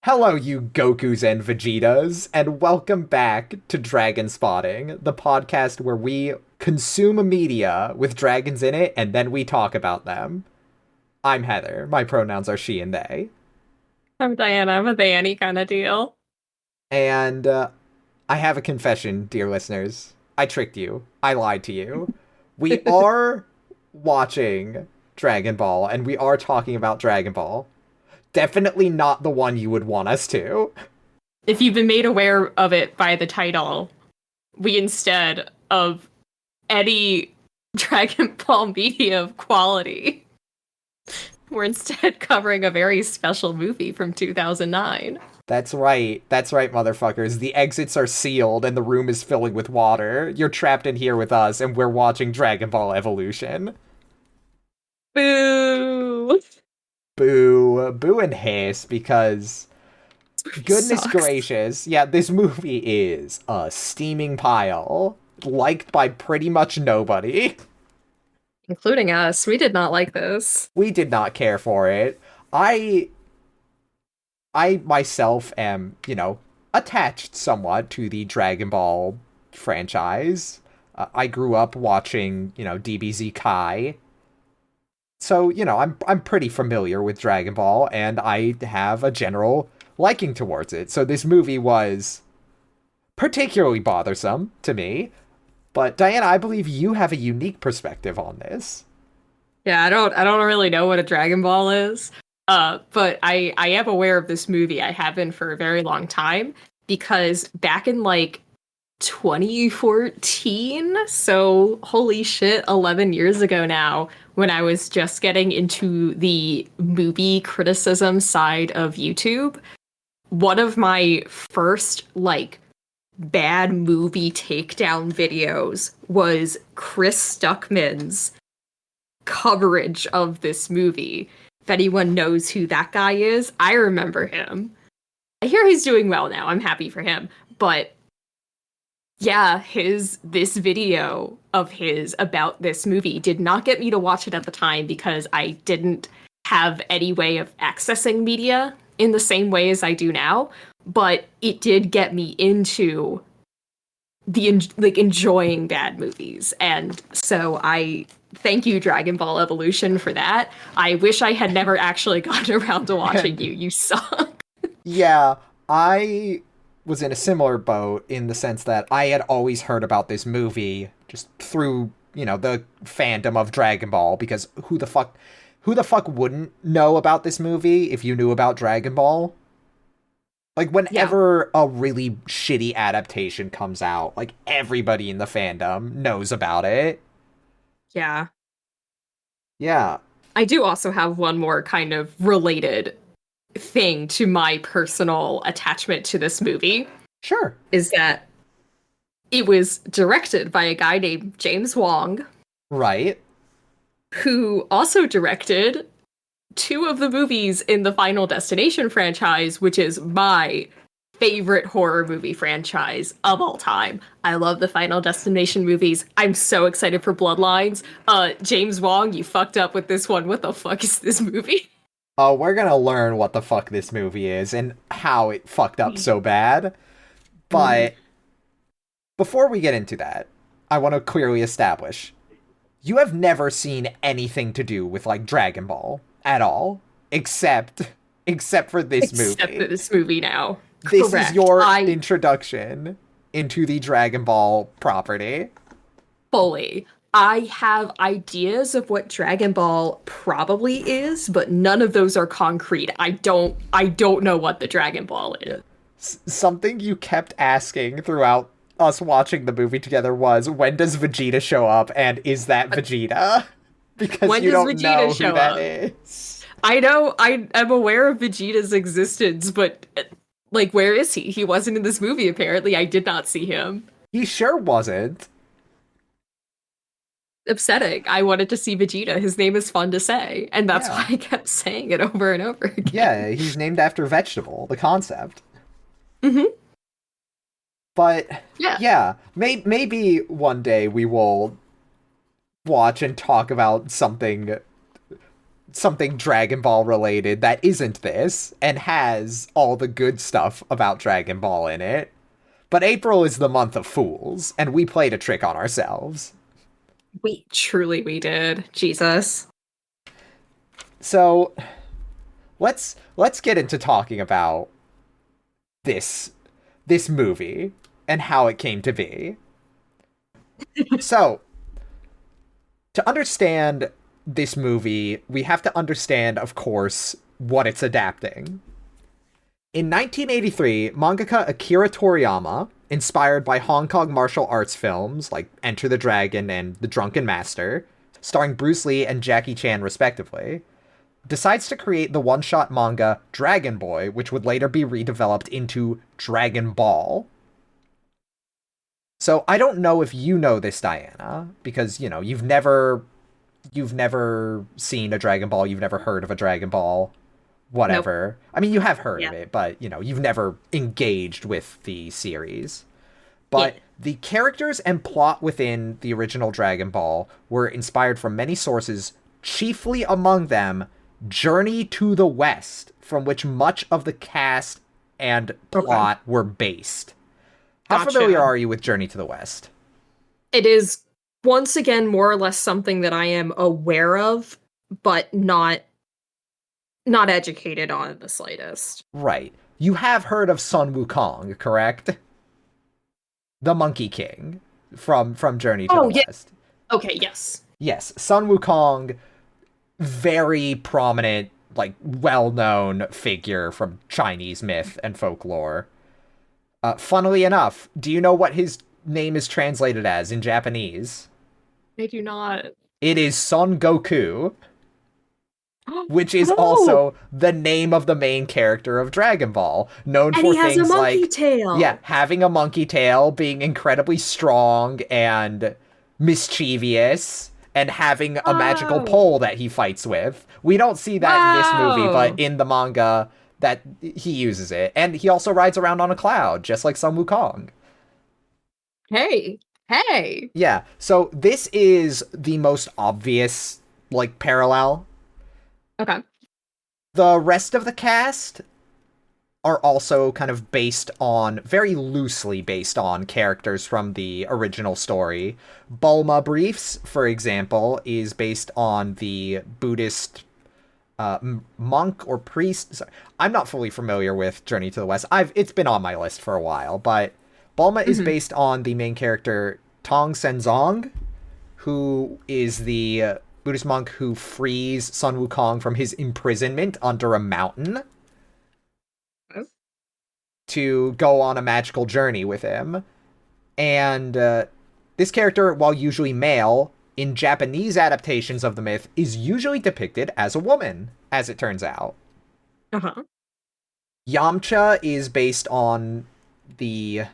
Hello, you Gokus and Vegetas, and welcome back to Dragonspotting, the podcast where we consume media with dragons in it and then we talk about them. I'm Heather. My pronouns are she and they. I'm Diana. I'm a Danny kind of deal. And I have a confession, dear listeners. I tricked you. I lied to you. We are watching Dragon Ball, and we are talking about Dragon Ball. Definitely not the one you would want us to. If you've been made aware of it by the title, we instead of any Dragon Ball media of quality, we're instead covering a very special movie from 2009. That's right. That's right, motherfuckers. The exits are sealed and the room is filling with water. You're trapped in here with us and we're watching Dragon Ball Evolution. Boo! Boo. Boo and hiss because goodness Sucks. gracious. Yeah, this movie is a steaming pile. Liked by pretty much nobody. Including us. We did not like this. We did not care for it. I myself am, attached somewhat to the Dragon Ball franchise. I grew up watching, DBZ Kai. So, I'm pretty familiar with Dragon Ball and I have a general liking towards it. So this movie was particularly bothersome to me. But Diana, I believe you have a unique perspective on this. Yeah, I don't really know what a Dragon Ball is. But I am aware of this movie. I have been for a very long time because back in like 2014, so holy shit, 11 years ago now, when I was just getting into the movie criticism side of YouTube, one of my first like bad movie takedown videos was Chris Stuckman's coverage of this movie. If anyone knows who that guy is, I remember him. I hear he's doing well now. I'm happy for him. But yeah, this video of his about this movie did not get me to watch it at the time because I didn't have any way of accessing media in the same way as I do now, but it did get me into enjoying bad movies. And so I thank you, Dragon Ball Evolution, for that. I wish I had never actually gotten around to watching you. You suck. Yeah, I was in a similar boat in the sense that I had always heard about this movie just through, the fandom of Dragon Ball because who the fuck wouldn't know about this movie if you knew about Dragon Ball? Like Yeah. whenever a really shitty adaptation comes out, like everybody in the fandom knows about it. Yeah. Yeah, I do also have one more kind of related thing to my personal attachment to this movie sure. is that it was directed by a guy named James Wong, Right. who also directed two of the movies in the Final Destination franchise, which is my favorite horror movie franchise of all time. I love the Final Destination movies. I'm so excited for Bloodlines. James Wong, you fucked up with this one. What the fuck is this movie? Oh, we're gonna learn what the fuck this movie is and how it fucked up so bad. But before we get into that, I want to clearly establish you have never seen anything to do with like Dragon Ball at all, except for this Except for movie. this movie now. This is Correct. your I introduction into the Dragon Ball property. fully. I have ideas of what Dragon Ball probably is, but none of those are concrete. I don't know what the Dragon Ball is. Something you kept asking throughout us watching the movie together was, when does Vegeta show up and is that Vegeta? Because When you does don't Vegeta know show who that up? is. I know I'm aware of Vegeta's existence, but like where is he? He wasn't in this movie apparently. I did not see him. He sure wasn't. Upsetting. I wanted to see Vegeta. His name is fun to say, and that's Yeah. why I kept saying it over and over again. Yeah, he's named after vegetable, the concept. Hmm. But Yeah. yeah, maybe one day we will watch and talk about something something Dragon Ball related that isn't this and has all the good stuff about Dragon Ball in it. But April is the month of fools, and we played a trick on ourselves. We did. Jesus. So let's get into talking about this movie and how it came to be. So, to understand this movie, we have to understand, of course, what it's adapting. In 1983, mangaka Akira Toriyama, inspired by Hong Kong martial arts films like Enter the Dragon and The Drunken Master, starring Bruce Lee and Jackie Chan respectively, decides to create the one-shot manga Dragon Boy, which would later be redeveloped into Dragon Ball. So I don't know if you know this, Diana, because, you know, you've never seen a Dragon Ball, you've never heard of a Dragon Ball, whatever. Nope. I mean, you have heard of it, but, you know, you've never engaged with the series. But the characters and plot within the original Dragon Ball were inspired from many sources, chiefly among them Journey to the West, from which much of the cast and plot were based. How familiar are you with Journey to the West? It is, once again, more or less something that I am aware of, but not educated on in the slightest. Right. You have heard of Sun Wukong, correct? The Monkey King from Journey to the West. Okay, yes. Yes, Sun Wukong, very prominent, like, well-known figure from Chinese myth and folklore. Funnily enough, do you know what his name is translated as in Japanese? I do not. It is Son Goku, which is also the name of the main character of Dragon Ball, known for things like tail. Yeah, having a monkey tail, being incredibly strong and mischievous, and having a magical pole that he fights with. We don't see that in this movie, but in the manga, that he uses it. And he also rides around on a cloud, just like Sun Wukong. Hey! Yeah, so this is the most obvious, like, parallel. Okay. The rest of the cast are also kind of very loosely based on characters from the original story. Bulma Briefs, for example, is based on the Buddhist monk or priest. Sorry, I'm not fully familiar with Journey to the West. It's been on my list for a while, but Bulma is based on the main character Tong Senzong, who is the Buddhist monk who frees Sun Wukong from his imprisonment under a mountain to go on a magical journey with him. And this character, while usually male, in Japanese adaptations of the myth, is usually depicted as a woman, as it turns out. Uh-huh. Yamcha is based on the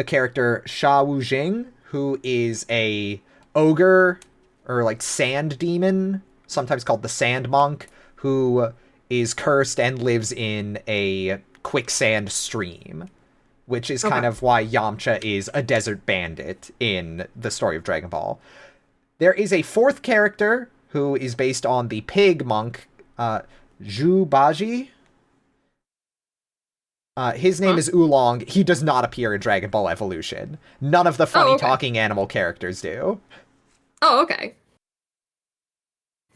character Sha Wujing, who is a ogre, or like sand demon, sometimes called the Sand Monk, who is cursed and lives in a quicksand stream, which is kind of why Yamcha is a desert bandit in the story of Dragon Ball. There is a fourth character who is based on the pig monk, Zhu Baji. His name is Oolong. He does not appear in Dragon Ball Evolution. None of the funny talking animal characters do. Oh, okay.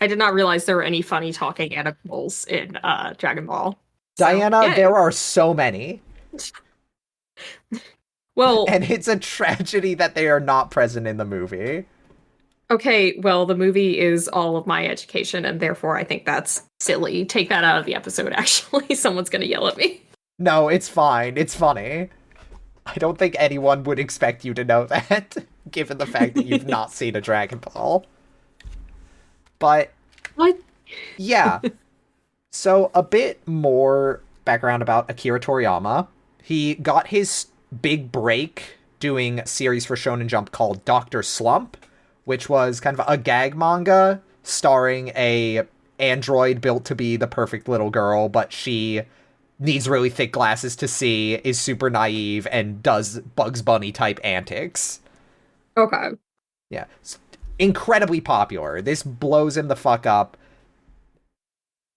I did not realize there were any funny talking animals in Dragon Ball. Diana, there are so many. Well, and it's a tragedy that they are not present in the movie. Okay, well, the movie is all of my education, and therefore I think that's silly. Take that out of the episode, actually. Someone's gonna yell at me. No, it's fine. It's funny. I don't think anyone would expect you to know that, given the fact that you've not seen a Dragon Ball. But... What? Yeah. So, a bit more background about Akira Toriyama. He got his big break doing a series for Shonen Jump called Dr. Slump, which was kind of a gag manga starring a android built to be the perfect little girl, but she needs really thick glasses to see, is super naive, and does Bugs Bunny type antics. Okay. Yeah. It's incredibly popular. This blows him the fuck up.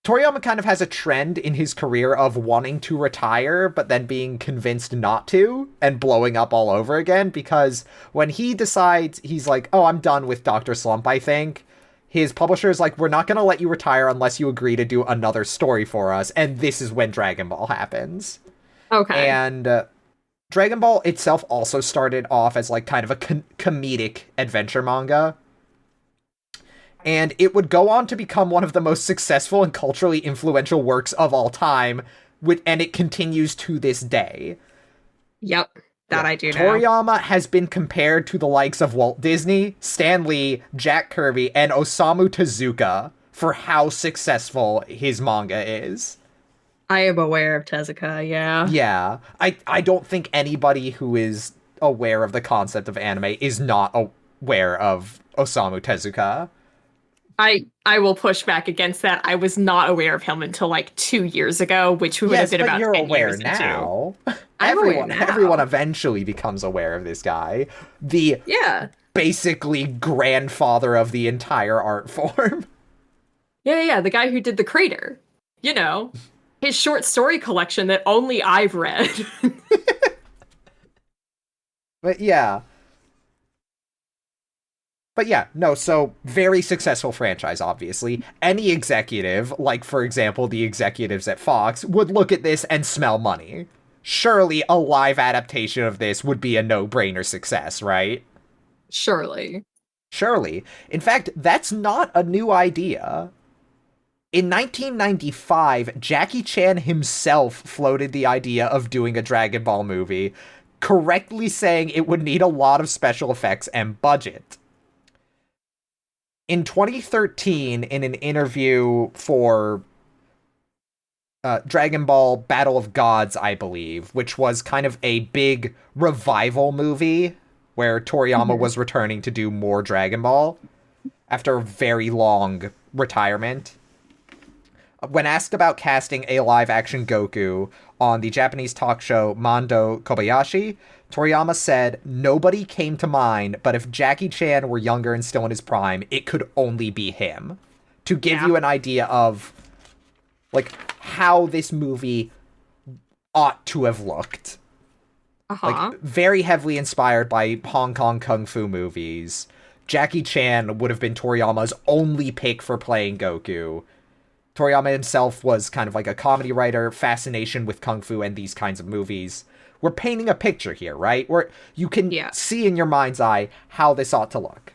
Toriyama kind of has a trend in his career of wanting to retire, but then being convinced not to, and blowing up all over again, because when he decides, he's like, oh, I'm done with Dr. Slump, I think, his publisher is like, we're not going to let you retire unless you agree to do another story for us, and this is when Dragon Ball happens. Okay. And Dragon Ball itself also started off as, like, kind of a comedic adventure manga. And it would go on to become one of the most successful and culturally influential works of all time, and it continues to this day. Yep, that I do know. Toriyama has been compared to the likes of Walt Disney, Stan Lee, Jack Kirby, and Osamu Tezuka for how successful his manga is. I am aware of Tezuka, yeah. Yeah, I don't think anybody who is aware of the concept of anime is not aware of Osamu Tezuka. I will push back against that. I was not aware of him until like 2 years ago, which would have been about 10 years now. I'm aware now. Everyone eventually becomes aware of this guy. The basically grandfather of the entire art form. Yeah, the guy who did The Crater. You know, his short story collection that only I've read. But yeah, no, so very successful franchise, obviously. Any executive, like, for example, the executives at Fox, would look at this and smell money. Surely a live adaptation of this would be a no-brainer success, right? Surely. In fact, that's not a new idea. In 1995, Jackie Chan himself floated the idea of doing a Dragon Ball movie, correctly saying it would need a lot of special effects and budget. In 2013, in an interview for Dragon Ball Battle of Gods, I believe, which was kind of a big revival movie where Toriyama was returning to do more Dragon Ball after a very long retirement. When asked about casting a live-action Goku on the Japanese talk show Mando Kobayashi, Toriyama said, nobody came to mind, but if Jackie Chan were younger and still in his prime, it could only be him. To give you an idea of, like, how this movie ought to have looked. Like, very heavily inspired by Hong Kong kung fu movies. Jackie Chan would have been Toriyama's only pick for playing Goku. Toriyama himself was kind of like a comedy writer, fascination with kung fu and these kinds of movies. We're painting a picture here, right? Where you can see in your mind's eye how this ought to look.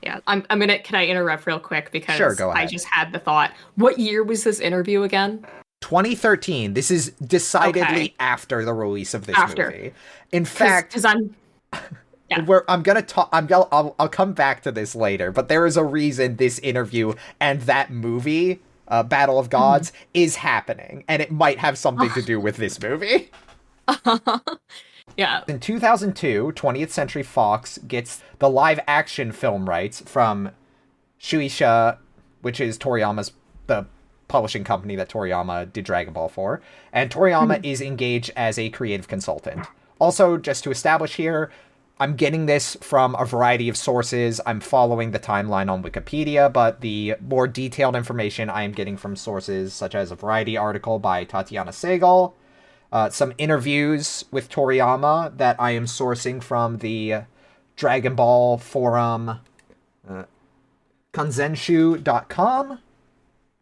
Yeah, I'm gonna. Can I interrupt real quick because sure, go ahead. I just had the thought. What year was this interview again? 2013. This is decidedly after the release of this movie. In fact, because I'm. Yeah. I'm gonna talk. I'll come back to this later. But there is a reason this interview and that movie, Battle of Gods, is happening, and it might have something to do with this movie. Yeah. In 2002, 20th Century Fox gets the live-action film rights from Shueisha, which is the publishing company that Toriyama did Dragon Ball for, and Toriyama is engaged as a creative consultant. Also, just to establish here, I'm getting this from a variety of sources. I'm following the timeline on Wikipedia, but the more detailed information I am getting from sources such as a Variety article by Tatiana Segal, some interviews with Toriyama that I am sourcing from the Dragon Ball forum, kanzenshu.com,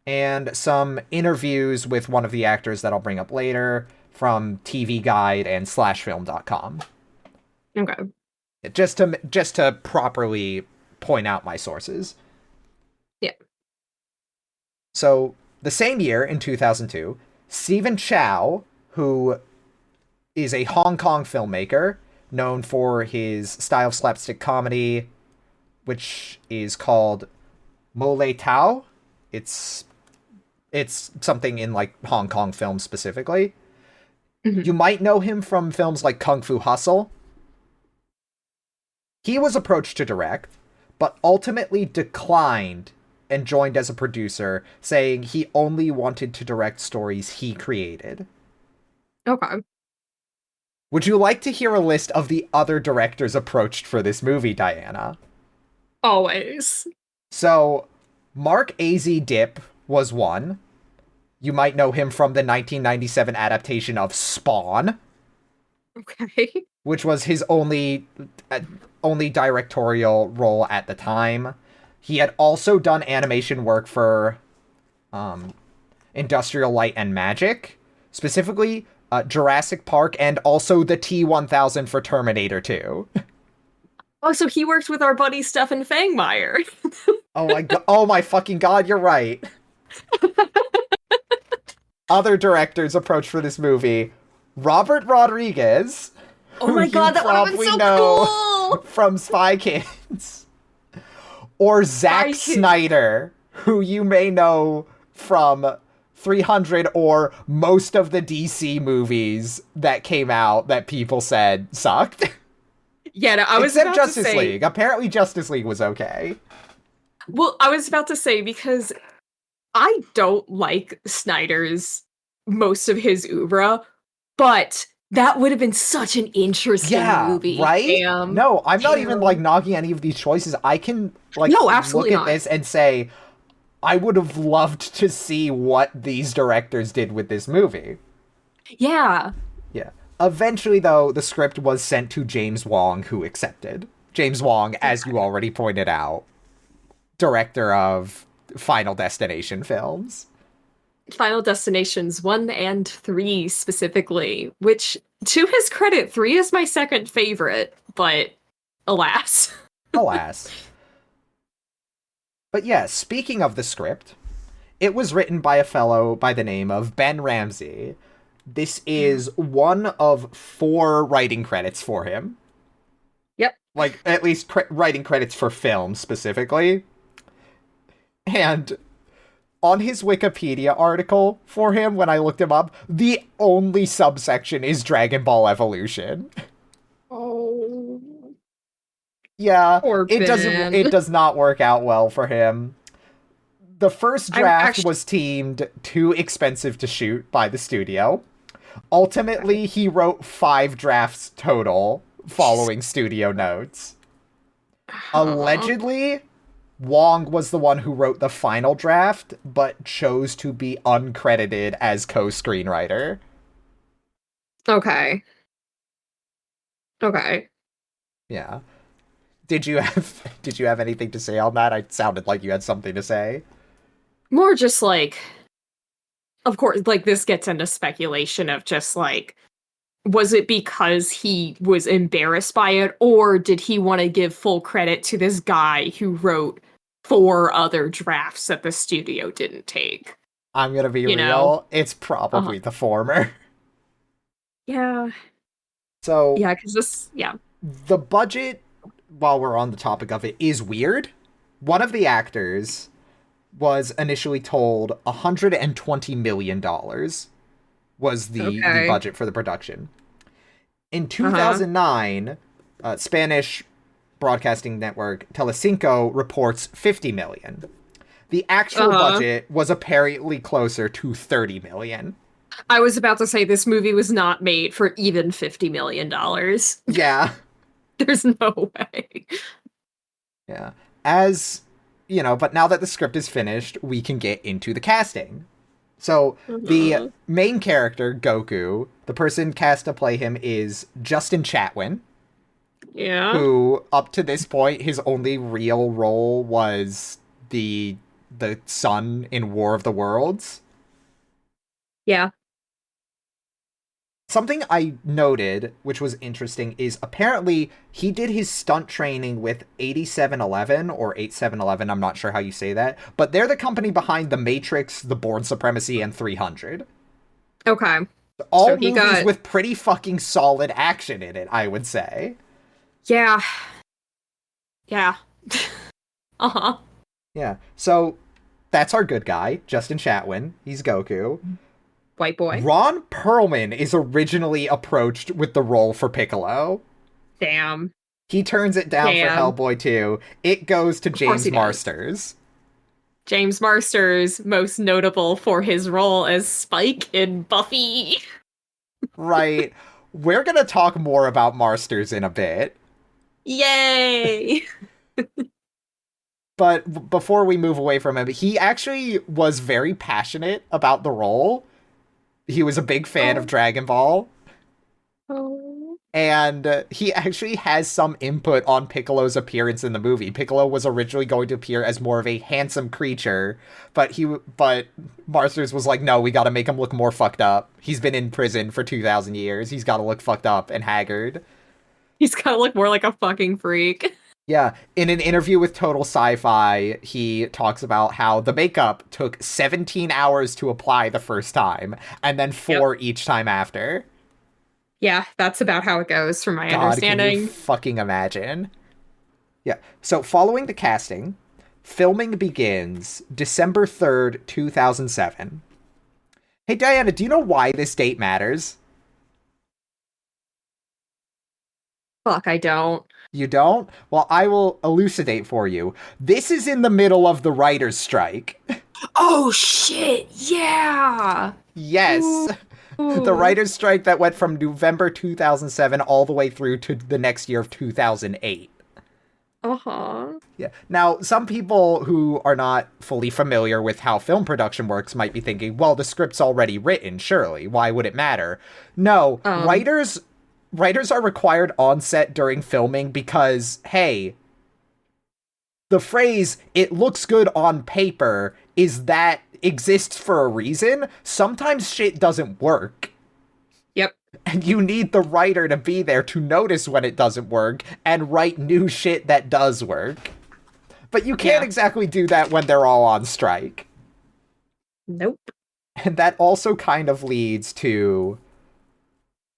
and some interviews with one of the actors that I'll bring up later from TV Guide and slashfilm.com. Okay. Just to properly point out my sources. Yeah. So, the same year, in 2002, Stephen Chow, who is a Hong Kong filmmaker, known for his style of slapstick comedy, which is called Mole Tao. It's something in, like, Hong Kong films specifically. You might know him from films like Kung Fu Hustle. He was approached to direct, but ultimately declined and joined as a producer, saying he only wanted to direct stories he created. Okay. Would you like to hear a list of the other directors approached for this movie, Diana? Always. So, Mark A.Z. Dipp was one. You might know him from the 1997 adaptation of Spawn, Okay. which was his only directorial role at the time. He had also done animation work for Industrial Light and Magic, specifically Jurassic Park, and also the T-1000 for Terminator 2. Oh, so he worked with our buddy Stefan Fangmeyer. Oh my fucking god, you're right. Other directors approached for this movie: Robert Rodriguez, Oh who my you god, that would have been probably so know cool! from Spy Kids, or Zack Snyder, who you may know from 300 or most of the DC movies that came out that people said sucked. Yeah, no, I was Except about Justice to say, League. Apparently Justice League was okay. well, I was about to say, because I don't like Snyder's most of his oeuvre, but that would have been such an interesting movie. Right? No, I'm not even like knocking any of these choices. I can like No, look absolutely at not. this and say I would have loved to see what these directors did with this movie. Yeah. Yeah. Eventually, though, the script was sent to James Wong, who accepted. James Wong, as you already pointed out, director of Final Destination films. Final Destinations 1 and 3 specifically, which, to his credit, 3 is my second favorite, but alas. Alas. But yeah, speaking of the script, it was written by a fellow by the name of Ben Ramsey. This is one of 4 writing credits for him. Yep. Like, at least writing credits for film, specifically. And on his Wikipedia article for him, when I looked him up, the only subsection is Dragon Ball Evolution. Oh. Yeah, Poor Ben. it does not work out well for him. The first draft actually- was deemed too expensive to shoot by the studio. Ultimately, he wrote 5 drafts total following studio notes. Allegedly, Wong was the one who wrote the final draft, but chose to be uncredited as co-screenwriter. Okay. Okay. Yeah. Did you have anything to say on that? It sounded like you had something to say. More just like, of course, like this gets into speculation of just like, was it because he was embarrassed by it, or did he want to give full credit to this guy who wrote 4 other drafts that the studio didn't take? I'm gonna be real. Know? It's probably the former. Yeah. So Yeah, because the budget, while we're on the topic of it, is weird. One of the actors was initially told $120 million was the budget for the production. In 2009, Spanish broadcasting network Telecinco reports 50 million. The actual budget was apparently closer to 30 million. I was about to say this movie was not made for even $50 million. Yeah. There's no way. Yeah. As, you know, but now that the script is finished, we can get into the casting. So, the main character, Goku, the person cast to play him is Justin Chatwin. Yeah. Who, up to this point, his only real role was the son in War of the Worlds. Yeah. Something I noted, which was interesting, is apparently he did his stunt training with 8711 or 8711, I'm not sure how you say that, but they're the company behind The Matrix, The Bourne Supremacy, and 300. Okay. All so movies with pretty fucking solid action in it, I would say. Yeah. Yeah. Uh-huh. Yeah, so that's our good guy, Justin Chatwin. He's Goku. White boy. Ron Perlman is originally approached with the role for Piccolo. Damn. He turns it down for Hellboy 2. It goes to James Marsters. James Marsters, most notable for his role as Spike in Buffy. Right. We're gonna talk more about Marsters in a bit. Yay! But before we move away from him, he actually was very passionate about the role. He was a big fan of Oh, Dragon Ball. oh. And he actually has some input on Piccolo's appearance in the movie. Piccolo was originally going to appear as more of a handsome creature, but Marsters was like, no, we gotta make him look more fucked up. He's been in prison for 2,000 years. He's gotta look fucked up and haggard. He's gonna look more like a fucking freak. Yeah, in an interview with Total Sci-Fi, he talks about how the makeup took 17 hours to apply the first time, and then Yep. 4 each time after. Yeah, that's about how it goes from my God, can you understanding. fucking imagine? Yeah. So, following the casting, filming begins December 3rd, 2007. Hey, Diana, do you know why this date matters? Fuck, I don't. You don't? Well, I will elucidate for you. This is in the middle of the writer's strike. Oh shit, yeah. Yes. The Ooh. writer's strike that went from November 2007 all the way through to the next year of 2008. Uh-huh. Yeah. Now, some people who are not fully familiar with how film production works might be thinking, well, the script's already written, surely. Why would it matter? No, Um, writers are required on set during filming because, hey, the phrase "it looks good on paper" exists for a reason. Sometimes shit doesn't work. yep. And you need the writer to be there to notice when it doesn't work and write new shit that does work. But you can't Yeah. exactly do that when they're all on strike. Nope. And that also kind of leads to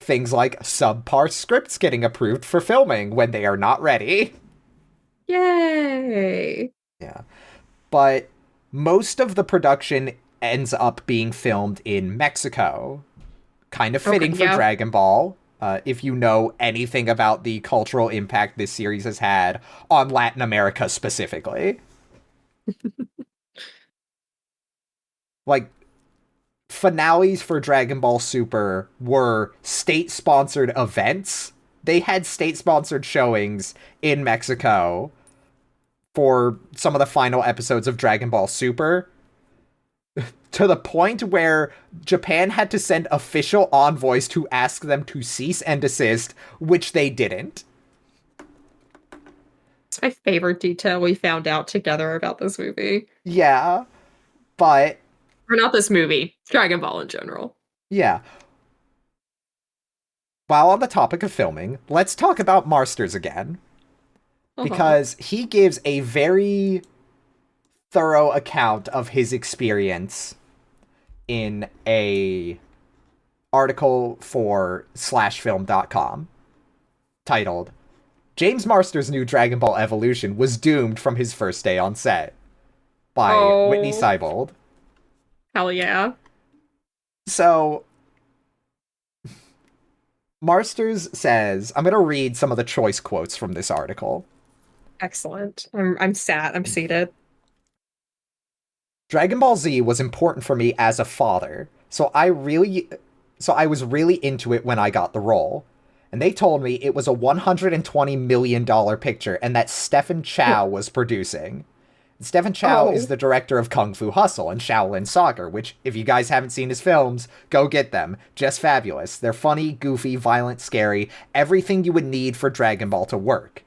things like subpar scripts getting approved for filming when they are not ready. Yay. Yeah. But most of the production ends up being filmed in Mexico. Kind of Okay, fitting for yeah. Dragon Ball, if you know anything about the cultural impact this series has had on Latin America specifically. Like, finales for Dragon Ball Super were state-sponsored events. They had state-sponsored showings in Mexico for some of the final episodes of Dragon Ball Super, to the point where Japan had to send official envoys to ask them to cease and desist, which they didn't. It's my favorite detail we found out together about this movie. Yeah, but Or not this movie, Dragon Ball in general. yeah. While on the topic of filming, let's talk about Marsters again, Uh-huh. because he gives a very thorough account of his experience in a article for slashfilm.com titled James Marsters' new Dragon Ball Evolution was doomed from his first day on set by Whitney Oh, Seibold. hell yeah. So Marsters says, I'm going to read some of the choice quotes from this article. Excellent. I'm sat. I'm seated. Dragon Ball Z was important for me as a father, so I was really into it when I got the role. And they told me it was a $120 million picture and that Stephen Chow was producing. Stephen Chow is Oh, the director of Kung Fu Hustle and Shaolin Soccer, which, if you guys haven't seen his films, go get them. Just fabulous. They're funny, goofy, violent, scary, everything you would need for Dragon Ball to work.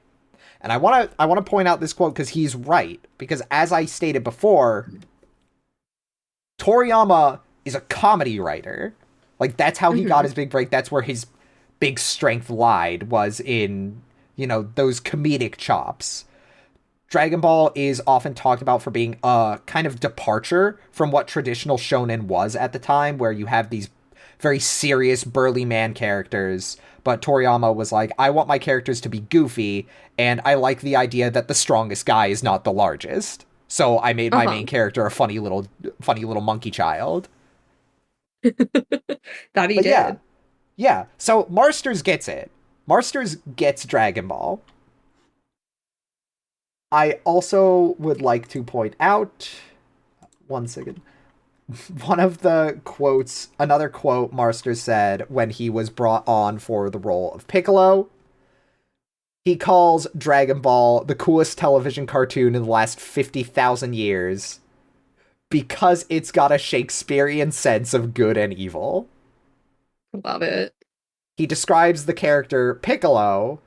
And I want to point out this quote because he's right. Because as I stated before, Toriyama is a comedy writer. Like, that's how he got hmm his big break. That's where his big strength lied, was in, those comedic chops. Dragon Ball is often talked about for being a kind of departure from what traditional shonen was at the time, where you have these very serious, burly man characters. But Toriyama was like, I want my characters to be goofy, and I like the idea that the strongest guy is not the largest. So I made my Uh-huh. main character a funny little monkey child. That he But yeah, did. yeah. So Marsters gets it. Marsters gets Dragon Ball. I also would like to point out, one second, one of the quotes, another quote Marsters said when he was brought on for the role of Piccolo. He calls Dragon Ball the coolest television cartoon in the last 50,000 years because it's got a Shakespearean sense of good and evil. Love it. He describes the character Piccolo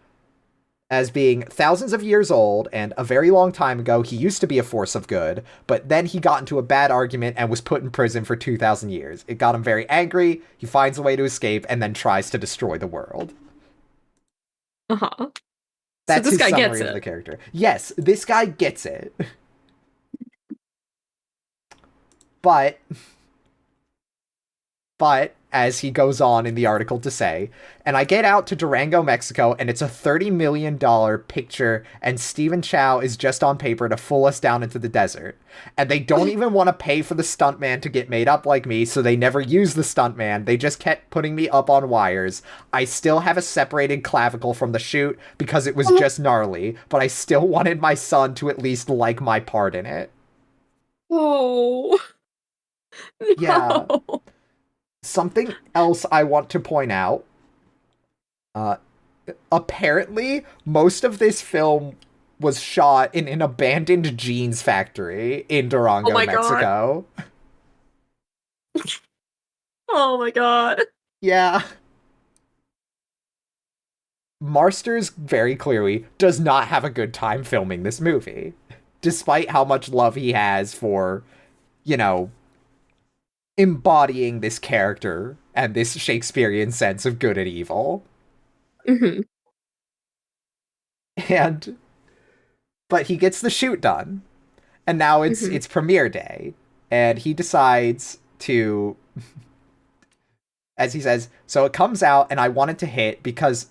as being thousands of years old, and a very long time ago he used to be a force of good, but then he got into a bad argument and was put in prison for 2,000 years. It got him very angry, he finds a way to escape, and then tries to destroy the world. Uh-huh. That's so this his guy summary gets of it. the character. Yes, this guy gets it. But, as he goes on in the article to say, and I get out to Durango, Mexico, and it's a $30 million picture, and Stephen Chow is just on paper to fool us down into the desert. And they don't even want to pay for the stuntman to get made up like me, so they never use the stuntman. They just kept putting me up on wires. I still have a separated clavicle from the shoot because it was just gnarly, but I still wanted my son to at least like my part in it. Oh. Yeah. No. Something else I want to point out. Apparently, most of this film was shot in an abandoned jeans factory in Durango, Oh my Mexico. Oh my god. Yeah. Marsters very clearly does not have a good time filming this movie, despite how much love he has for, you know, embodying this character and this Shakespearean sense of good and evil. Mm-hmm. But he gets the shoot done, and now it's premiere day, and he decides to, as he says, so it comes out, and I want it to hit because,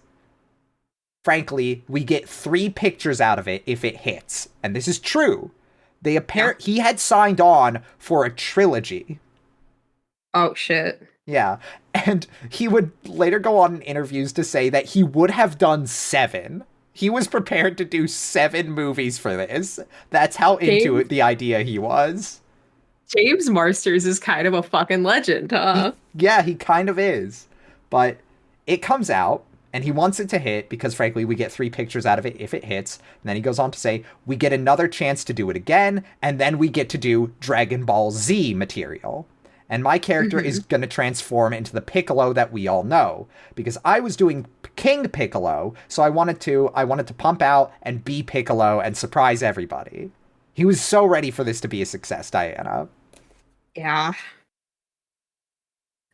frankly, we get 3 pictures out of it if it hits, and this is true. He had signed on for a trilogy. Oh, shit. Yeah, and he would later go on in interviews to say that he would have done 7. He was prepared to do 7 movies for this. That's how into it the idea he was. James Marsters is kind of a fucking legend, huh? He kind of is. But it comes out, and he wants it to hit because, frankly, we get 3 pictures out of it if it hits. And then he goes on to say, we get another chance to do it again, and then we get to do Dragon Ball Z material. And my character is going to transform into the Piccolo that we all know. Because I was doing King Piccolo, so I wanted to pump out and be Piccolo and surprise everybody. He was so ready for this to be a success, Diana. Yeah.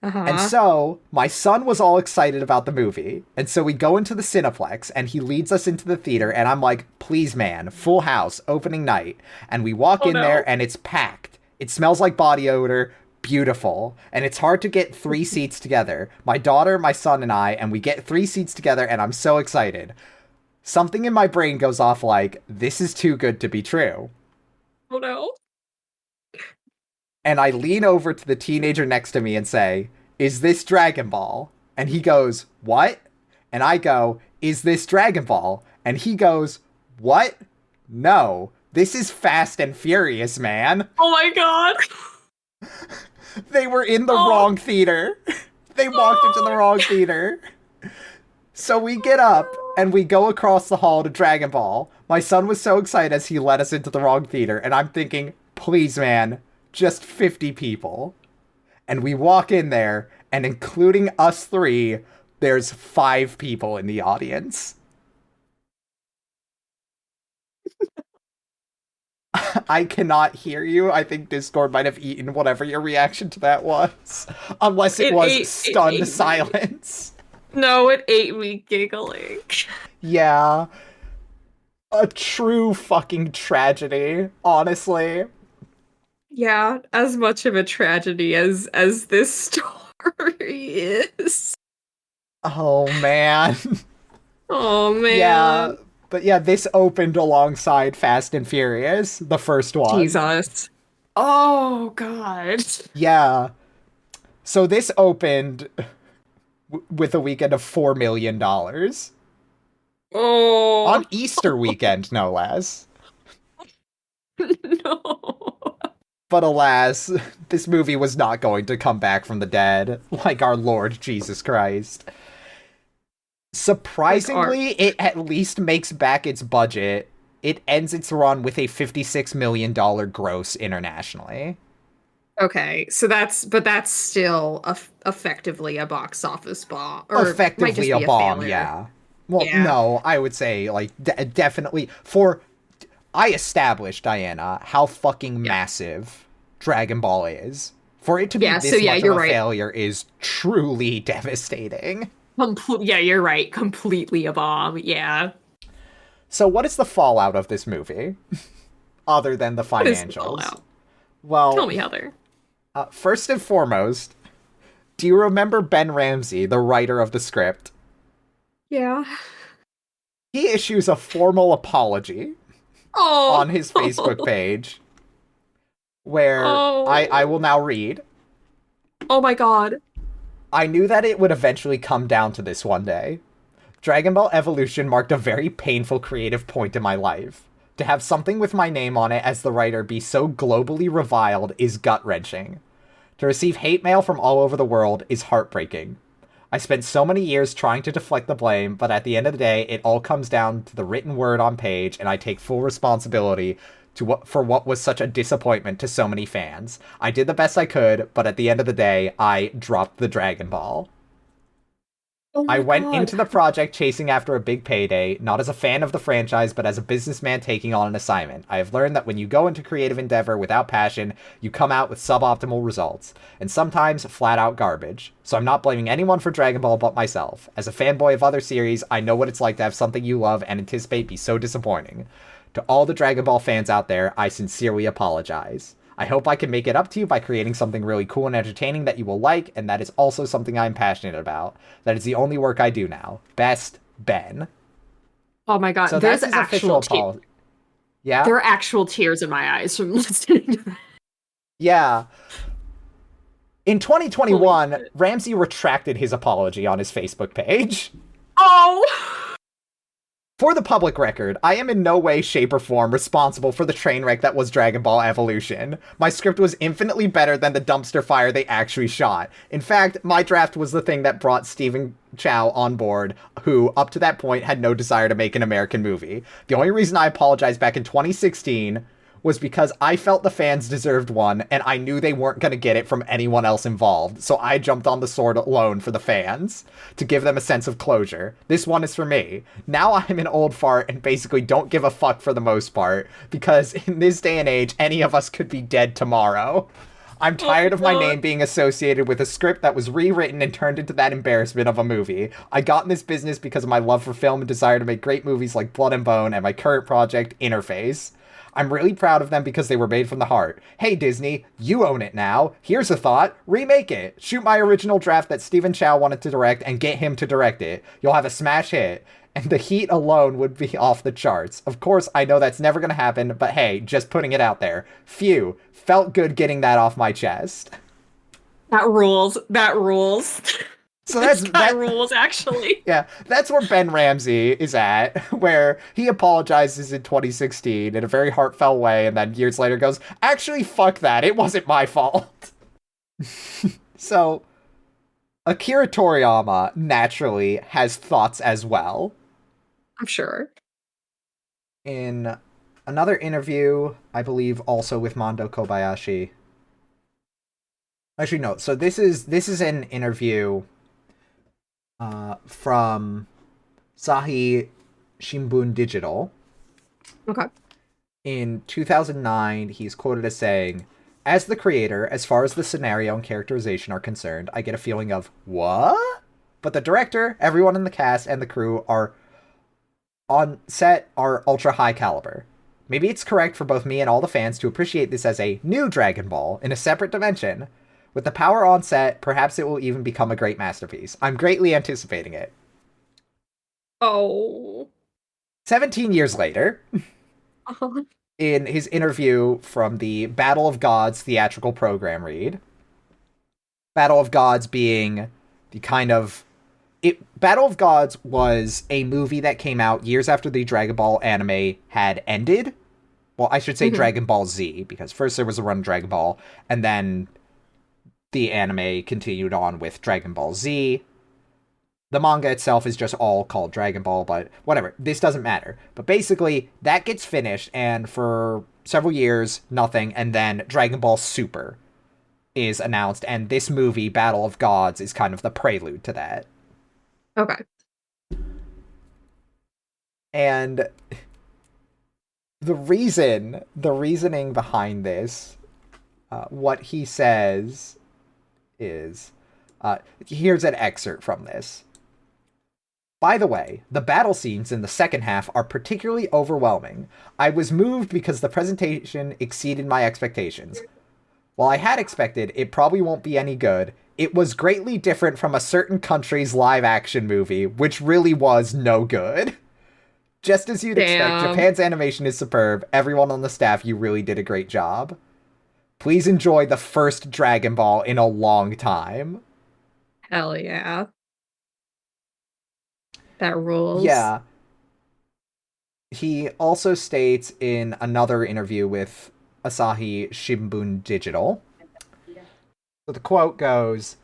Uh-huh. And so, my son was all excited about the movie. And so we go into the Cineplex, and he leads us into the theater, and I'm like, please, man, full house, opening night. And we walk in there, and it's packed. It smells like body odor. Beautiful. And it's hard to get 3 seats together. My daughter, my son, and I, and we get 3 seats together, and I'm so excited. Something in my brain goes off like, this is too good to be true. Oh no. And I lean over to the teenager next to me and say, is this Dragon Ball? And he goes, what? And I go, is this Dragon Ball? And he goes, what? No. This is Fast and Furious, man. Oh my god. They were in the wrong theater. They walked into the wrong theater. So we get up and we go across the hall to Dragon Ball. My son was so excited as he led us into the wrong theater. And I'm thinking, please, man, just 50 people. And we walk in there, and including us 3, there's 5 people in the audience. I cannot hear you. I think Discord might have eaten whatever your reaction to that was. Unless it was stunned silence. No, it ate me giggling. Yeah. A true fucking tragedy, honestly. Yeah, as much of a tragedy as this story is. Oh, man. Oh, man. Yeah. But yeah, this opened alongside Fast and Furious, the first one. Jesus. Oh, God. Yeah. So this opened with a weekend of $4 million. Oh. On Easter weekend, no less. No. But alas, this movie was not going to come back from the dead, like our Lord Jesus Christ. Surprisingly, it at least makes back its budget. It ends its run with a $56 million gross internationally. Okay, so that's still effectively a box office bomb, or might Effectively just a be a bomb, failure. yeah. Well, Yeah. no, I would say, like, definitely. I established, Diana, how fucking Yeah. massive Dragon Ball is. For it to be Yeah, so this yeah, much of you're a right. failure is truly devastating. Yeah, you're right. Completely a bomb. Yeah. So, what is the fallout of this movie, other than the What is the financials? fallout? Tell Well, me, Heather. first and foremost, do you remember Ben Ramsey, the writer of the script? Yeah. He issues a formal apology Oh. on his Facebook page where I Oh. will now read. Oh my God. I knew that it would eventually come down to this one day. Dragon Ball Evolution marked a very painful creative point in my life. To have something with my name on it as the writer be so globally reviled is gut-wrenching. To receive hate mail from all over the world is heartbreaking. I spent so many years trying to deflect the blame, but at the end of the day, it all comes down to the written word on page, and I take full responsibility for what was such a disappointment to so many fans. I did the best I could, but at the end of the day, I dropped the Dragon Ball. Oh I my went God. into the project chasing after a big payday, not as a fan of the franchise, but as a businessman taking on an assignment. I have learned that when you go into creative endeavor without passion, you come out with suboptimal results, and sometimes flat out garbage. So I'm not blaming anyone for Dragon Ball but myself. As a fanboy of other series, I know what it's like to have something you love and anticipate be so disappointing. To all the Dragon Ball fans out there, I sincerely apologize. I hope I can make it up to you by creating something really cool and entertaining that you will like, and that is also something I'm passionate about. That is the only work I do now. Best, Ben. Oh my God. So that's his official apology. Yeah? There are actual tears in my eyes from listening to that. Yeah. In Holy 2021, shit. Ramsey retracted his apology on his Facebook page. Oh. For the public record, I am in no way, shape, or form responsible for the train wreck that was Dragon Ball Evolution. My script was infinitely better than the dumpster fire they actually shot. In fact, my draft was the thing that brought Stephen Chow on board, who, up to that point, had no desire to make an American movie. The only reason I apologized back in 2016 was because I felt the fans deserved one, and I knew they weren't going to get it from anyone else involved, so I jumped on the sword alone for the fans, to give them a sense of closure. This one is for me. Now I'm an old fart and basically don't give a fuck for the most part, because in this day and age, any of us could be dead tomorrow. I'm Oh tired my of my God. name being associated with a script that was rewritten and turned into that embarrassment of a movie. I got in this business because of my love for film and desire to make great movies like Blood and Bone and my current project, Interface. I'm really proud of them because they were made from the heart. Hey Disney, you own it now. Here's a thought. Remake it. Shoot my original draft that Stephen Chow wanted to direct and get him to direct it. You'll have a smash hit. And the heat alone would be off the charts. Of course, I know that's never gonna happen, but hey, just putting it out there. Phew. Felt good getting that off my chest. That rules. That rules. So This that's guy that. rules, actually. Yeah, that's where Ben Ramsey is at, where he apologizes in 2016 in a very heartfelt way, and then years later goes, actually, fuck that, it wasn't my fault. So, Akira Toriyama naturally has thoughts as well. I'm sure. In another interview, I believe also with Mondo Kobayashi. Actually, no. So this is an interview from Sahi Shimbun Digital. Okay. In 2009, he's quoted as saying, as the creator, as far as the scenario and characterization are concerned, I get a feeling of, what? But the director, everyone in the cast, and the crew are on set are ultra high caliber. Maybe it's correct for both me and all the fans to appreciate this as a new Dragon Ball in a separate dimension. With the power on set, perhaps it will even become a great masterpiece. I'm greatly anticipating it. Oh. 17 years later, in his interview from the Battle of Gods theatrical program read, Battle of Gods being the kind of Battle of Gods was a movie that came out years after the Dragon Ball anime had ended. Well, I should say Dragon Ball Z, because first there was a run of Dragon Ball, and then the anime continued on with Dragon Ball Z. The manga itself is just all called Dragon Ball, but whatever. This doesn't matter. But basically, that gets finished, and for several years, nothing, and then Dragon Ball Super is announced, and this movie, Battle of Gods, is kind of the prelude to that. Okay. And the reasoning behind this, what he says is, here's an excerpt from this. By the way, the battle scenes in the second half are particularly overwhelming. I was moved because the presentation exceeded my expectations. While I had expected it probably won't be any good, it was greatly different from a certain country's live-action movie, which really was no good. Just as you'd expect, Japan's animation is superb. Everyone on the staff, you really did a great job. Please enjoy the first Dragon Ball in a long time. Hell yeah. That rules. Yeah. He also states in another interview with Asahi Shimbun Digital. So the quote goes,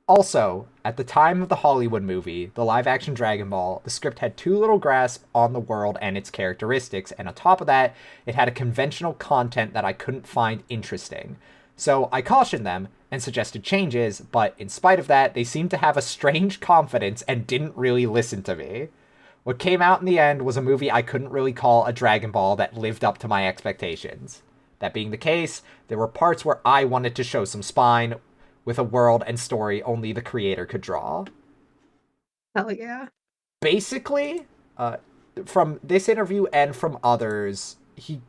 also, at the time of the Hollywood movie, the live-action Dragon Ball, the script had too little grasp on the world and its characteristics, and on top of that, it had a conventional content that I couldn't find interesting. So I cautioned them and suggested changes, but in spite of that, they seemed to have a strange confidence and didn't really listen to me. What came out in the end was a movie I couldn't really call a Dragon Ball that lived up to my expectations. That being the case, there were parts where I wanted to show some spine, with a world and story only the creator could draw. Hell yeah. Basically, from this interview and from others, he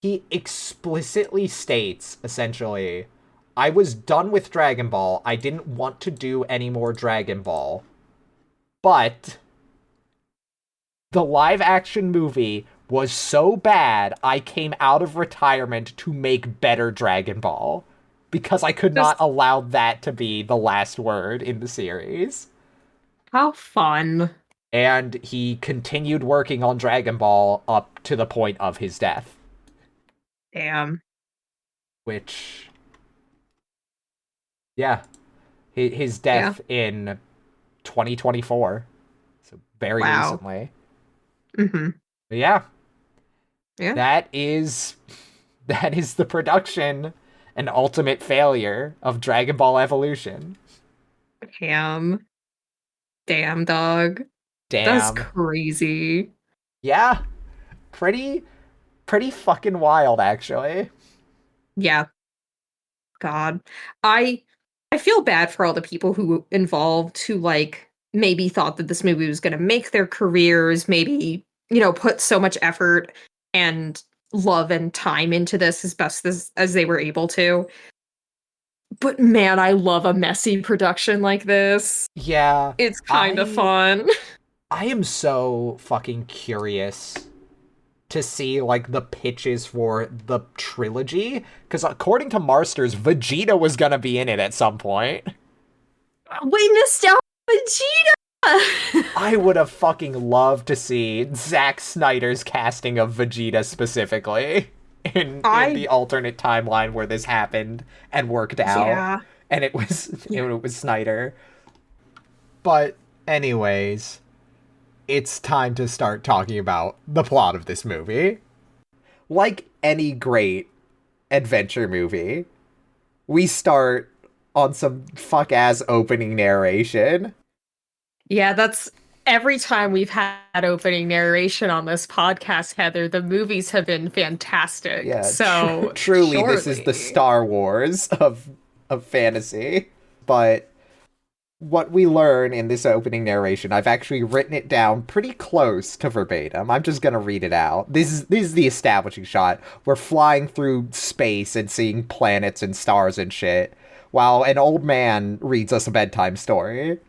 explicitly states, essentially, I was done with Dragon Ball. I didn't want to do any more Dragon Ball. But the live-action movie was so bad, I came out of retirement to make better Dragon Ball. Because I could not allow that to be the last word in the series. How fun. And he continued working on Dragon Ball up to the point of his death. Damn. Which... yeah. His death in 2024. So very recently. Mm-hmm. But yeah. Yeah. That is the production and ultimate failure of Dragon Ball Evolution. Damn. Damn, dog. Damn. That's crazy. Yeah. Pretty fucking wild, actually. Yeah. God. I feel bad for all the people who involved who, like, maybe thought that this movie was going to make their careers, maybe, put so much effort and love and time into this as best as they were able to. But man, I love a messy production like this. Yeah. It's kind of fun. I am so fucking curious to see, like, the pitches for the trilogy, because according to Marsters, Vegeta was gonna be in it at some point. We missed out Vegeta! I would have fucking loved to see Zack Snyder's casting of Vegeta specifically in the alternate timeline where this happened and worked out. Yeah. And it was Snyder. But anyways, it's time to start talking about the plot of this movie. Like any great adventure movie, we start on some fuck-ass opening narration. Yeah, that's every time we've had opening narration on this podcast, Heather, the movies have been fantastic. Yeah, so truly, this is the Star Wars of fantasy. But what we learn in this opening narration, I've actually written it down pretty close to verbatim. I'm just gonna read it out. This is the establishing shot. We're flying through space and seeing planets and stars and shit, while an old man reads us a bedtime story.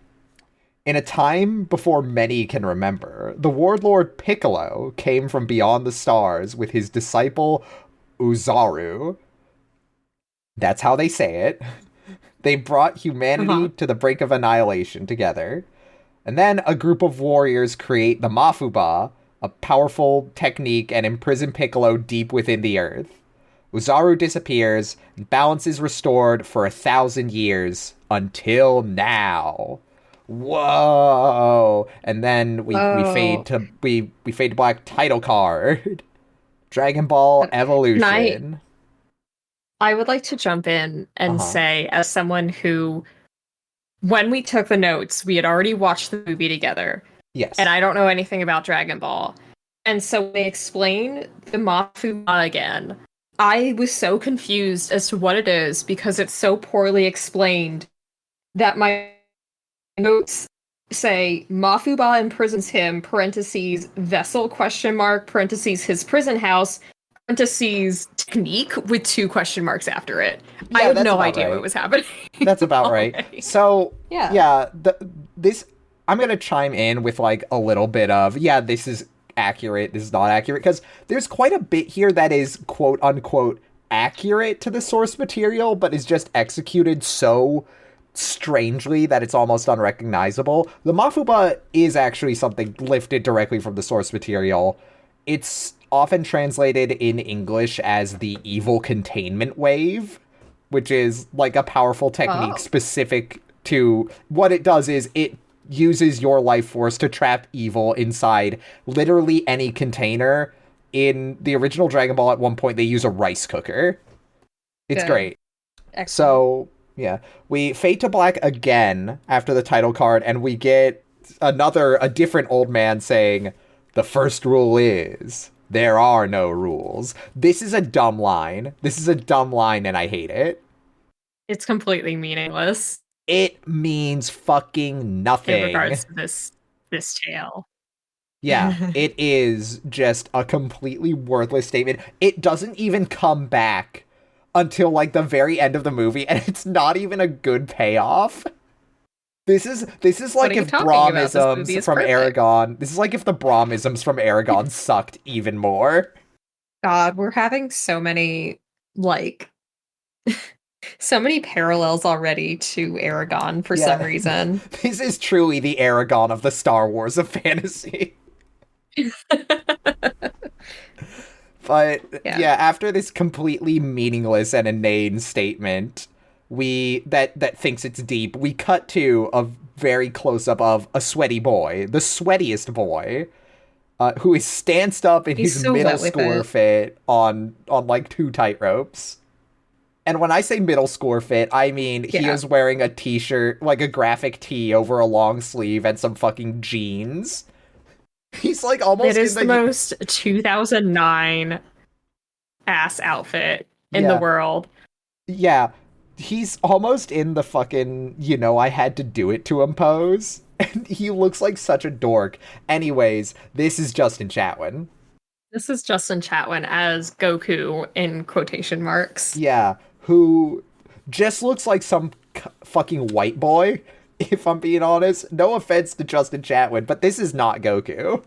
In a time before many can remember, the warlord Piccolo came from beyond the stars with his disciple Uzaru. That's how they say it. They brought humanity to the brink of annihilation together. And then a group of warriors create the Mafuba, a powerful technique, and imprison Piccolo deep within the earth. Uzaru disappears, and balance is restored for 1,000 years, until now. whoa, and then we fade Oh, to we fade to black, title card. Dragon Ball can I? Evolution. I would like to jump in and Uh-huh. say, as someone who, when we took the notes, we had already watched the movie together, and Yes. I don't know anything about Dragon Ball. And so when they explain the Mafuba again, I was so confused as to what it is because it's so poorly explained that my notes say Mafuba imprisons him, parentheses, vessel question mark, parentheses, his prison house, parentheses, technique with two question marks after it. I Yeah, have that's no about idea what right. was happening. That's about right. Already. So, Yeah. yeah, this I'm gonna chime in with like a little bit of, yeah, this is accurate, this is not accurate, because there's quite a bit here that is quote unquote accurate to the source material, but is just executed so strangely that it's almost unrecognizable. The Mafuba is actually something lifted directly from the source material. It's often translated in English as the evil containment wave, which is like a powerful technique Oh. specific to what it does is it uses your life force to trap evil inside literally any container. In the original Dragon Ball, at one point, they use a rice cooker. It's Good. great. Excellent. So, yeah, we fade to black again after the title card, and we get a different old man saying, "The first rule is there are no rules." This is a dumb line. This is a dumb line, and I hate it. It's completely meaningless It means fucking in nothing. regards to this tale. Yeah, it is just a completely worthless statement. It doesn't even come back until like the very end of the movie, and it's not even a good payoff. This is What like are you if talking about? This movie Brahmisms is from perfect. Aragon. This is like if the Brahmisms from Aragon sucked even more. God, we're having so many like so many parallels already to Aragon for some Yeah, reason. this is truly the Aragon of the Star Wars of fantasy. But Yeah. yeah, after this completely meaningless and inane statement, we that thinks it's deep, we cut to a very close up of a sweaty boy, the sweatiest boy, who is stanced up in He's his so middle wet with schooler it. fit on like two tight ropes. And when I say middle schooler fit, I mean he Yeah. is wearing a t-shirt, like a graphic tee over a long sleeve and some fucking jeans. He's like It almost in is the the most 2009 ass outfit in the yeah, world. yeah, he's almost in the fucking, I had to do it to him pose. And he looks like such a dork. Anyways, this is Justin Chatwin. This is Justin Chatwin as Goku in quotation marks. Yeah, who just looks like some fucking white boy, if I'm being honest. No offense to Justin Chatwin, but this is not Goku.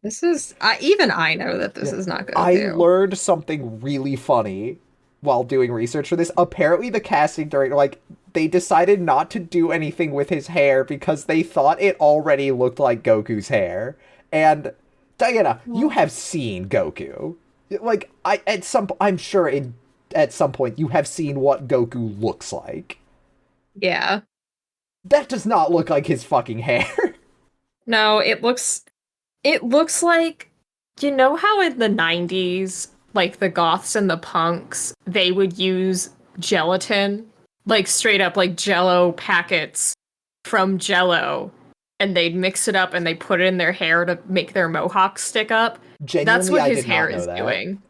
This is even I know that this Yeah. is not I Goku. learned something really funny while doing research for this. Apparently, the casting director, like, they decided not to do anything with his hair because they thought it already looked like Goku's hair. And Diana, you Well, have seen Goku. Like, I'm sure at some point you have seen what Goku looks like. yeah. That does not look like his fucking hair. No, it looks like, you know how in the 90s, like the goths and the punks, they would use gelatin, like straight up like jello packets from jello, and they'd mix it up and they put it in their hair to make their mohawks stick up. That's Genuinely, what I his did hair not know is that. doing.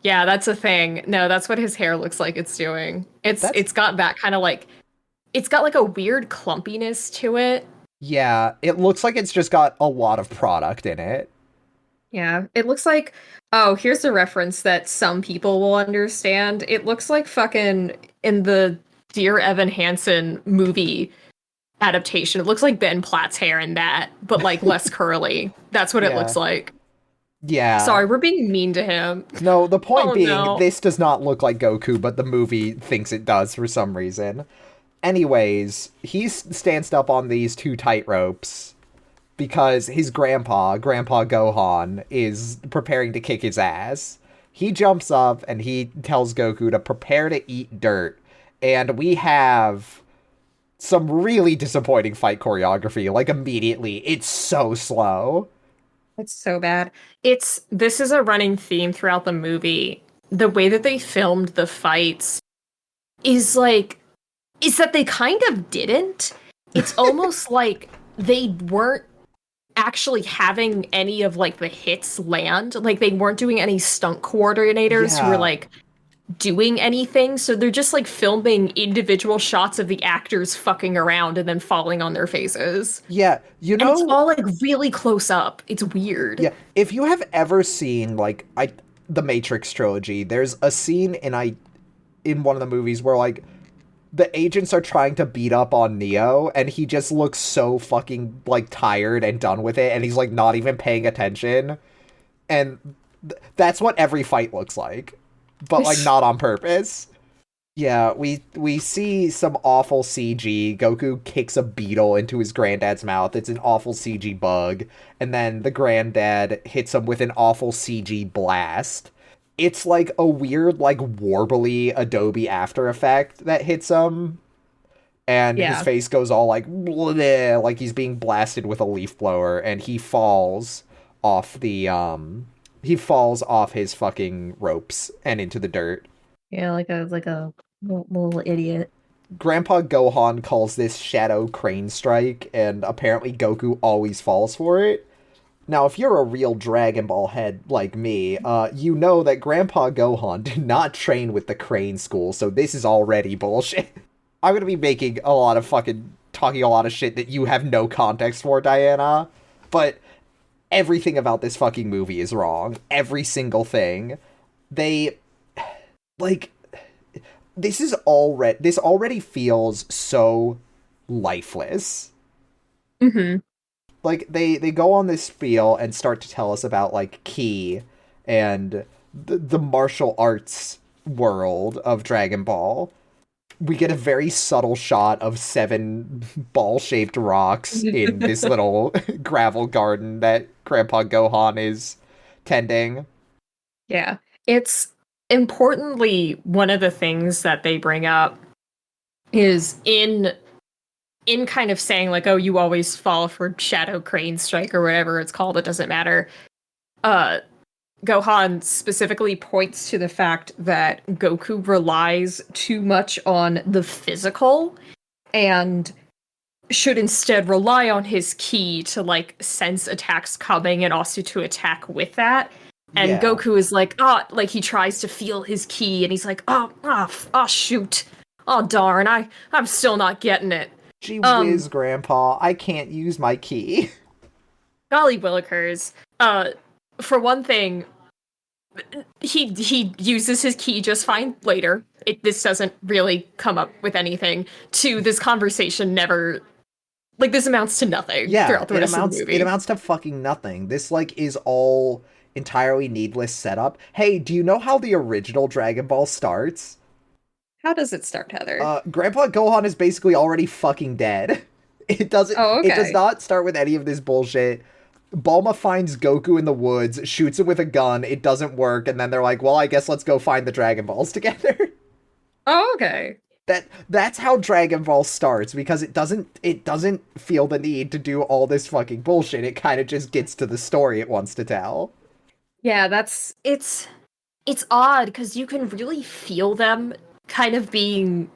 Yeah, that's a thing. No, that's what his hair looks like it's doing. It's That's it's got that kind of like it's got like a weird clumpiness to it. Yeah, it looks like it's just got a lot of product in it. Yeah, it looks like, oh, here's a reference that some people will understand. It looks like fucking in the Dear Evan Hansen movie adaptation. It looks like Ben Platt's hair in that, but like less curly. That's what it Yeah. looks like. Yeah. Sorry, we're being mean to him. No, the point Oh being, no. this does not look like Goku, but the movie thinks it does for some reason. Anyways, he stands up on these two tight ropes because his Grandpa Gohan, is preparing to kick his ass. He jumps up and he tells Goku to prepare to eat dirt. And we have some really disappointing fight choreography. Like, immediately, it's so slow. It's so bad. This is a running theme throughout the movie. The way that they filmed the fights is like is that they kind of didn't. It's almost like they weren't actually having any of like the hits land. Like they weren't doing any stunt coordinators who were Yeah. like doing anything. So they're just like filming individual shots of the actors fucking around and then falling on their faces. Yeah, And it's all like really close up. It's weird. yeah, if you have ever seen, like, the Matrix trilogy, there's a scene in one of the movies where, like, the agents are trying to beat up on Neo, and he just looks so fucking, like, tired and done with it, and he's, like, not even paying attention. And that's what every fight looks like. But, like, not on purpose. Yeah, we see some awful CG. Goku kicks a beetle into his granddad's mouth. It's an awful CG bug. And then the granddad hits him with an awful CG blast. It's like a weird, like, warbly Adobe After Effect that hits him. And his Yeah. face goes all like, bleh, like he's being blasted with a leaf blower. And he falls off he falls off his fucking ropes and into the dirt. Yeah, like a little idiot. Grandpa Gohan calls this Shadow Crane Strike, and apparently Goku always falls for it. Now, if you're a real Dragon Ball head like me, you know that Grandpa Gohan did not train with the Crane School, so this is already bullshit. I'm gonna be talking a lot of shit that you have no context for, Diana, but everything about this fucking movie is wrong. Every single thing. They, like, this already feels so lifeless. Mm-hmm. Like, they go on this spiel and start to tell us about, like, Ki and the martial arts world of Dragon Ball. We get a very subtle shot of 7 ball-shaped rocks in this little gravel garden that Grandpa Gohan is tending. Yeah. It's importantly one of the things that they bring up is in kind of saying like, oh, you always fall for Shadow Crane Strike or whatever it's called, it doesn't matter. Gohan specifically points to the fact that Goku relies too much on the physical and should instead rely on his ki to like sense attacks coming and also to attack with that. And Yeah. Goku is like, like he tries to feel his ki and he's like, shoot. Oh darn, I'm still not getting it. Gee whiz, Grandpa, I can't use my ki. Golly willikers. For one thing, he uses his ki just fine later. This doesn't really come up with anything. Two, this conversation never... Like, this amounts to nothing throughout the rest of the movie. It amounts to fucking nothing. This, like, is all entirely needless setup. Hey, do you know how the original Dragon Ball starts? How does it start, Heather? Grandpa Gohan is basically already fucking dead. It doesn't... Oh, okay. It does not start with any of this bullshit. Bulma finds Goku in the woods, shoots him with a gun, it doesn't work, and then they're like, well, I guess let's go find the Dragon Balls together. Oh, okay. That's how Dragon Ball starts, because it doesn't feel the need to do all this fucking bullshit. It kind of just gets to the story it wants to tell. Yeah, it's odd, because you can really feel them kind of being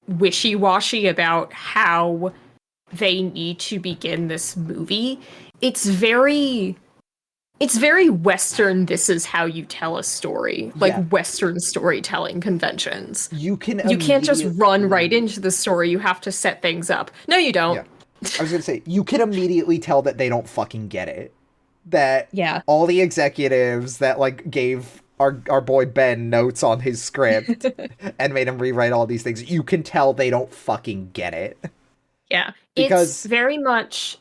wishy-washy about how they need to begin this movie. It's very Western, this is how you tell a story. Like, Western storytelling conventions. You can't just run right into the story, you have to set things up. No, you don't. Yeah. I was gonna say, you can immediately tell that they don't fucking get it. That all the executives that, like, gave our boy Ben notes on his script and made him rewrite all these things, you can tell they don't fucking get it. Yeah. Because it's very much...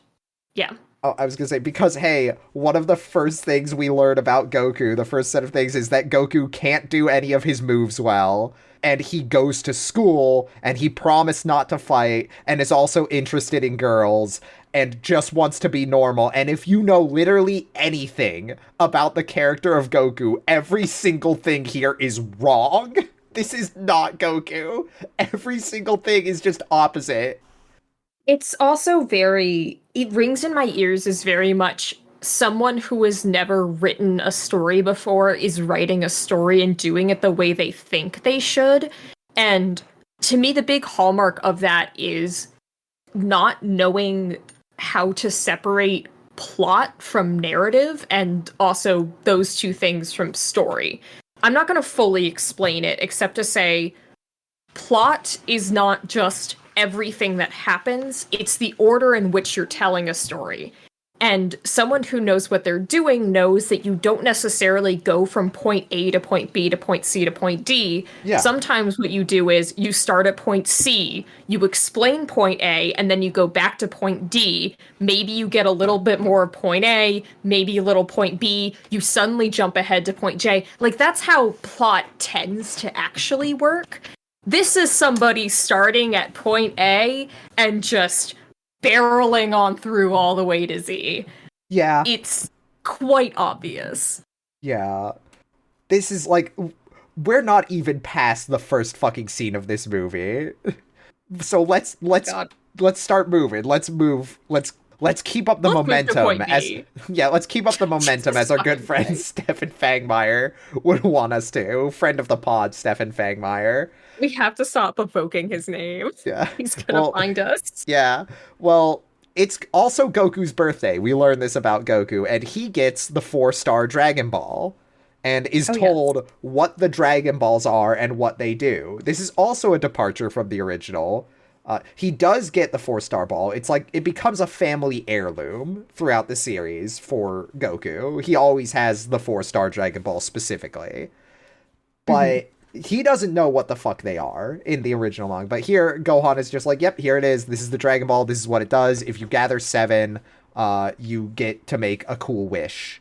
Yeah. Oh, I was gonna say, because, hey, one of the first things we learn about Goku, the first set of things, is that Goku can't do any of his moves well, and he goes to school, and he promised not to fight, and is also interested in girls, and just wants to be normal. And if you know literally anything about the character of Goku, every single thing here is wrong. This is not Goku. Every single thing is just opposite. It's also it rings in my ears as very much someone who has never written a story before is writing a story and doing it the way they think they should. And to me, the big hallmark of that is not knowing how to separate plot from narrative and also those two things from story. I'm not going to fully explain it except to say plot is not just everything that happens, it's the order in which you're telling a story. And someone who knows what they're doing knows that you don't necessarily go from point A to point B to point C to point D. Yeah. Sometimes what you do is you start at point C, you explain point A, and then you go back to point D. Maybe you get a little bit more of point A, maybe a little point B, you suddenly jump ahead to point J. Like, that's how plot tends to actually work. This is somebody starting at point A and just barreling on through all the way to Z. Yeah. It's quite obvious. Yeah. This is like, we're not even past the first fucking scene of this movie. So let's start moving. Let's move. Let's keep up the momentum let's keep up the momentum as our good friend Stefan Fangmeyer would want us to. Friend of the pod, Stefan Fangmeyer. We have to stop evoking his name. Yeah. He's gonna find us. Yeah. Well, it's also Goku's birthday. We learn this about Goku, and he gets the 4-star Dragon Ball and is told what the Dragon Balls are and what they do. This is also a departure from the original. He does get the 4-star ball. It's like, it becomes a family heirloom throughout the series for Goku. He always has the 4-star Dragon Ball specifically. But he doesn't know what the fuck they are in the original manga. But here, Gohan is just like, yep, here it is. This is the Dragon Ball. This is what it does. If you gather 7, you get to make a cool wish.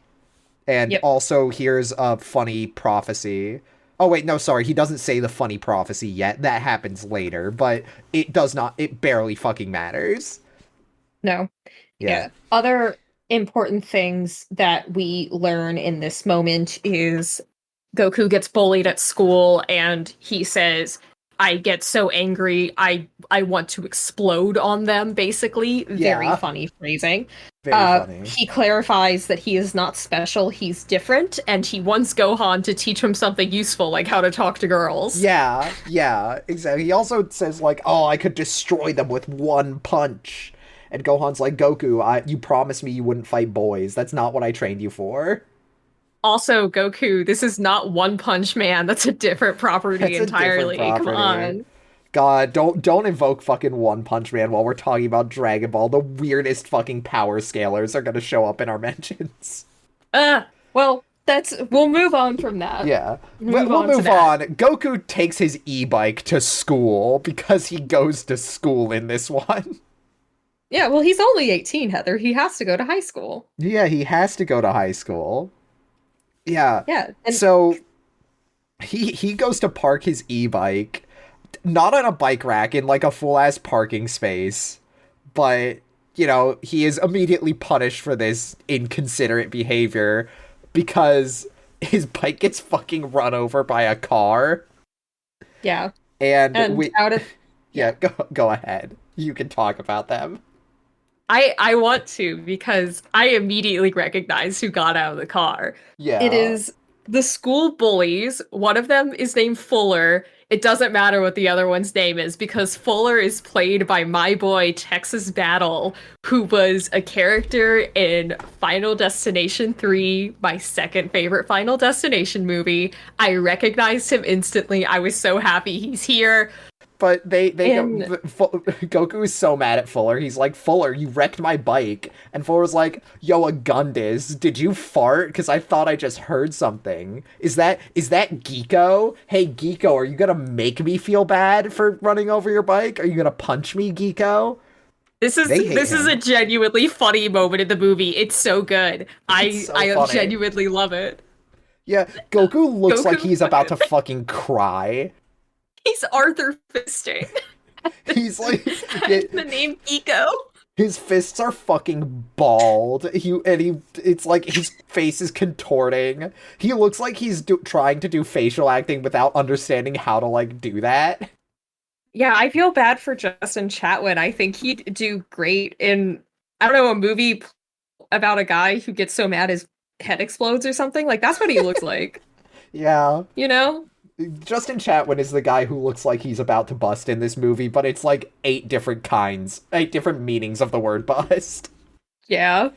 And also, here's a funny prophecy. Oh, wait, no, sorry. He doesn't say the funny prophecy yet. That happens later, but it barely fucking matters. No. Yeah. Other important things that we learn in this moment is Goku gets bullied at school and he says, I get so angry, I want to explode on them, basically. Very funny phrasing. Very funny. He clarifies that he is not special, he's different, and he wants Gohan to teach him something useful, like how to talk to girls. Yeah, exactly. He also says, like, oh, I could destroy them with one punch. And Gohan's like, Goku, you promised me you wouldn't fight boys. That's not what I trained you for. Also, Goku, this is not One Punch Man. That's a different property entirely. Come on. God, don't invoke fucking One Punch Man while we're talking about Dragon Ball. The weirdest fucking power scalers are gonna show up in our mentions. Well, we'll move on from that. Yeah. We'll move on. Goku takes his e-bike to school because he goes to school in this one. Yeah, well, he's only 18, Heather. He has to go to high school. Yeah, he has to go to high school. Yeah. Yeah. So he goes to park his e-bike, not on a bike rack, in like a full-ass parking space, but, you know, he is immediately punished for this inconsiderate behavior because his bike gets fucking run over by a car. Yeah. And yeah, go ahead. You can talk about them. I want to, because I immediately recognize who got out of the car. Yeah. It is the school bullies. One of them is named Fuller. It doesn't matter what the other one's name is, because Fuller is played by my boy Texas Battle, who was a character in Final Destination 3, my second favorite Final Destination movie. I recognized him instantly. I was so happy he's here. But Goku is so mad at Fuller. He's like, Fuller, you wrecked my bike. And Fuller's like, yo, Agundis, did you fart? Because I thought I just heard something. Is that Geeko? Hey, Geeko, are you gonna make me feel bad for running over your bike? Are you gonna punch me, Geeko? This is a genuinely funny moment in the movie. It's so good. I genuinely love it. Yeah, Goku looks like he's about to fucking cry. He's Arthur fisting. He's like the name Geeko. His fists are fucking bald. It's like his face is contorting. He looks like he's trying to do facial acting without understanding how to like do that. Yeah, I feel bad for Justin Chatwin. I think he'd do great in, I don't know, a movie about a guy who gets so mad his head explodes or something. Like, that's what he looks like, Yeah. you know? Justin Chatwin is the guy who looks like he's about to bust in this movie, but it's like eight different meanings of the word bust. Yeah.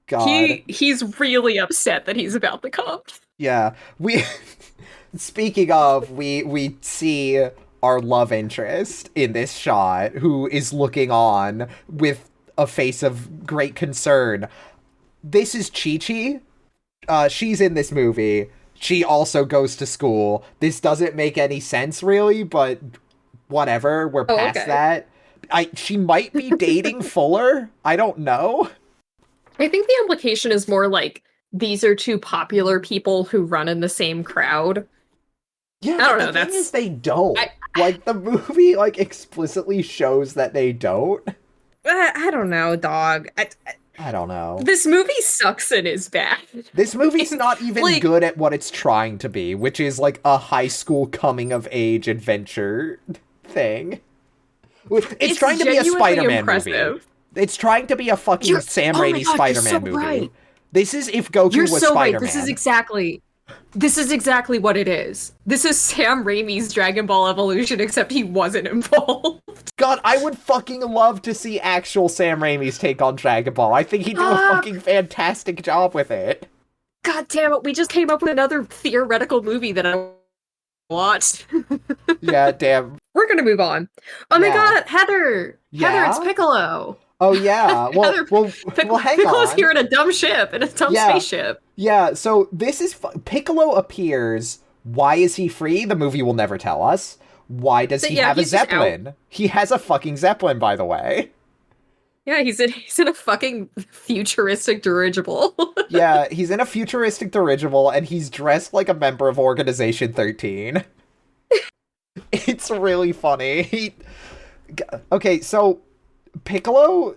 God. He's really upset that he's about to come. Yeah. We speaking of, we see our love interest in this shot who is looking on with a face of great concern. This is Chi-Chi. She's in this movie. She also goes to school. This doesn't make any sense really, but whatever. We're Oh, past okay. that. She might be dating Fuller. I don't know. I think the implication is more like these are two popular people who run in the same crowd. Yeah, I but don't the know, thing is that's they don't. I Like the movie like explicitly shows that they don't. I don't know, dog. I don't know. This movie sucks and is bad. This movie's not even Like, good at what it's trying to be, which is like a high school coming of age adventure thing. It's it's trying to be a genuinely Spider-Man movie. impressive. It's trying to be a fucking You're Sam oh my Raimi god, you're Spider-Man so movie. right. This is if You're Goku was so right. Spider-Man. This is exactly what it is. This is Sam Raimi's Dragon Ball Evolution, except he wasn't involved. God, I would fucking love to see actual Sam Raimi's take on Dragon Ball. I think he'd do a Ah, fucking fantastic job with it. God damn it, we just came up with another theoretical movie that I watched. Yeah, damn. We're gonna move on. Oh my Yeah. god, Heather! Heather, it's Yeah? Piccolo! Oh yeah. Heather, Well, hang Piccolo's on. here in a dumb ship, in a dumb Yeah. spaceship. Yeah, so this is Piccolo appears. Why is he free? The movie will never tell us. Why does he Yeah, have a he's just out. Zeppelin? He has a fucking Zeppelin, by the way. Yeah, he's in a fucking futuristic dirigible. Yeah, he's in a futuristic dirigible and he's dressed like a member of Organization 13. It's really funny. Okay, so Piccolo,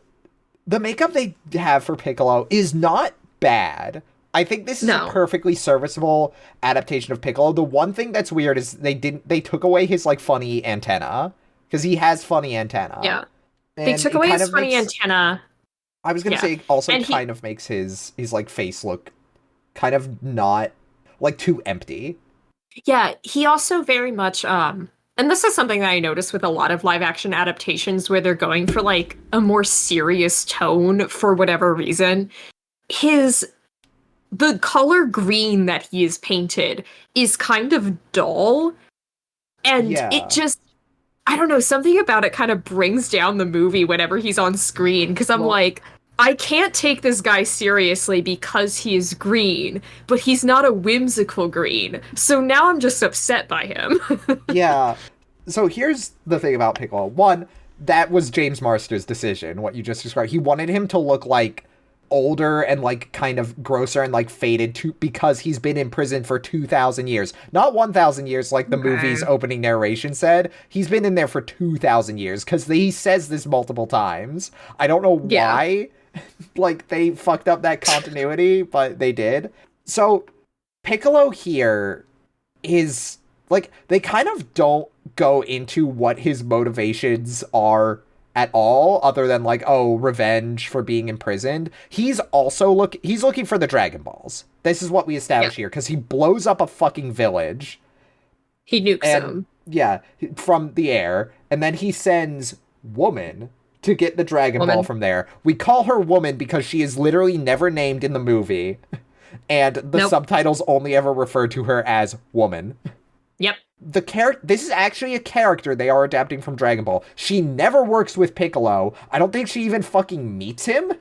the makeup they have for Piccolo is not bad. I think this is a No. perfectly serviceable adaptation of Piccolo. The one thing that's weird is they took away his like funny antenna because he has funny antenna. Yeah. They And took it away kind his of funny makes, antenna. I was gonna Yeah. say it also And he kind of makes his like face look kind of not like too empty. Yeah, he also very much and this is something that I notice with a lot of live action adaptations where they're going for like a more serious tone for whatever reason. His the color green that he is painted is kind of dull and it Yeah. just I don't know, something about it kind of brings down the movie whenever he's on screen because I'm Well, like I can't take this guy seriously because he is green, but he's not a whimsical green. So now I'm just upset by him. yeah. So here's the thing about Piccolo. One, that was James Marsters' decision, what you just described. He wanted him to look like older and like kind of grosser and like faded to because he's been in prison for 2,000 years. Not 1,000 years like the movie's Okay. opening narration said. He's been in there for 2,000 years because he says this multiple times. I don't know Yeah. why like they fucked up that continuity, but they did. So Piccolo here is like they kind of don't go into what his motivations are at all other than like oh revenge for being imprisoned. He's looking for the Dragon Balls. This is what we Yeah. establish here because he blows up a fucking village He nukes and him. yeah, from the air and then he sends Woman to get the Dragon Ball Woman. from there. We call her Woman because she is literally never named in the movie and the Nope. subtitles only ever refer to her as Woman. Yep. This is actually a character they are adapting from Dragon Ball. She never works with Piccolo. I don't think she even fucking meets him.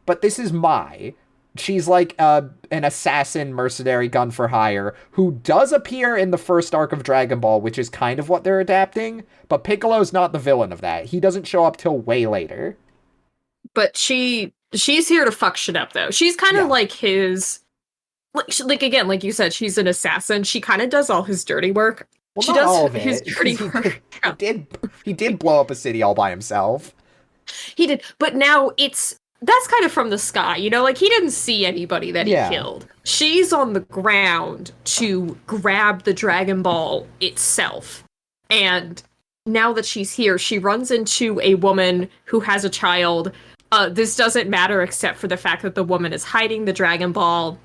But this is Mai. She's like an assassin mercenary gun for hire who does appear in the first arc of Dragon Ball, which is kind of what they're adapting. But Piccolo's not the villain of that. He doesn't show up till way later. But she's here to fuck shit up though. She's kind Yeah. of like his like again, like you said, she's an assassin. She kind of does all his dirty work. Well, She not does all of his it. dirty He work. he did blow up a city all by himself. He did, but now that's kind of from the sky, you know, like he didn't see anybody that he Yeah. killed. She's on the ground to grab the Dragon Ball itself. And now that she's here, she runs into a woman who has a child. This doesn't matter except for the fact that the woman is hiding the Dragon Ball.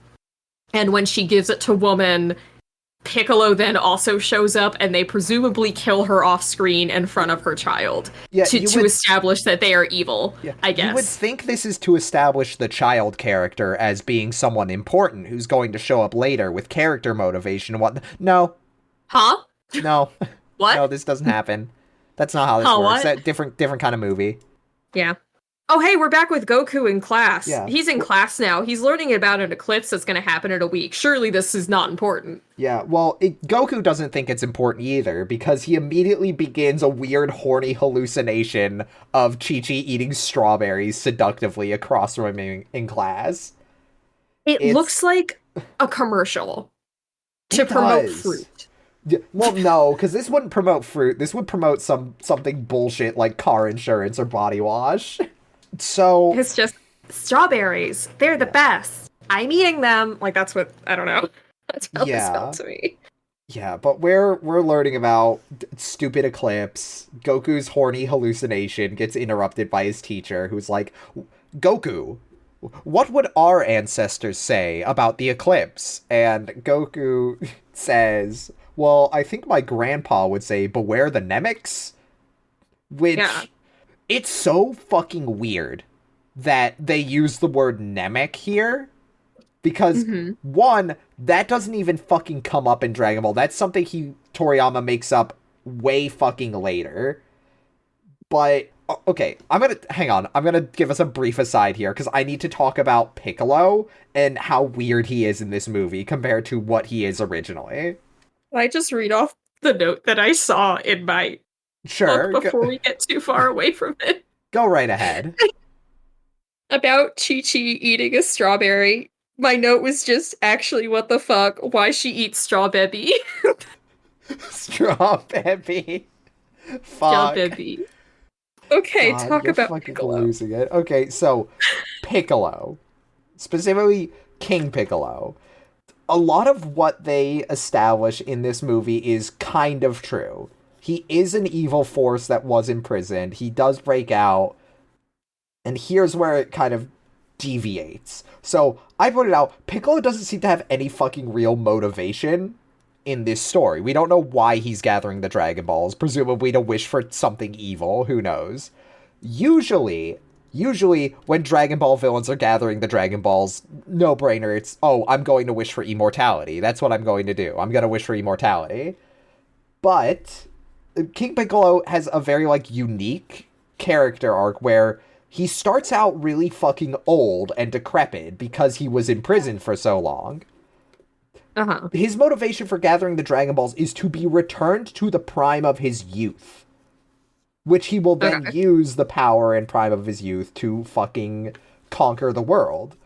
And when she gives it to woman, Piccolo then also shows up, and they presumably kill her off screen in front of her child to establish that they are evil, I guess. You would think this is to establish the child character as being someone important who's going to show up later with character motivation and what. No. Huh? No. What? No, this doesn't happen. That's not how this works. That different kind of movie. Yeah. Oh, hey, we're back with Goku in class. Yeah. He's in class now. He's learning about an eclipse that's going to happen in a week. Surely this is not important. Yeah, well, Goku doesn't think it's important either, because he immediately begins a weird, horny hallucination of Chi-Chi eating strawberries seductively across from him in class. It looks like a commercial to promote fruit. Yeah, well, no, because this wouldn't promote fruit. This would promote something bullshit like car insurance or body wash. So it's just strawberries. They're the best. I'm eating them. Like, that's what, I don't know. That's how this felt to me. Yeah, but we're learning about stupid eclipse. Goku's horny hallucination gets interrupted by his teacher, who's like, Goku, what would our ancestors say about the eclipse? And Goku says, well, I think my grandpa would say, beware the Nemeks? Which... Yeah. It's so fucking weird that they use the word Namek here. Because, one, that doesn't even fucking come up in Dragon Ball. That's something Toriyama makes up way fucking later. But, okay, I'm gonna give us a brief aside here, because I need to talk about Piccolo and how weird he is in this movie compared to what he is originally. Can I just read off the note that I saw in my... Sure. Before we get too far away from it. Go right ahead. About Chi-Chi eating a strawberry, my note was just, actually, what the fuck? Why she eats straw baby? Straw baby. Fuck. Straw baby. Okay, God, talk you're about fucking Piccolo. Losing it. Okay, so Piccolo. Specifically, King Piccolo. A lot of what they establish in this movie is kind of true. He is an evil force that was imprisoned. He does break out. And here's where it kind of deviates. So, I pointed out, Piccolo doesn't seem to have any fucking real motivation in this story. We don't know why he's gathering the Dragon Balls, presumably to wish for something evil. Who knows? Usually, when Dragon Ball villains are gathering the Dragon Balls, no-brainer, it's, oh, I'm going to wish for immortality. That's what I'm going to do. I'm going to wish for immortality. But... King Piccolo has a very, unique character arc where he starts out really fucking old and decrepit because he was imprisoned for so long. Uh-huh. His motivation for gathering the Dragon Balls is to be returned to the prime of his youth, which he will then use the power and prime of his youth to fucking conquer the world.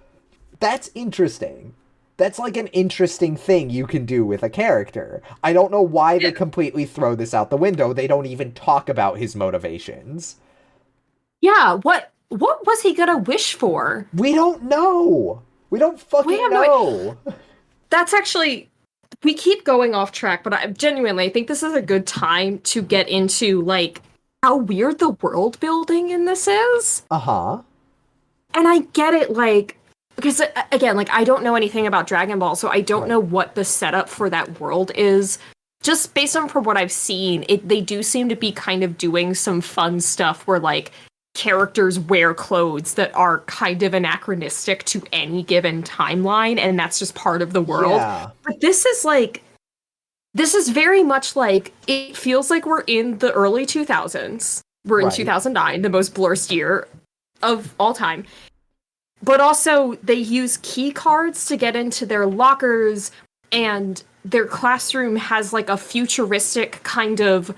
That's interesting. That's an interesting thing you can do with a character. I don't know why they completely throw this out the window. They don't even talk about his motivations. Yeah, what was he gonna wish for? We don't know. We don't fucking know. That's actually... We keep going off track, but I genuinely think this is a good time to get into, how weird the world building in this is. Uh-huh. And I get it, because, again, I don't know anything about Dragon Ball, so I don't know what the setup for that world is. Just based on from what I've seen, they do seem to be kind of doing some fun stuff where, characters wear clothes that are kind of anachronistic to any given timeline, and that's just part of the world. Yeah. But this is very much it feels like we're in the early 2000s. We're in 2009, the most blurst year of all time. But also, they use key cards to get into their lockers, and their classroom has, a futuristic kind of,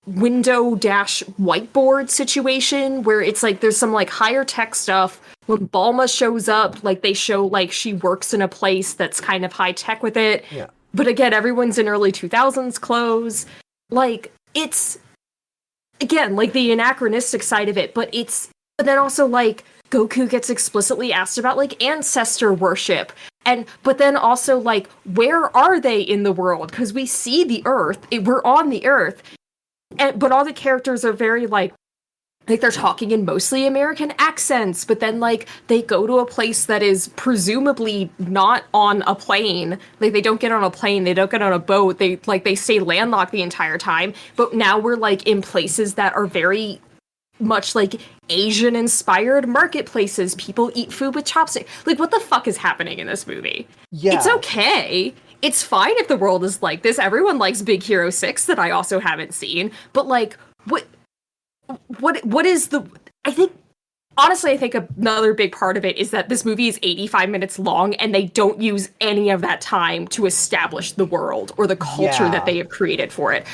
window-whiteboard situation, where it's, there's some, higher tech stuff. When Balma shows up, they show, she works in a place that's kind of high-tech with it. Yeah. But again, everyone's in early 2000s clothes. It's... Again, the anachronistic side of it, but then also, Goku gets explicitly asked about, ancestor worship. But then also, where are they in the world? Because we see the Earth. We're on the Earth. but all the characters are very like they're talking in mostly American accents, but then like they go to a place that is presumably not on a plane. Like they don't get on a plane, they don't get on a boat. They stay landlocked the entire time. But now we're like in places that are very much like Asian inspired marketplaces. People eat food with chopsticks. Like what the fuck is happening in this movie? Yeah. It's okay. It's fine if the world is like this. Everyone likes Big Hero 6 that I also haven't seen. But like what is the I think honestly I think another big part of it is that this movie is 85 minutes long and they don't use any of that time to establish the world or the culture that they have created for it.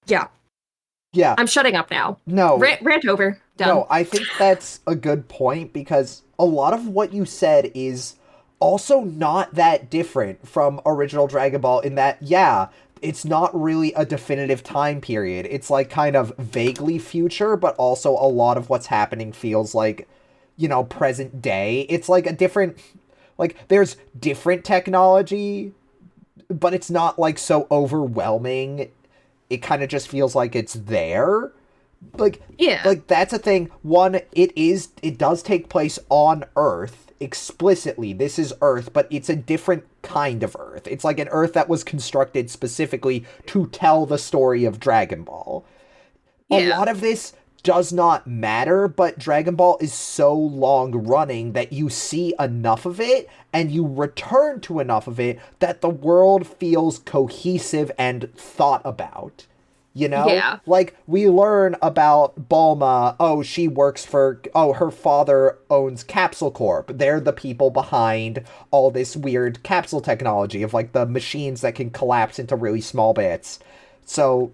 Yeah. I'm shutting up now. No. Rant over. Done. No, I think that's a good point because a lot of what you said is also not that different from original Dragon Ball in that, it's not really a definitive time period. It's like kind of vaguely future, but also a lot of what's happening feels like, present day. It's like a different, like there's different technology, but it's not like so overwhelming. It kind of just feels like it's there. Like that's a thing. One, it does take place on Earth. Explicitly, this is Earth, but it's a different kind of Earth. It's like an Earth that was constructed specifically to tell the story of Dragon Ball. A lot of this does not matter, but Dragon Ball is so long running that you see enough of it and you return to enough of it that the world feels cohesive and thought about. Like we learn about Bulma. She works for, her father owns Capsule Corp. They're the people behind all this weird capsule technology of like the machines that can collapse into really small bits. So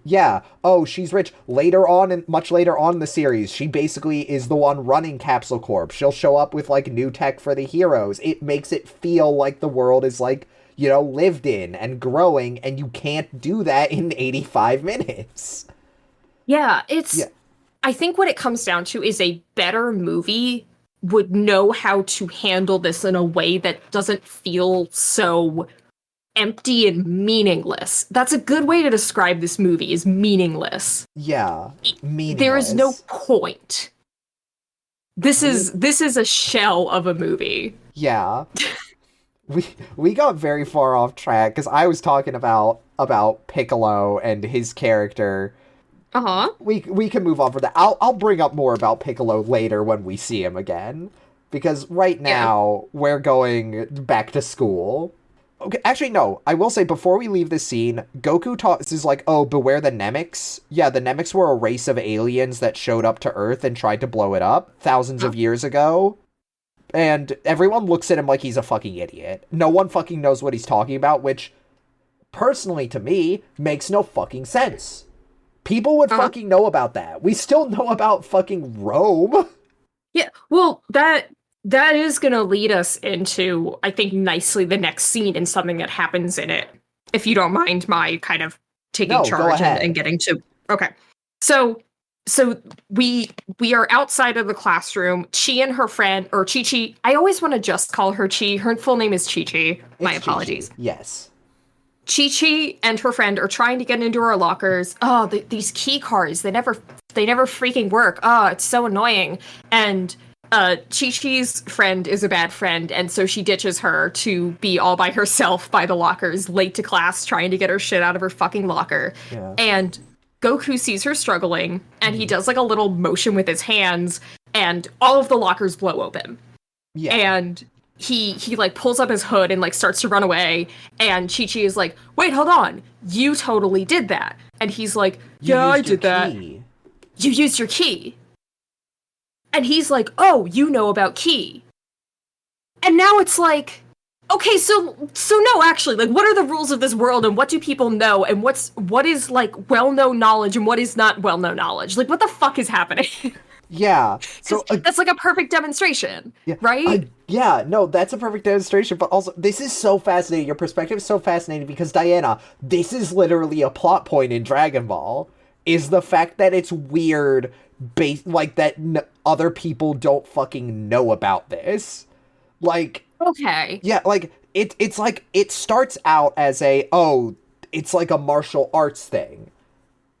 she's rich. Much later on in the series, she basically is the one running Capsule Corp. She'll show up with like new tech for the heroes. It makes it feel like the world is like, lived in and growing, and you can't do that in 85 minutes. Yeah, I think what it comes down to is a better movie would know how to handle this in a way that doesn't feel so empty and meaningless. That's a good way to describe this movie, is meaningless. Yeah, meaningless. There is no point. This is a shell of a movie. Yeah. We got very far off track because I was talking about Piccolo and his character. We can move on from that. I'll bring up more about Piccolo later when we see him again, because right now we're going back to school. Okay, actually no. I will say before we leave this scene, Goku is like, beware the Nemeks. Yeah, the Nemeks were a race of aliens that showed up to Earth and tried to blow it up thousands of years ago. And everyone looks at him like he's a fucking idiot. No one fucking knows what he's talking about, which, personally to me, makes no fucking sense. People would fucking know about that. We still know about fucking Rome. Yeah, well, that is gonna lead us into, I think, nicely the next scene and something that happens in it. If you don't mind my kind of taking charge and getting to... Okay. So we are outside of the classroom. Chi and her friend, or Chi-Chi, I always want to just call her Chi. Her full name is Chi-Chi. My apologies. Chi-Chi. Yes. Chi-Chi and her friend are trying to get into our lockers. These key cards, they never freaking work. It's so annoying. And Chi-Chi's friend is a bad friend, and so she ditches her to be all by herself by the lockers, late to class, trying to get her shit out of her fucking locker. Yeah. And Goku sees her struggling, and he does like a little motion with his hands, and all of the lockers blow open. Yeah. And he like pulls up his hood and like starts to run away, and Chi-Chi is like, wait, hold on, you totally did that. And he's like, yeah, I did that. You used your key. And he's like, oh, you know about ki. And now it's like, okay, so no, actually, like, what are the rules of this world, and what do people know, and what is like well-known knowledge and what is not well-known knowledge? Like, what the fuck is happening? Yeah. So that's like a perfect demonstration, right? No, that's a perfect demonstration, but also, this is so fascinating. Your perspective is so fascinating because, Diana, this is literally a plot point in Dragon Ball, is the fact that it's weird, like, that other people don't fucking know about this. Like... Okay. Yeah, like, it's like, it starts out as it's like a martial arts thing.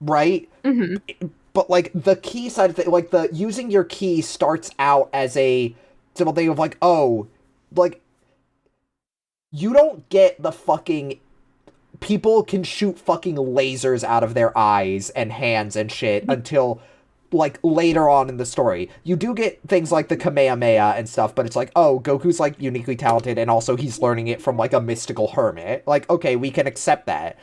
right? Mm-hmm. But like the key side of it, like the using your key starts out as a simple thing of like, oh, like you don't get the fucking people can shoot fucking lasers out of their eyes and hands and shit until like later on in the story. You do get things like the Kamehameha and stuff, but it's like, oh, Goku's like uniquely talented and also he's learning it from like a mystical hermit. Like, okay, we can accept that.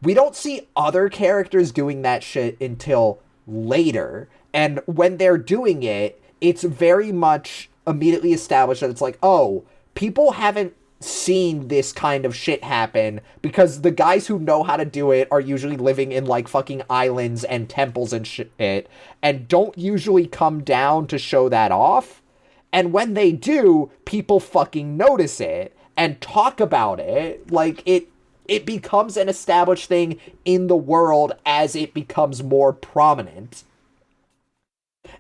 We don't see other characters doing that shit until later. And when they're doing it, it's very much immediately established that it's like, oh, people haven't seen this kind of shit happen because the guys who know how to do it are usually living in like fucking islands and temples and shit and don't usually come down to show that off. And when they do, people fucking notice it and talk about it. Like it becomes an established thing in the world as it becomes more prominent.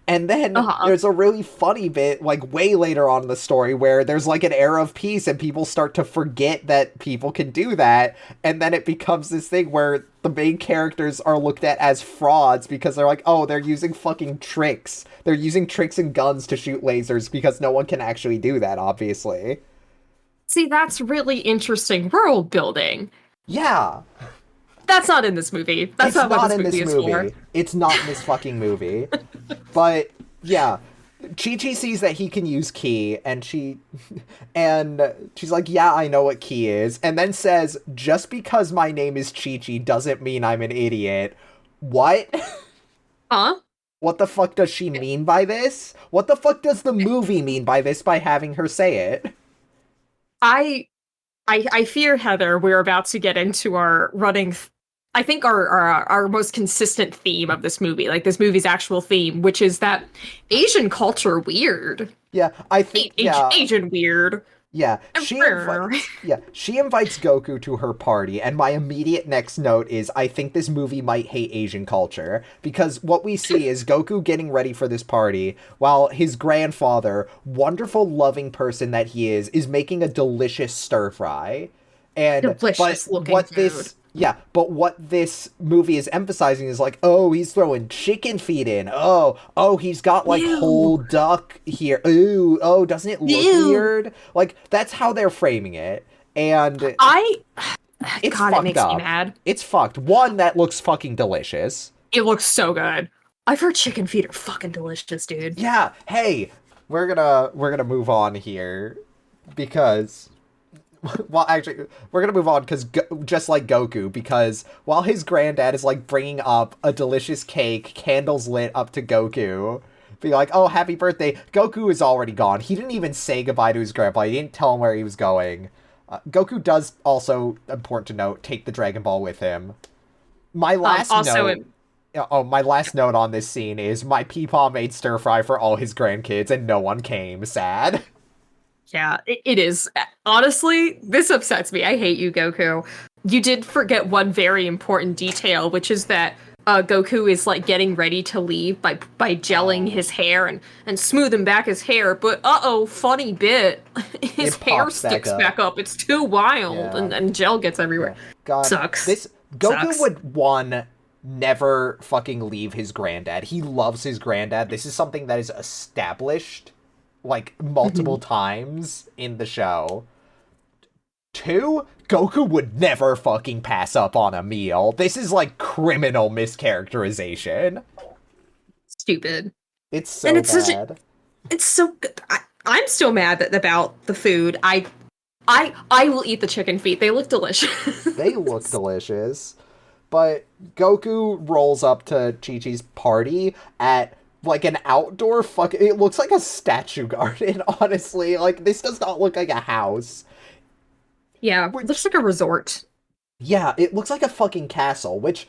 And then there's a really funny bit, like, way later on in the story where there's, like, an era of peace and people start to forget that people can do that. And then it becomes this thing where the main characters are looked at as frauds because they're like, oh, they're using fucking tricks. They're using tricks and guns to shoot lasers because no one can actually do that, obviously. See, that's really interesting world building. Yeah. That's not in this movie. That's not what this movie is for. It's not in this fucking movie. But, yeah. Chi-Chi sees that he can use ki, and she's like, yeah, I know what ki is, and then says, just because my name is Chi-Chi doesn't mean I'm an idiot. What? Huh? What the fuck does she mean by this? What the fuck does the movie mean by this by having her say it? I fear, Heather, we're about to get into our running, I think our most consistent theme of this movie, like this movie's actual theme, which is that Asian culture weird. Yeah, I think Asian weird. Yeah, she invites Goku to her party, and my immediate next note is I think this movie might hate Asian culture, because what we see is Goku getting ready for this party, while his grandfather, wonderful, loving person that he is making a delicious stir-fry. And delicious looking food. But what this movie is emphasizing is like, oh, he's throwing chicken feet in. Oh, he's got like whole duck here. Ooh, oh, doesn't it look weird? Like, that's how they're framing it. And it's God, fucked it makes up. me mad. It's fucked. One, that looks fucking delicious. It looks so good. I've heard chicken feet are fucking delicious, dude. Yeah. Hey, we're gonna move on here because. Well, actually, we're gonna move on because just like Goku, because while his granddad is like bringing up a delicious cake, candles lit up to Goku, being like, "Oh, happy birthday!" Goku is already gone. He didn't even say goodbye to his grandpa. He didn't tell him where he was going. Goku does also, important to note, take the Dragon Ball with him. My last my last note on this scene is my Peepaw made stir fry for all his grandkids and no one came. Sad. Yeah, it is. Honestly, this upsets me. I hate you, Goku. You did forget one very important detail, which is that Goku is like getting ready to leave by gelling his hair and smoothing back his hair. But funny bit, his hair sticks back up. It's too wild, and gel gets everywhere. Yeah. God, sucks. Goku would never fucking leave his granddad. He loves his granddad. This is something that is established like multiple times in the show. 2, Goku would never fucking pass up on a meal. This is like criminal mischaracterization. Stupid. It's so bad. It's so good. I'm still mad about the food. I will eat the chicken feet. They look delicious. They look delicious. But Goku rolls up to Chi-Chi's party at like an outdoor it looks like a statue garden, honestly. Like, this does not look like a house. Yeah, it looks like a resort. Yeah, it looks like a fucking castle, which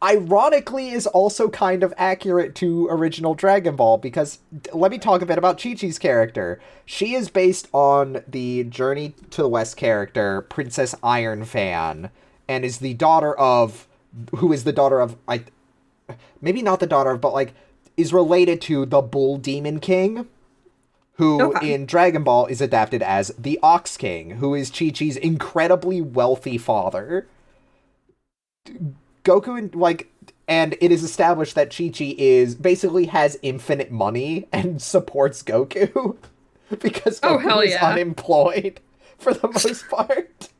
ironically is also kind of accurate to original Dragon Ball, because let me talk a bit about Chi-Chi's character. She is based on the Journey to the West character, Princess Iron Fan, and is the daughter of, maybe not the daughter of, but like, is related to the Bull Demon King, who in Dragon Ball is adapted as the Ox King, who is Chi-Chi's incredibly wealthy father. Goku, And it is established that Chi-Chi basically has infinite money and supports Goku because Oh, Goku hell is yeah. unemployed for the most part.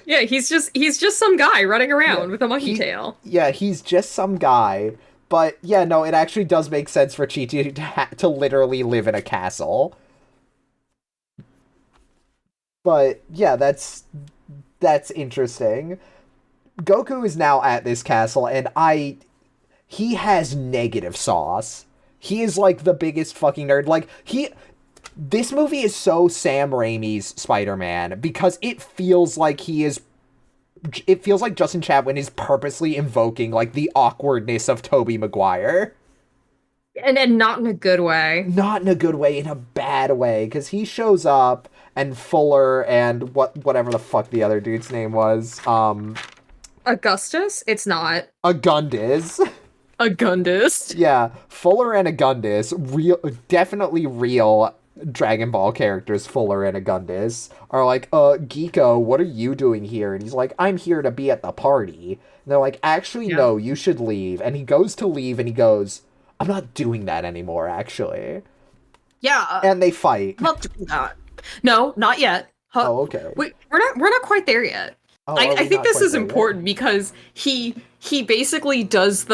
Yeah, he's just some guy running Yeah, around with a monkey tail. he's just some guy. But yeah, no, it actually does make sense for Chi-Chi to literally live in a castle. But yeah, that's interesting. Goku is now at this castle, and he has negative sauce. He is like the biggest fucking nerd. This movie is so Sam Raimi's Spider-Man because it feels like Justin Chatwin is purposely invoking like the awkwardness of Tobey Maguire. And not in a good way. Not in a good way, in a bad way, because he shows up and Fuller and whatever the fuck the other dude's name was, Augustus? It's not. Agundis. Agundis. Yeah, Fuller and Agundis, definitely real Dragon Ball characters, Fuller and Agundis, are like, Geeko, what are you doing here? And he's like, I'm here to be at the party. And they're like, actually, Yeah. no, you should leave. And he goes to leave and he goes, I'm not doing that anymore, actually. Yeah. And they fight. Not doing that. No, not yet. Oh, okay. We're not quite there yet. Oh, I think this is yet? important because he basically does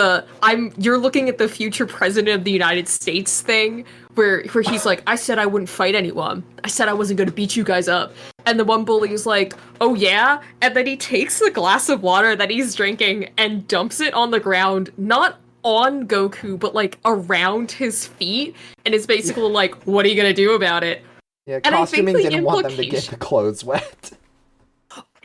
you're looking at the future president of the United States thing where he's like, I said I wouldn't fight anyone. I said I wasn't going to beat you guys up. And the one bully is like, oh yeah? And then he takes the glass of water that he's drinking and dumps it on the ground, not on Goku, but like around his feet, and is basically like, what are you going to do about it? Yeah, And costuming didn't want them to get the clothes wet.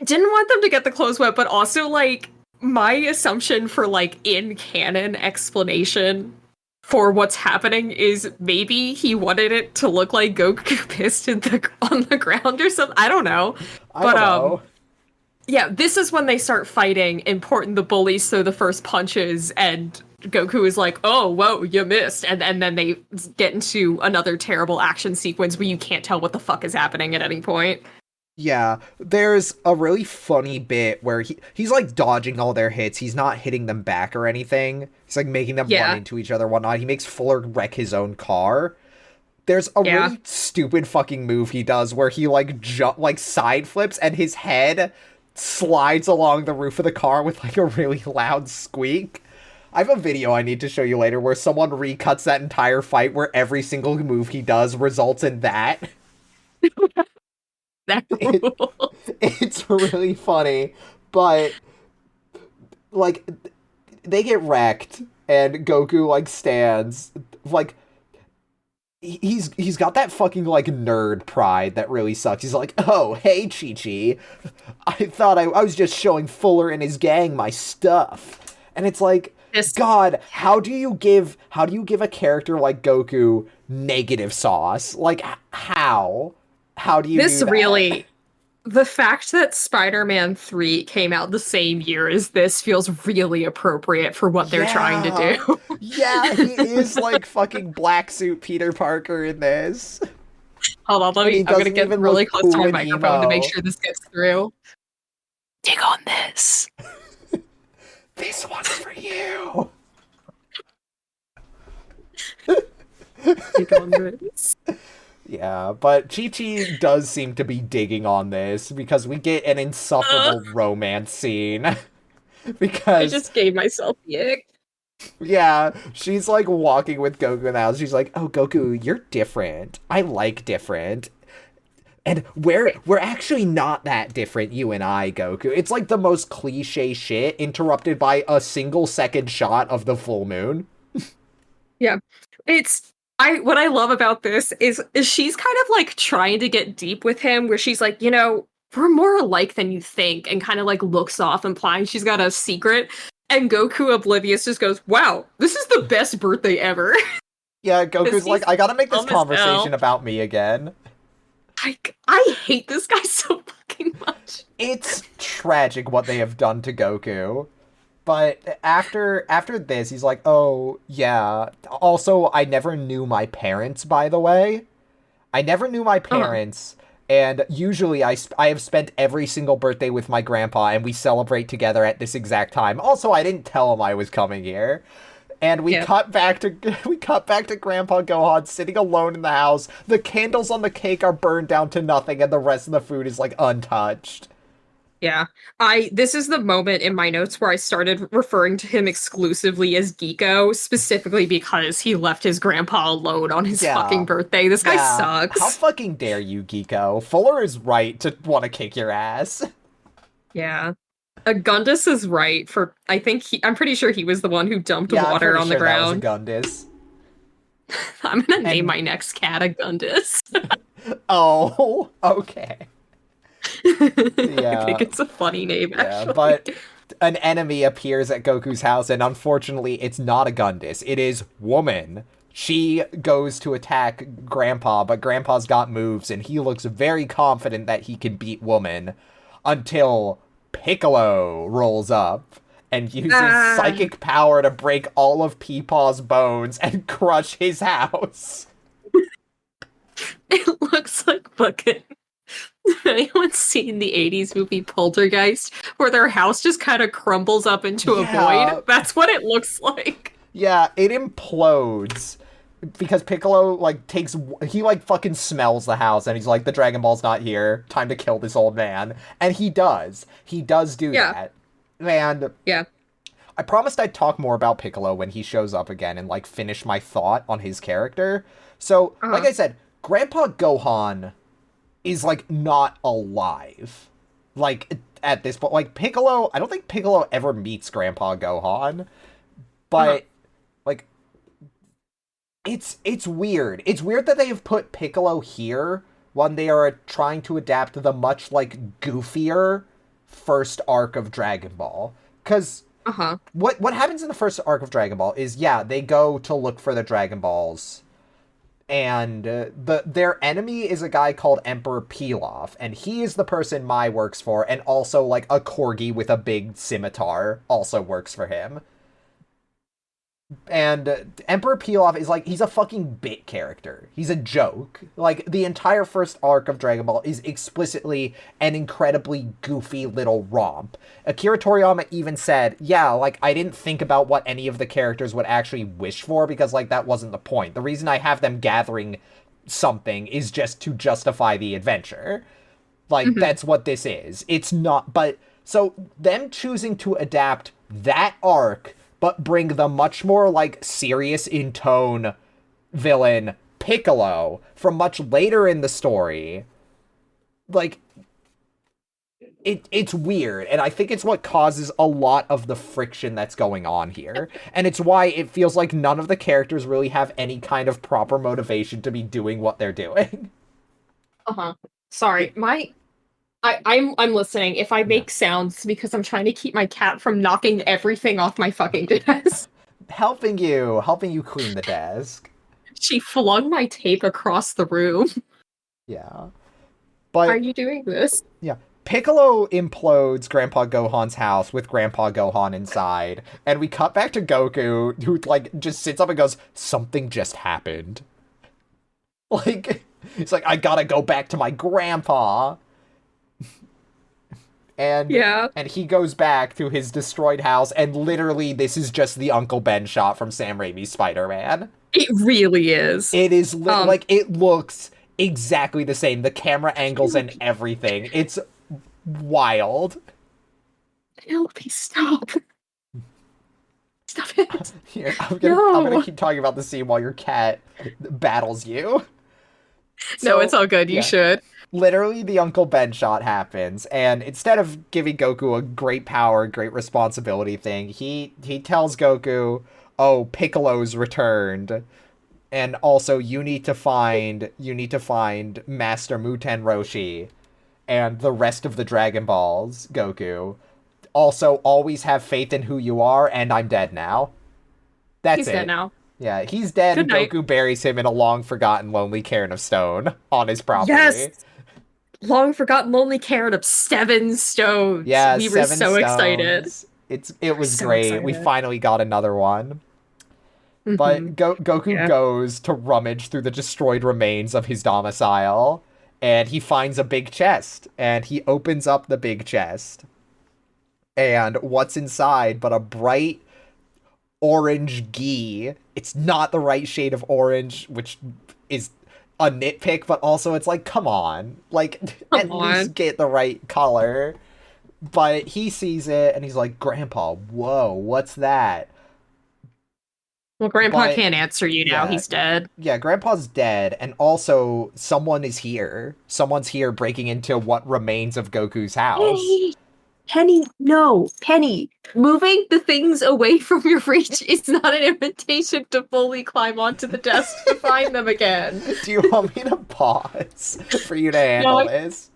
Didn't want them to get the clothes wet, but also, like, my assumption for, like, in-canon explanation for what's happening is maybe he wanted it to look like Goku pissed on the ground or something. I don't know. I don't know. Yeah, this is when they start fighting, important the bullies throw the first punches, and Goku is like, oh, whoa, you missed. And then they get into another terrible action sequence where you can't tell what the fuck is happening at any point. Yeah, there's a really funny bit where he's like dodging all their hits. He's not hitting them back or anything. He's like making them run into each other and whatnot. He makes Fuller wreck his own car. There's a really stupid fucking move he does where he like side flips and his head slides along the roof of the car with like a really loud squeak. I have a video I need to show you later where someone recuts that entire fight where every single move he does results in that. That rule. It's really funny, but like they get wrecked and Goku like stands like he's got that fucking like nerd pride that really sucks. He's like, oh hey Chi-Chi, I thought I was just showing Fuller and his gang my stuff. And it's like, God, how do you give a character like Goku negative sauce? Like how do you this do that? Really, the fact that Spider-Man 3 came out the same year as this feels really appropriate for what they're trying to do. Yeah, he is like fucking black suit Peter Parker in this. Hold on, I'm gonna get really close to my microphone to make sure this gets through. Dig on this. This one's for you. Dig on this. Yeah, but Chi-Chi does seem to be digging on this because we get an insufferable romance scene. Because I just gave myself the ick. Yeah, she's like walking with Goku in the house. She's like, "Oh, Goku, you're different. I like different." And we're actually not that different, you and I, Goku. It's like the most cliche shit interrupted by a single second shot of the full moon. Yeah. What I love about this is she's kind of like trying to get deep with him where she's like, we're more alike than you think, and kind of like looks off implying she's got a secret. And Goku, oblivious, just goes, wow, this is the best birthday ever. Yeah, Goku's like, I gotta make this conversation about me again. I hate this guy so fucking much. It's tragic what they have done to Goku. But after this, he's like, oh, yeah. Also, I never knew my parents, by the way. I never knew my parents. And usually I have spent every single birthday with my grandpa, and we celebrate together at this exact time. Also, I didn't tell him I was coming here. And we Yeah. cut back to we cut back to Grandpa Gohan sitting alone in the house. The candles on the cake are burned down to nothing, and the rest of the food is like untouched. Yeah. This is the moment in my notes where I started referring to him exclusively as Geeko, specifically because he left his grandpa alone on his fucking Yeah. birthday. This guy Yeah. How sucks. fucking dare you, Geeko? Fuller is right to want to kick your ass. Yeah. Gundus is right for I'm pretty sure he was the one who dumped Yeah, I'm water pretty on the sure that was a ground. Gundus. I'm gonna name And my next cat a Gundus. oh, okay. I think Yeah. it's a funny name, Yeah, actually. but an enemy appears at Goku's house, and unfortunately, it's not a Gundus. It is Woman. She goes to attack Grandpa, but Grandpa's got moves, and he looks very confident that he can beat Woman until Piccolo rolls up and uses psychic power to break all of Peepaw's bones and crush his house. It looks like fucking. Anyone's seen the 80s movie Poltergeist, where their house just kind of crumbles up into a Yeah. void? That's what it looks like. Yeah, it implodes because Piccolo he fucking smells the house and he's like, the Dragon Ball's not here, time to kill this old man, and he does do Yeah. that. And Yeah. I promised I'd talk more about Piccolo when he shows up again and like finish my thought on his character. So like I said, Grandpa Gohan is like not alive like at this point. Like Piccolo, I don't think Piccolo ever meets Grandpa Gohan, but like it's weird. It's weird that they have put Piccolo here when they are trying to adapt the much like goofier first arc of Dragon Ball. Because what happens in the first arc of Dragon Ball is, yeah, they go to look for the Dragon Balls, and their enemy is a guy called Emperor Pilaf, and he is the person Mai works for, and also like a corgi with a big scimitar also works for him. And Emperor Pilaf is like, he's a fucking bit character. He's a joke. Like, the entire first arc of Dragon Ball is explicitly an incredibly goofy little romp. Akira Toriyama even said, yeah, like, I didn't think about what any of the characters would actually wish for, because, like, that wasn't the point. The reason I have them gathering something is just to justify the adventure. Like, that's what this is. It's not, but, so, them choosing to adapt that arc, but bring the much more, like, serious in tone villain Piccolo from much later in the story, like, it's weird, and I think it's what causes a lot of the friction that's going on here, and it's why it feels like none of the characters really have any kind of proper motivation to be doing what they're doing. Sorry, I'm listening. If I make sounds, because I'm trying to keep my cat from knocking everything off my fucking desk. Helping you clean the desk. She flung my tape across the room. Yeah. Why But are you doing this? yeah, Piccolo implodes Grandpa Gohan's house with Grandpa Gohan inside, and we cut back to Goku, who, like, just sits up and goes, something just happened. Like, he's like, I gotta go back to my grandpa. And he goes back to his destroyed house, and literally this is just the Uncle Ben shot from Sam Raimi's Spider-Man. It really is. It is, like, it looks exactly the same. The camera angles and everything. It's wild. Penelope, stop. Stop it. Here, I'm gonna keep talking about the scene while your cat battles you. No, it's all good. You should. Literally, the Uncle Ben shot happens, and instead of giving Goku a great power, great responsibility thing, he tells Goku, "Oh, Piccolo's returned, and also you need to find Master Muten Roshi, and the rest of the Dragon Balls, Goku. Also, always have faith in who you are, and I'm dead now." That's He's it. dead now. Yeah, he's dead, and Goku buries him in a long-forgotten lonely cairn of stone on his property. Yes! Long-forgotten lonely cairn of 7 stones. Yeah, we were 7 so stones. excited. It was so great. Excited. We finally got another one. But Goku goes to rummage through the destroyed remains of his domicile, and he finds a big chest, and he opens up the big chest, and what's inside but a bright orange gi. It's not the right shade of orange, which is a nitpick, but also it's like, come on, like, Come at least on. get the right color. But he sees it and he's like, Grandpa, whoa, what's that? Well, Grandpa But can't answer you now. yeah, He's dead. yeah, Grandpa's dead, and also someone is here. Someone's here breaking into what remains of Goku's house. Penny, Penny, no, Penny. Moving the things away from your reach is not an invitation to fully climb onto the desk to find them again. Do you want me to pause for you to handle this?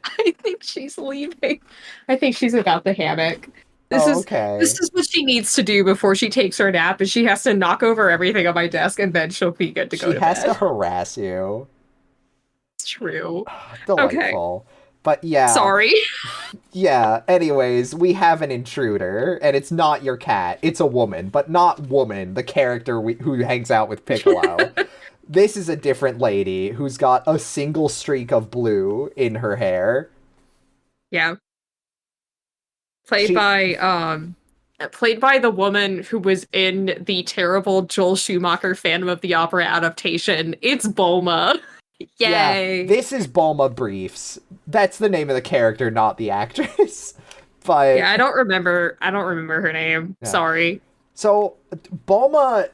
I think she's leaving. I think she's about the hammock. Oh, okay. This is what she needs to do before she takes her nap, is she has to knock over everything on my desk and then she'll be good to go to bed. She has to harass you. It's true. Delightful. Okay. But yeah. Sorry. Yeah, anyways, we have an intruder, and it's not your cat. It's a woman, but not woman, the character who hangs out with Piccolo. This is a different lady who's got a single streak of blue in her hair. Yeah. Played by the woman who was in the terrible Joel Schumacher Phantom of the Opera adaptation. It's Bulma. Yay! Yeah, this is Bulma Briefs. That's the name of the character, not the actress. But yeah, I don't remember her name. Yeah. Sorry. So Bulma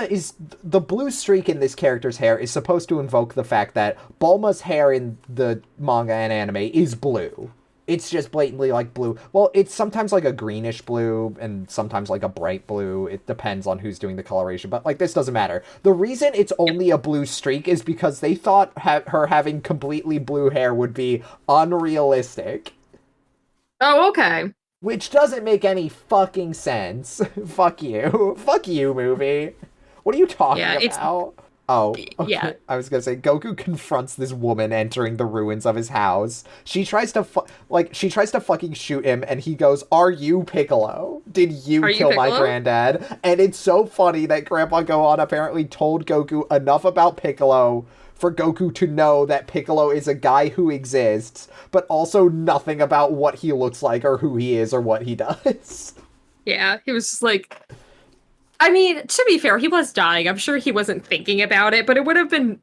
is the blue streak in this character's hair is supposed to invoke the fact that Bulma's hair in the manga and anime is blue. It's just blatantly like blue. Well, it's sometimes like a greenish blue and sometimes like a bright blue. It depends on who's doing the coloration, but like this doesn't matter. The reason it's only a blue streak is because they thought her having completely blue hair would be unrealistic. Oh, okay. Which doesn't make any fucking sense. Fuck you. Fuck you, movie. What are you talking about? Oh, okay. Yeah. I was gonna say, Goku confronts this woman entering the ruins of his house. She tries to fucking shoot him, and he goes, "Are you Piccolo? Did you kill my granddad?" And it's so funny that Grandpa Gohan apparently told Goku enough about Piccolo for Goku to know that Piccolo is a guy who exists, but also nothing about what he looks like or who he is or what he does. Yeah, he was just like... I mean, to be fair, he was dying. I'm sure he wasn't thinking about it, but it would have been,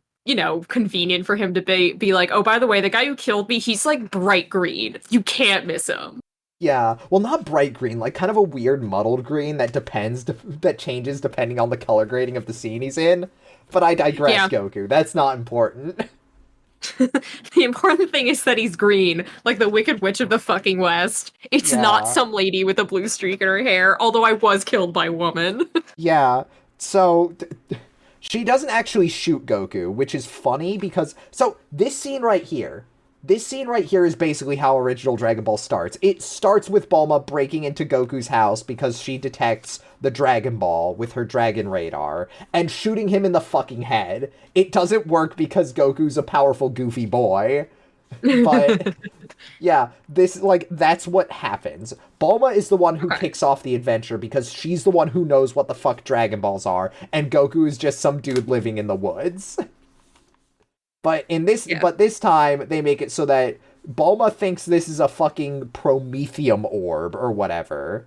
convenient for him to be like, oh, by the way, the guy who killed me, he's like bright green. You can't miss him. Yeah, well, not bright green, like kind of a weird muddled green that changes depending on the color grading of the scene he's in. But I digress, Goku. That's not important. The important thing is that he's green, like the Wicked Witch of the fucking West. It's not some lady with a blue streak in her hair, although I was killed by a woman. Yeah, so she doesn't actually shoot Goku, which is funny because... So, this scene right here is basically how original Dragon Ball starts. It starts with Bulma breaking into Goku's house because she detects the Dragon Ball with her dragon radar and shooting him in the fucking head. It doesn't work because Goku's a powerful, goofy boy. But, yeah, that's what happens. Bulma is the one who kicks off the adventure because she's the one who knows what the fuck Dragon Balls are, and Goku is just some dude living in the woods. But this time they make it so that Bulma thinks this is a fucking Prometheum orb or whatever.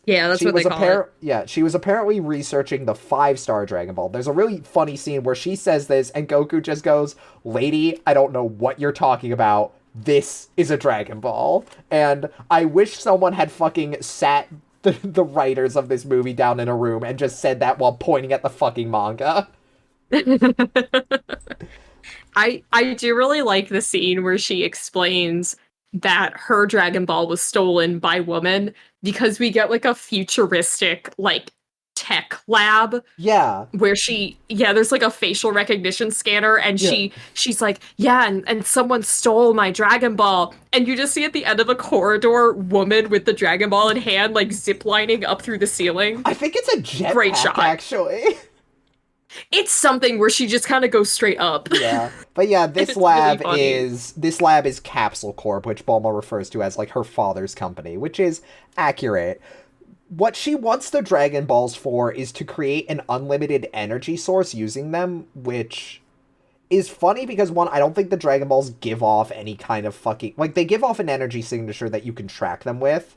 Yeah, that's what they call it. Yeah, she was apparently researching the 5-star Dragon Ball. There's a really funny scene where she says this and Goku just goes, "Lady, I don't know what you're talking about. This is a Dragon Ball." And I wish someone had fucking sat the writers of this movie down in a room and just said that while pointing at the fucking manga. I do really like the scene where she explains that her Dragon Ball was stolen by woman because we get like a futuristic like tech lab. Yeah. Where there's like a facial recognition scanner and she's like, and someone stole my Dragon Ball. And you just see at the end of a corridor, woman with the Dragon Ball in hand, like ziplining up through the ceiling. I think it's a jetpack, actually. It's something where she just kind of goes straight up. Yeah. But yeah, this lab is Capsule Corp, which Bulma refers to as like her father's company, which is accurate. What she wants the Dragon Balls for is to create an unlimited energy source using them, which is funny because, one, I don't think the Dragon Balls give off any kind of fucking... Like, they give off an energy signature that you can track them with,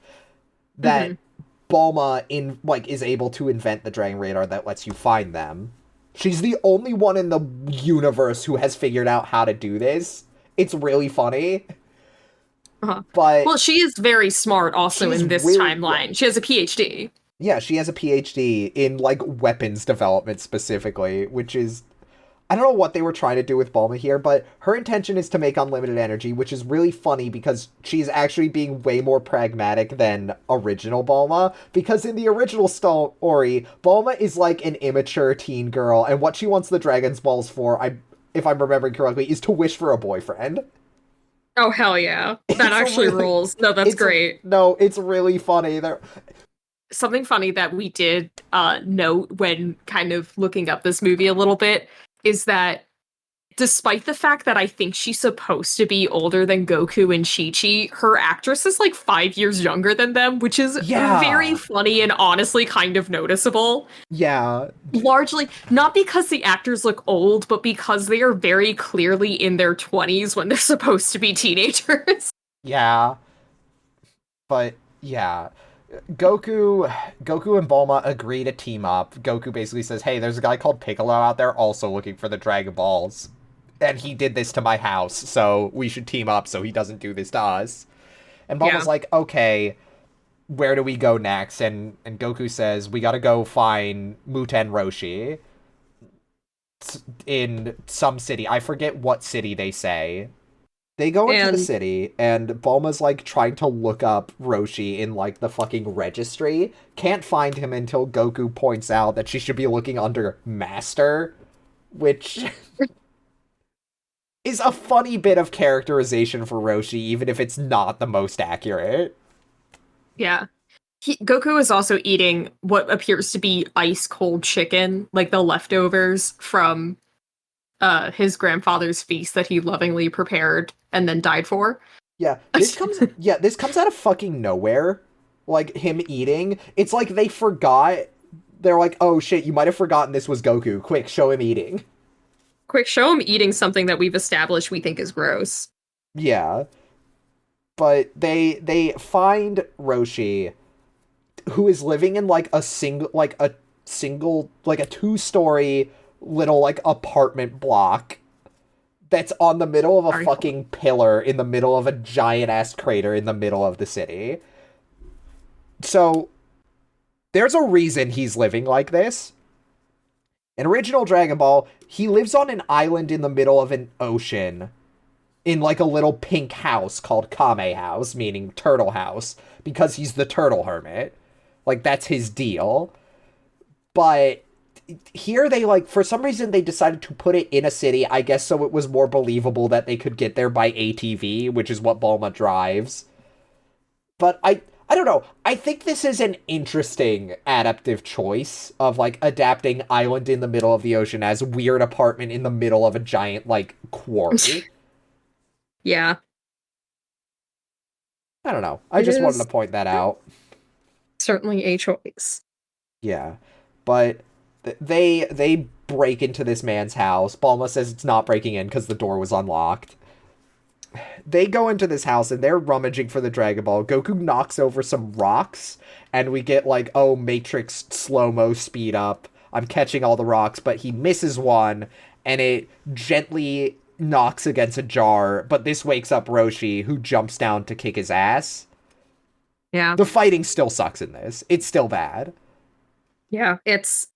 that Bulma is able to invent the Dragon Radar that lets you find them. She's the only one in the universe who has figured out how to do this. It's really funny. But well, she is very smart also in this timeline. She has a PhD. Yeah, she has a PhD in, like, weapons development specifically, which is... I don't know what they were trying to do with Bulma here, but her intention is to make unlimited energy, which is really funny because she's actually being way more pragmatic than original Bulma, because in the original story, Bulma is like an immature teen girl, and what she wants the Dragon's Balls for, if I'm remembering correctly, is to wish for a boyfriend. Oh, hell yeah. That actually rules. No, that's great. No, it's really funny. Something funny that we did note when kind of looking up this movie a little bit is that despite the fact that I think she's supposed to be older than Goku and Chi-Chi, her actress is like 5 years younger than them, which is very funny and honestly kind of noticeable. Yeah. Largely, not because the actors look old, but because they are very clearly in their 20s when they're supposed to be teenagers. Yeah. But, yeah. Goku and Bulma agree to team up. Goku basically says, hey, there's a guy called Piccolo out there also looking for the Dragon Balls. And he did this to my house, so we should team up so he doesn't do this to us. And Bulma's like, okay, where do we go next? And Goku says, we gotta go find Muten Roshi in some city. I forget what city they say. They go into the city, and Bulma's, like, trying to look up Roshi in, like, the fucking registry. Can't find him until Goku points out that she should be looking under Master, which is a funny bit of characterization for Roshi, even if it's not the most accurate. Yeah. Goku is also eating what appears to be ice-cold chicken, like the leftovers from his grandfather's feast that he lovingly prepared and then died for. Yeah, this comes out of fucking nowhere. Like, him eating. It's like they forgot. They're like, oh shit, you might have forgotten this was Goku. Quick, show him eating. Quick, show him eating something that we've established we think is gross. Yeah. But they find Roshi, who is living in, like, a 2-story little, like, apartment block that's on the middle of a fucking pillar in the middle of a giant-ass crater in the middle of the city. So, there's a reason he's living like this. In original Dragon Ball, he lives on an island in the middle of an ocean in, like, a little pink house called Kame House, meaning turtle house, because he's the turtle hermit. Like, that's his deal. But here they, like, for some reason they decided to put it in a city, I guess so it was more believable that they could get there by ATV, which is what Bulma drives. But I don't know, I think this is an interesting adaptive choice of, like, adapting island in the middle of the ocean as weird apartment in the middle of a giant, like, quarry. Yeah. I don't know, I just wanted to point that out. Certainly a choice. Yeah, but they break into this man's house. Bulma says it's not breaking in because the door was unlocked. They go into this house and they're rummaging for the Dragon Ball. Goku knocks over some rocks and we get, like, oh, Matrix slow-mo speed up. I'm catching all the rocks, but he misses one and it gently knocks against a jar, but this wakes up Roshi, who jumps down to kick his ass. Yeah. The fighting still sucks in this. It's still bad. Yeah, it's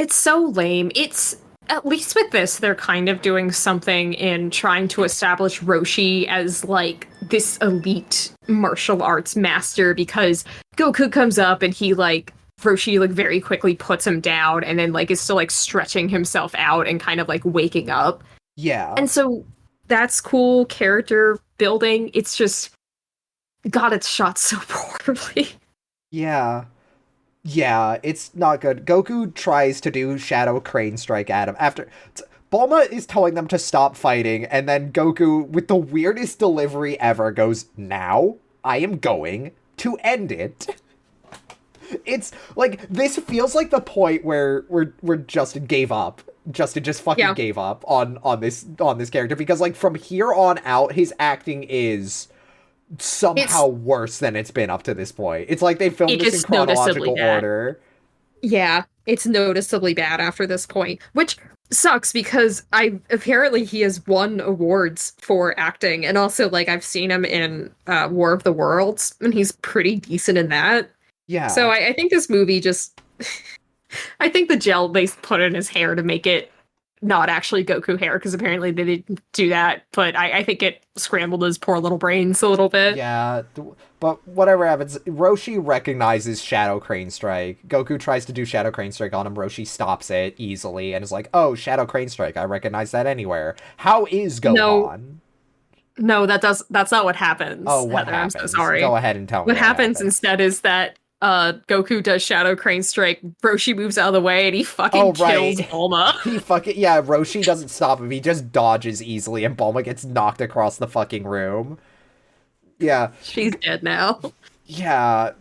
so lame. It's, at least with this, they're kind of doing something in trying to establish Roshi as, like, this elite martial arts master, because Goku comes up and he, like, Roshi, like, very quickly puts him down and then, like, is still, like, stretching himself out and kind of, like, waking up. Yeah. And so that's cool character building. It's just, God, it's shot so poorly. Yeah. Yeah, it's not good. Goku tries to do Shadow Crane Strike at him after Bulma is telling them to stop fighting, and then Goku, with the weirdest delivery ever, goes, now I am going to end it. It's like, this feels like the point where Justin gave up. Justin just fucking Yeah. gave up on this character because like from here on out his acting is somehow It's worse than it's been up to this point. It's like they filmed it this in gets noticeably chronological bad. order. Yeah, it's noticeably bad after this point, which sucks because I apparently he has won awards for acting, and also like I've seen him in War of the Worlds, and he's pretty decent in that. So Yeah. I think this movie just, I think the gel they put in his hair to make it not actually Goku hair, because apparently they didn't do that, but I think it scrambled his poor little brains a little bit. Yeah, but whatever happens, Roshi recognizes Shadow Crane Strike. Goku tries to do Shadow Crane Strike on him. Roshi stops it easily and is like, "Oh, Shadow Crane Strike! I recognize that anywhere." How is No, Gohan? no, that's not what happens, Oh, what Heather. I'm so happens? sorry. Go ahead and tell me What what happens happens. instead is that Goku does Shadow Crane Strike, Roshi moves out of the way, and he Oh, fucking kills right. Bulma. He fucking yeah. Roshi doesn't stop him. He just dodges easily, and Bulma gets knocked across the fucking room. Yeah, She's dead now. yeah.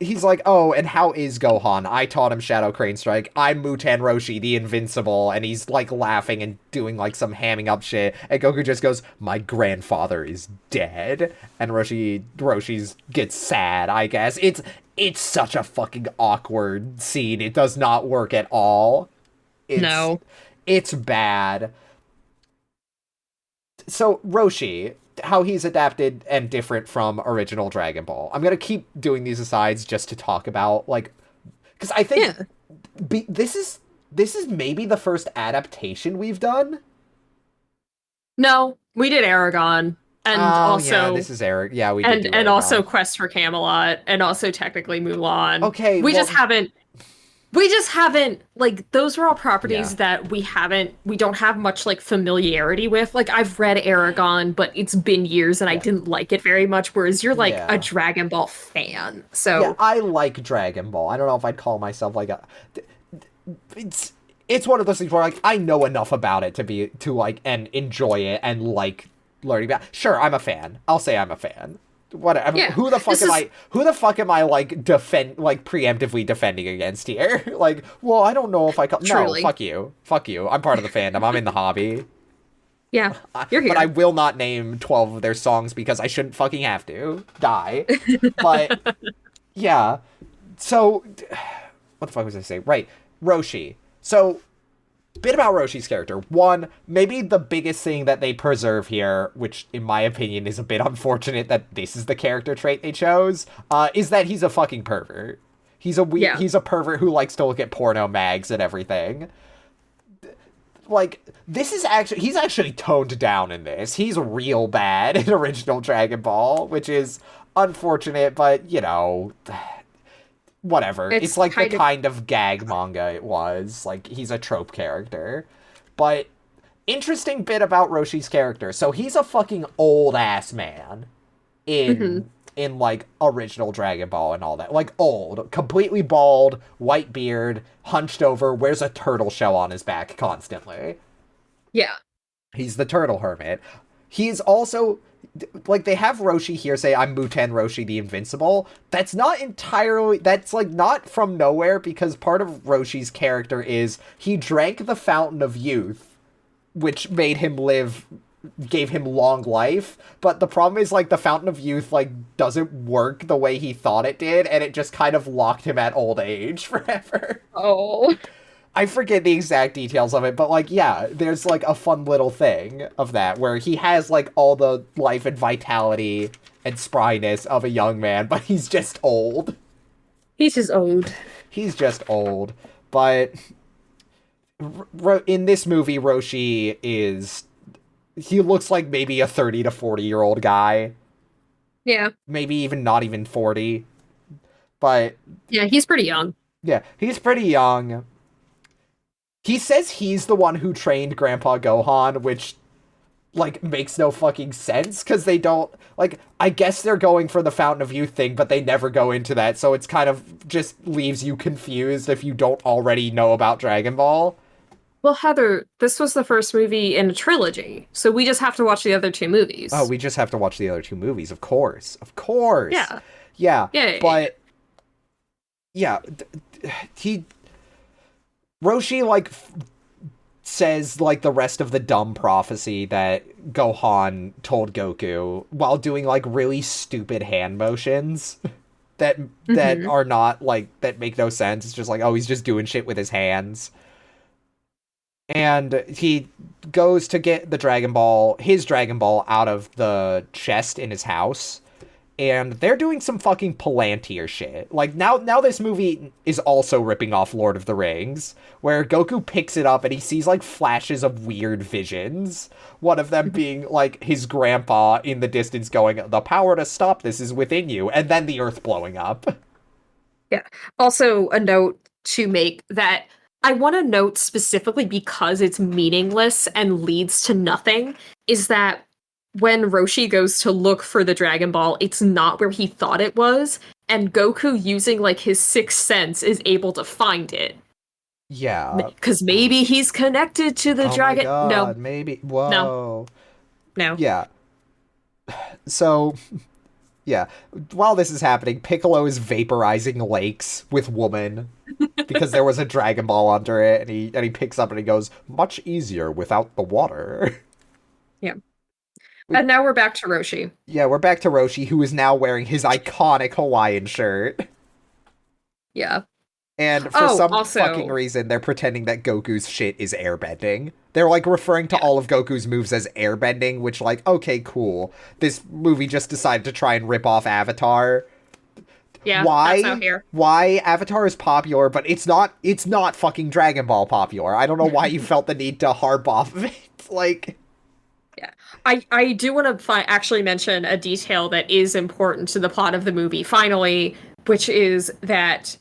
He's like, oh, and how is Gohan? I taught him Shadow Crane Strike. I'm Muten Roshi, the Invincible. And he's like laughing and doing like some hamming up shit. And Goku just goes, my grandfather is dead. And Roshi's gets sad, I guess. It's such a fucking awkward scene. It does not work at all. It's No. it's bad. So Roshi, how he's adapted and different from original Dragon Ball. I'm gonna keep doing these asides just to talk about like, because I think Yeah. this is maybe the first adaptation we've done. No, we did Aragon, and Oh yeah, also this is Eric. Yeah, we did do and also Aragon. Quest for Camelot, and also technically Mulan. Okay, We well, just haven't like those are all yeah, properties that we don't have much like familiarity with. Like I've read Aragon, but it's been years and I yeah, didn't like it very much, whereas you're like a yeah, Dragon Ball fan. yeah. So I like Dragon Ball. I don't know if I'd call myself like a. It's it's one of those things where like I know enough about it to like and enjoy it and like learning about. Sure, I'm a fan. I'll say I'm a fan. Whatever. yeah. Who the fuck This am is I? Who the fuck am I like preemptively defending against here? Like, well, I don't know if I call. No, truly. fuck you, fuck you. I'm part of the fandom. I'm in the hobby. Yeah. You're But I here. will not name 12 of their songs because I shouldn't fucking have to die. But yeah. So, what the fuck was I say? Right, Roshi. So bit about Roshi's character. One, maybe the biggest thing that they preserve here, which in my opinion is a bit unfortunate that this is the character trait they chose, is that he's a fucking pervert. Yeah. He's a pervert who likes to look at porno mags and everything. Like, he's actually toned down in this. He's real bad in original Dragon Ball, which is unfortunate, but you know, whatever. It's It's like the kind of kind of gag manga it was. Like, he's a trope character. But interesting bit about Roshi's character. So he's a fucking old ass man mhm. in like original Dragon Ball and all that. Like old, completely bald, white beard, hunched over, wears a turtle shell on his back constantly. Yeah. He's the turtle hermit. He's also like they have Roshi here say I'm Muten Roshi the Invincible. That's not entirely that's like not from nowhere because part of Roshi's character is he drank the fountain of youth, which made him live gave him long life, but the problem is like the fountain of youth like doesn't work the way he thought it did and it just kind of locked him at old age forever. Oh. I forget the exact details of it, but like, yeah, there's like a fun little thing of that where he has like all the life and vitality and spryness of a young man, but he's just old. He's just old. He's just old. But in this movie, Roshi is. He looks like maybe a 30 to 40-year-old guy. Yeah. Maybe even not even 40. But Yeah, he's pretty young. yeah, he's pretty young. He says he's the one who trained Grandpa Gohan, which, like, makes no fucking sense, because they don't, like, I guess they're going for the Fountain of Youth thing, but they never go into that, so it's kind of just leaves you confused if you don't already know about Dragon Ball. Well, Heather, this was the first movie in a trilogy, so we just have to watch the other two Oh, movies. we just have to watch the other two movies, of course. Of course. Yeah. Yeah, Yeah. but, yeah, he Roshi, like, says, like, the rest of the dumb prophecy that Gohan told Goku while doing, like, really stupid hand motions that Mm-hmm. are not, like, that make no sense. It's just like, oh, he's just doing shit with his hands. And he goes to get the Dragon Ball, his Dragon Ball, out of the chest in his house. And they're doing some fucking Palantir shit. Like, now this movie is also ripping off Lord of the Rings, where Goku picks it up and he sees, like, flashes of weird visions. One of them being, like, his grandpa in the distance going, the power to stop this is within you, and then the earth blowing up. Yeah. Also, a note to make that I want to note specifically because it's meaningless and leads to nothing is that when Roshi goes to look for the Dragon Ball, it's not where he thought it was, and Goku, using like his sixth sense, is able to find it. Yeah. Because maybe he's connected to the Oh my dragon. No, god, maybe. no, Whoa. no. Yeah. So, yeah. While this is happening, Piccolo is vaporizing lakes with woman because there was a Dragon Ball under it, and he picks up and he goes, much easier without the water. Yeah. And now we're back to Roshi. Yeah, we're back to Roshi, who is now wearing his iconic Hawaiian shirt. Yeah. And for some also, fucking reason, they're pretending that Goku's shit is airbending. They're, like, referring to all of Goku's moves as airbending, which, like, okay, cool. This movie just decided to try and rip off Avatar. yeah, Why? that's out here. Why Avatar is popular, but it's not fucking Dragon Ball popular. I don't know why you felt the need to harp off of it. Like... Yeah. I do want to actually mention a detail that is important to the plot of the movie, finally, which is that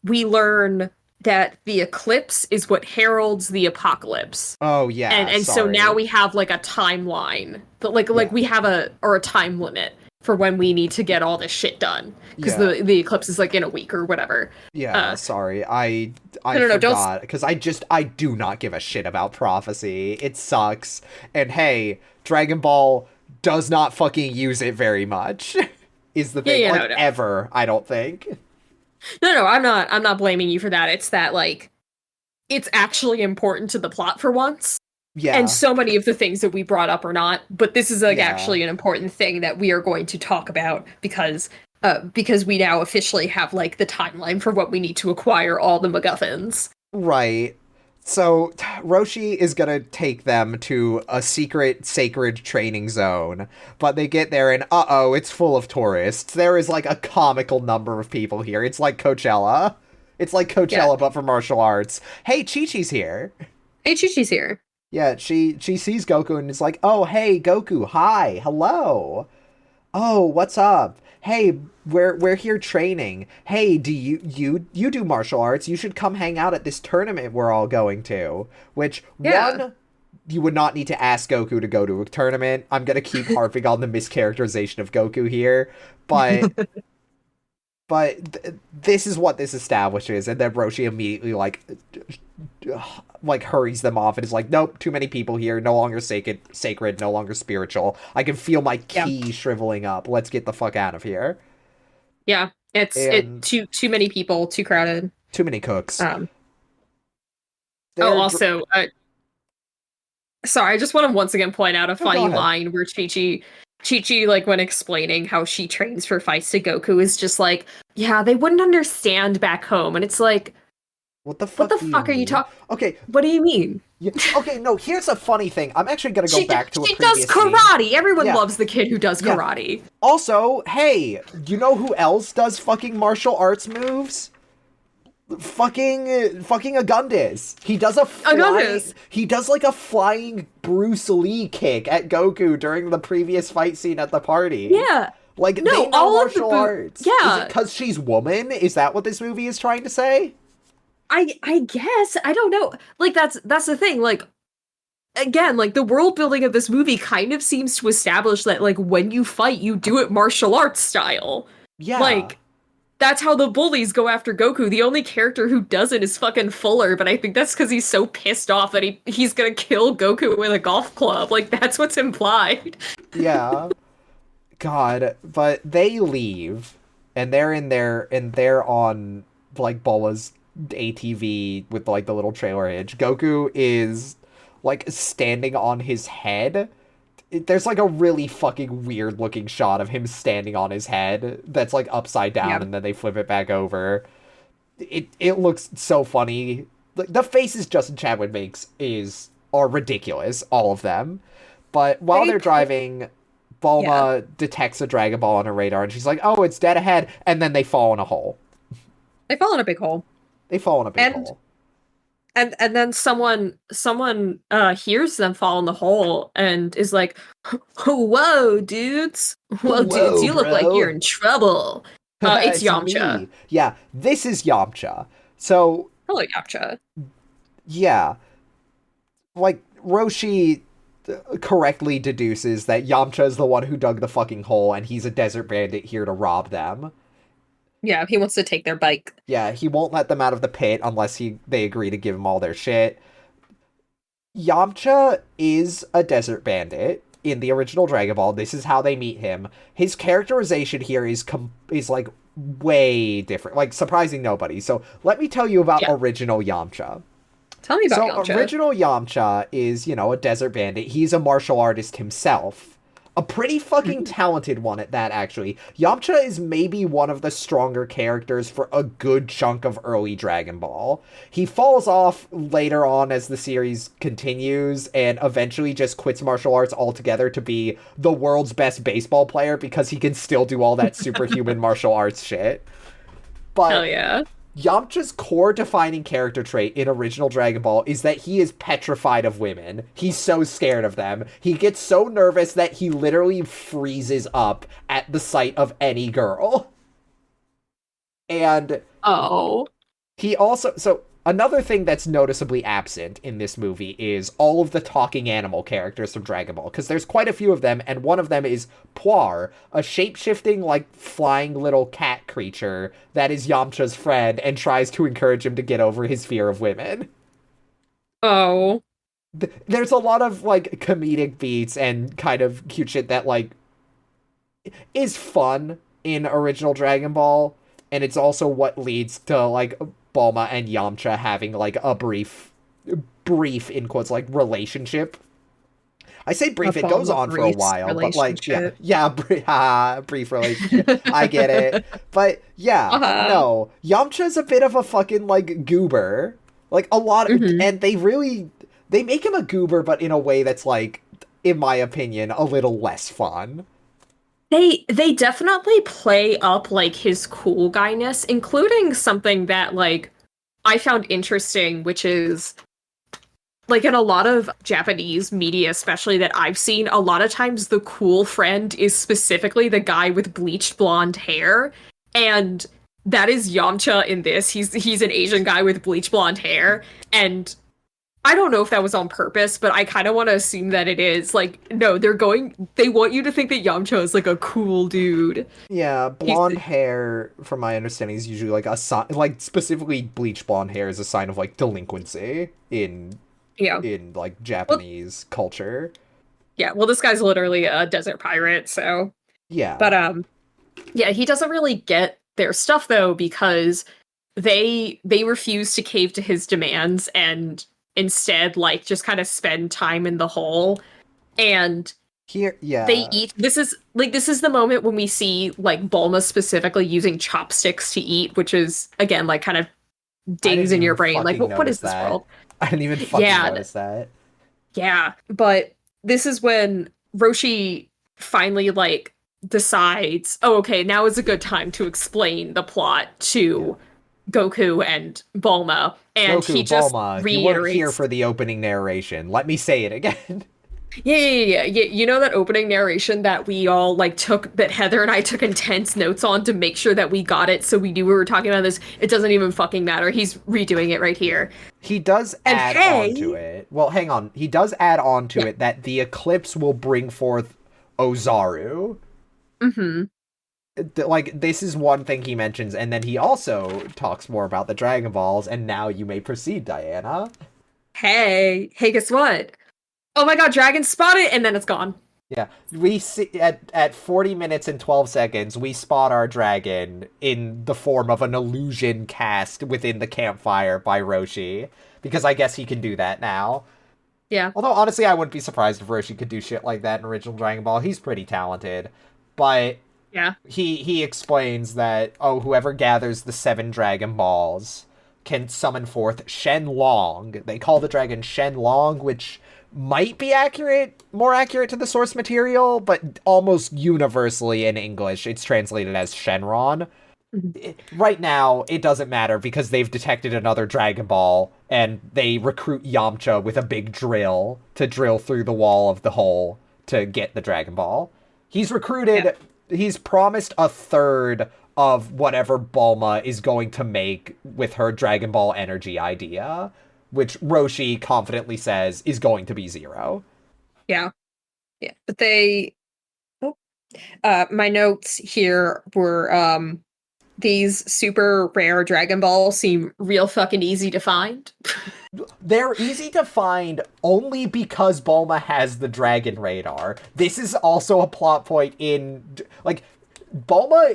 we learn that the eclipse is what heralds the apocalypse. Oh, yeah, and so now we have, like, a timeline. But, like, Yeah. we have a time limit for when we need to get all this shit done. Because Yeah. the eclipse is, like, in a week or whatever. Yeah, sorry. I No, forgot, because I do not give a shit about prophecy. It sucks. And hey, Dragon Ball does not fucking use it very much. Is the thing. Yeah, like, no. ever, I don't think. No, I'm not blaming you for that. It's that, like, it's actually important to the plot for once. Yeah. And so many of the things that we brought up are not, but this is, like, Yeah. actually an important thing that we are going to talk about because we now officially have, like, the timeline for what we need to acquire all the MacGuffins. Right. So, Roshi is gonna take them to a secret sacred training zone, but they get there and uh-oh, it's full of tourists. There is, like, a comical number of people here. It's like Coachella. It's like Coachella, but for martial arts. Hey, Chi-Chi's here. Hey, Chi-Chi's here. Yeah, she sees Goku and is like, oh, hey, Goku, hi, hello. Oh, what's up? Hey, we're here training. Hey, do you do martial arts? You should come hang out at this tournament we're all going to. Which, one, you would not need to ask Goku to go to a tournament. I'm gonna keep harping on the mischaracterization of Goku here, but this is what this establishes, and then Roshi immediately like hurries them off and is like, nope, too many people here, no longer sacred, no longer spiritual. I can feel my ki shriveling up. Let's get the fuck out of here. Yeah, it's too many people, too crowded, too many cooks. Also, sorry, I just want to once again point out a funny line where Chi-Chi, like, when explaining how she trains for fights to Goku, is just like, yeah, they wouldn't understand back home, and it's like, what the fuck are you talking? Okay. What do you mean? Yeah. Okay, no, here's a funny thing. I'm actually gonna go back to a previous She does karate! scene. Everyone loves the kid who does karate. Also, hey, you know who else does fucking martial arts moves? Fucking Agundis. He does he does, like, a flying Bruce Lee kick at Goku during the previous fight scene at the party. Yeah. Like, no, they know all martial arts. Yeah. Is it because she's woman? Is that what this movie is trying to say? I guess. I don't know. Like, that's the thing. Like, again, like, the world building of this movie kind of seems to establish that, like, when you fight, you do it martial arts style. Yeah. Like, that's how the bullies go after Goku. The only character who doesn't is fucking Fuller, but I think that's because he's so pissed off that he's gonna kill Goku with a golf club. Like, that's what's implied. Yeah. God, but they leave, and they're on, like, Bolla's ATV with like the little trailer hitch. Goku is like standing on his head. There's like a really fucking weird looking shot of him standing on his head that's like upside down, Yeah. and then they flip it back over. It looks so funny. The faces Justin Chadwick makes are ridiculous, all of them. But while they're driving, Bulma detects a Dragon Ball on her radar, and she's like, "Oh, it's dead ahead," and then they fall in a hole. They fall in a big hole. They fall in a big hole. And then someone hears them fall in the hole and is like, "Whoa, dudes! Whoa, dudes! You look like you're in trouble." It's Yamcha. Me. Yeah, this is Yamcha. So, hello, Yamcha. Yeah, like Roshi correctly deduces that Yamcha is the one who dug the fucking hole, and he's a desert bandit here to rob them. Yeah, he wants to take their bike. Yeah, he won't let them out of the pit unless they agree to give him all their shit. Yamcha is a desert bandit in the original Dragon Ball. This is how they meet him. His characterization here is like way different, like surprising nobody. So let me tell you about original Yamcha. Tell me about Yamcha. Original Yamcha is, a desert bandit. He's a martial artist himself. A pretty fucking talented one at that, actually. Yamcha is maybe one of the stronger characters for a good chunk of early Dragon Ball. He falls off later on as the series continues and eventually just quits martial arts altogether to be the world's best baseball player because he can still do all that superhuman martial arts shit. But hell yeah. Yamcha's core defining character trait in original Dragon Ball is that he is petrified of women. He's so scared of them. He gets so nervous that he literally freezes up at the sight of any girl. And he also... So another thing that's noticeably absent in this movie is all of the talking animal characters from Dragon Ball, because there's quite a few of them, and one of them is Puar, a shape-shifting, like, flying little cat creature that is Yamcha's friend and tries to encourage him to get over his fear of women. Oh. There's a lot of, like, comedic beats and kind of cute shit that, like, is fun in original Dragon Ball, and it's also what leads to, like, Bulma and Yamcha having, like, a brief, in quotes, like, relationship. I say brief, it goes on for a while, but, like, brief relationship. I get it. But, no, Yamcha's a bit of a fucking, like, goober. Like, a lot of, and they make him a goober, but in a way that's, like, in my opinion, a little less fun. They definitely play up, like, his cool guyness, including something that, like, I found interesting, which is, like, in a lot of Japanese media, especially that I've seen, a lot of times the cool friend is specifically the guy with bleached blonde hair, and that is Yamcha in this. He's an Asian guy with bleached blonde hair, and I don't know if that was on purpose, but I kind of want to assume that it is. Like, no, they want you to think that Yamcha is, like, a cool dude. Yeah, blonde hair, from my understanding, is usually, like, a sign, like, specifically bleached blonde hair is a sign of, like, delinquency in like, Japanese culture. Yeah, well, this guy's literally a desert pirate, so. Yeah. But, he doesn't really get their stuff, though, because they refuse to cave to his demands and instead, like, just kind of spend time in the hole. And they eat. This is the moment when we see, like, Bulma specifically using chopsticks to eat, which is, again, like, kind of dings in your brain. Like, what is this world? I didn't even fucking notice that. Yeah, but this is when Roshi finally, like, decides, oh, okay, now is a good time to explain the plot to Goku and Bulma, and he just reiterates. You weren't here for the opening narration. Let me say it again. Yeah. You know that opening narration that we all, like, that Heather and I took intense notes on to make sure that we got it, so we knew we were talking about this? It doesn't even fucking matter. He's redoing it right here. He does add on to it. Well, hang on. He does add on to it that the eclipse will bring forth Ozaru. Like, this is one thing he mentions, and then he also talks more about the Dragon Balls, and now you may proceed, Diana. Hey, guess what? Oh my god, Dragonspotting, and then it's gone. Yeah, we see at 40 minutes and 12 seconds, we spot our dragon in the form of an illusion cast within the campfire by Roshi, because I guess he can do that now. Yeah. Although, honestly, I wouldn't be surprised if Roshi could do shit like that in original Dragon Ball. He's pretty talented. But Yeah. he explains that, oh, whoever gathers the 7 Dragon Balls can summon forth Shenlong. They call the dragon Shenlong, which might be more accurate to the source material, but almost universally in English, it's translated as Shenron. Right now, it doesn't matter because they've detected another Dragon Ball, and they recruit Yamcha with a big drill to drill through the wall of the hole to get the Dragon Ball. He's promised a third of whatever Bulma is going to make with her Dragon Ball energy idea, which Roshi confidently says is going to be 0. Yeah. Yeah. But my notes here were, these super rare Dragon Balls seem real fucking easy to find. They're easy to find only because Bulma has the dragon radar. This is also a plot point in, like, Bulma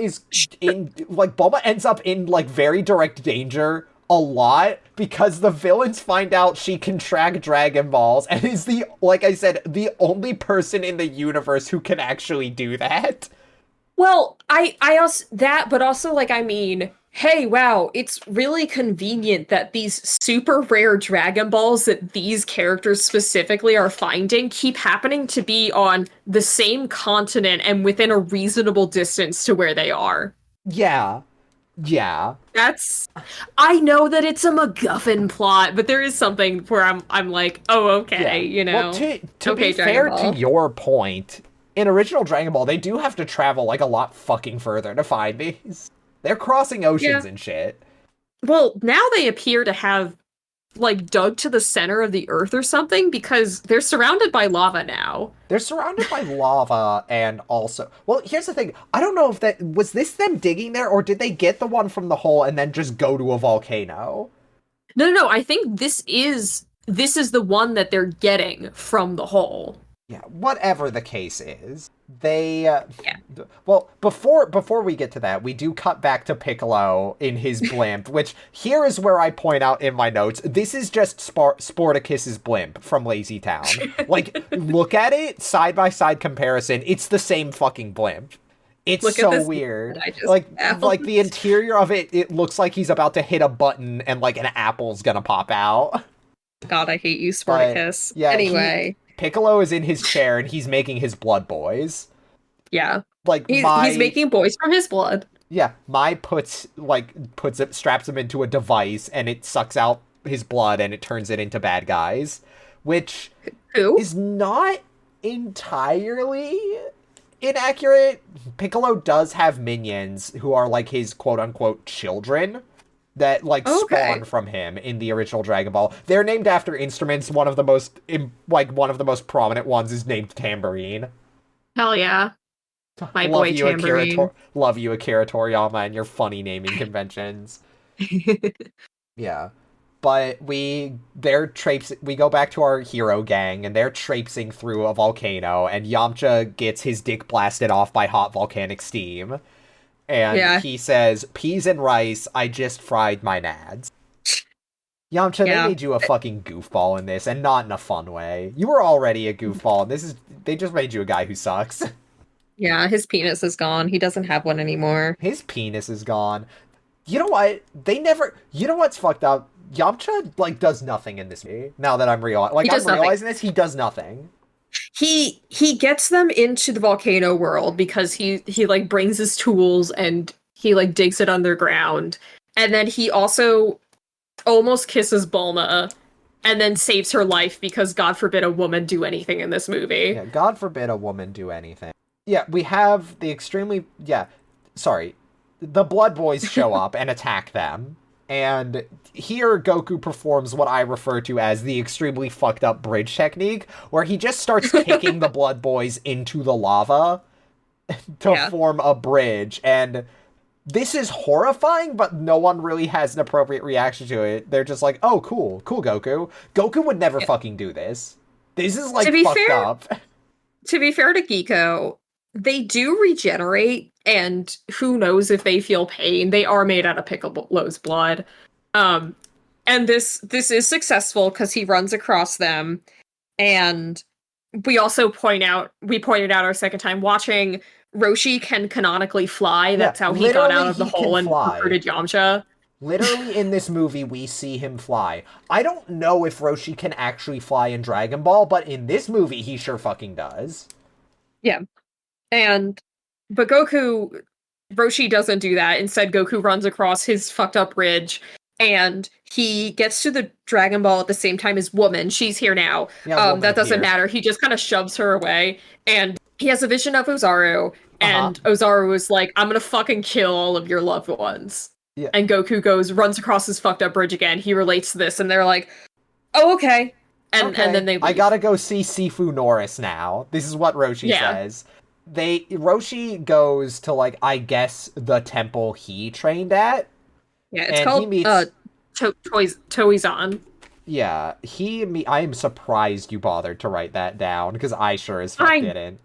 ends up in, like, very direct danger a lot because the villains find out she can track Dragon Balls and is like I said, the only person in the universe who can actually do that. Well, I also that, but also, like, I mean, hey, wow, it's really convenient that these super rare Dragon Balls that these characters specifically are finding keep happening to be on the same continent and within a reasonable distance to where they are. Yeah. Yeah. I know that it's a MacGuffin plot, but there is something where I'm like, oh, okay, yeah. Well, to be fair to your point, in original Dragon Ball, they do have to travel, like, a lot fucking further to find these. They're crossing oceans and shit. Well, now they appear to have, like, dug to the center of the earth or something, because they're surrounded by lava now. They're surrounded by lava, and also... Well, here's the thing. I don't know if that... Was this them digging there, or did they get the one from the hole and then just go to a volcano? No. I think this is the one that they're getting from the hole. Yeah, whatever the case is, well, before we get to that, we do cut back to Piccolo in his blimp, which here is where I point out in my notes, this is just Sportacus's blimp from Lazy Town. Like, look at it, side-by-side comparison, it's the same fucking blimp. It's so weird. Like the interior of it looks like he's about to hit a button and, like, an apple's gonna pop out. God, I hate you, Sportacus. Yeah, anyway... Piccolo is in his chair and he's making his blood boys. Yeah. Like, he's making boys from his blood. Yeah. Mai straps him into a device and it sucks out his blood and it turns it into bad guys. Which is not entirely inaccurate. Piccolo does have minions who are, like, his quote-unquote children that, like, spawn from him in the original Dragon Ball. They're named after instruments. One of the most prominent ones is named Tambourine. Hell yeah. My boy Tambourine. Love you, Akira Toriyama, and your funny naming conventions. Yeah. But we go back to our hero gang, and they're traipsing through a volcano, and Yamcha gets his dick blasted off by hot volcanic steam. And he says, peas and rice, I just fried my nads. Yamcha, they made you a fucking goofball in this, and not in a fun way. You were already a goofball, and they just made you a guy who sucks. Yeah, his penis is gone. He doesn't have one anymore. His penis is gone. You know what? You know what's fucked up? Yamcha, like, does nothing in this movie. Now that I'm realizing this, he does nothing. He gets them into the volcano world because he like brings his tools and he, like, digs it underground, and then he also almost kisses Bulma and then saves her life because God forbid a woman do anything in this movie. Yeah, God forbid a woman do anything. Yeah, we have the the Blood Boys show up and attack them. And here Goku performs what I refer to as the extremely fucked up bridge technique, where he just starts kicking the Blood Boys into the lava to form a bridge. And this is horrifying, but no one really has an appropriate reaction to it. They're just like, oh, cool, Goku. Goku would never fucking do this. This is, like, fucked up. to be fair to Geeko, they do regenerate, and who knows if they feel pain. They are made out of Piccolo's blood. Um, and this is successful because he runs across them, and we pointed out our second time watching, Roshi can canonically fly. That's how he got out of the hole and recruited Yamcha. Literally, in this movie, we see him fly. I don't know if Roshi can actually fly in Dragon Ball, but in this movie, he sure fucking does. Yeah. But Roshi doesn't do that. Instead, Goku runs across his fucked up ridge, and he gets to the Dragon Ball at the same time as Woman. She's here now. Yeah, that doesn't matter. He just kind of shoves her away, and he has a vision of Ozaru, and Ozaru is like, I'm gonna fucking kill all of your loved ones. Yeah. And Goku runs across his fucked up bridge again. He relates to this, and they're like, oh, okay. And then they leave. I gotta go see Sifu Norris now. This is what Roshi says. Roshi goes to, like, I guess, the temple he trained at. Yeah, it's called Toizan. Yeah, I am surprised you bothered to write that down, because I sure as fuck didn't.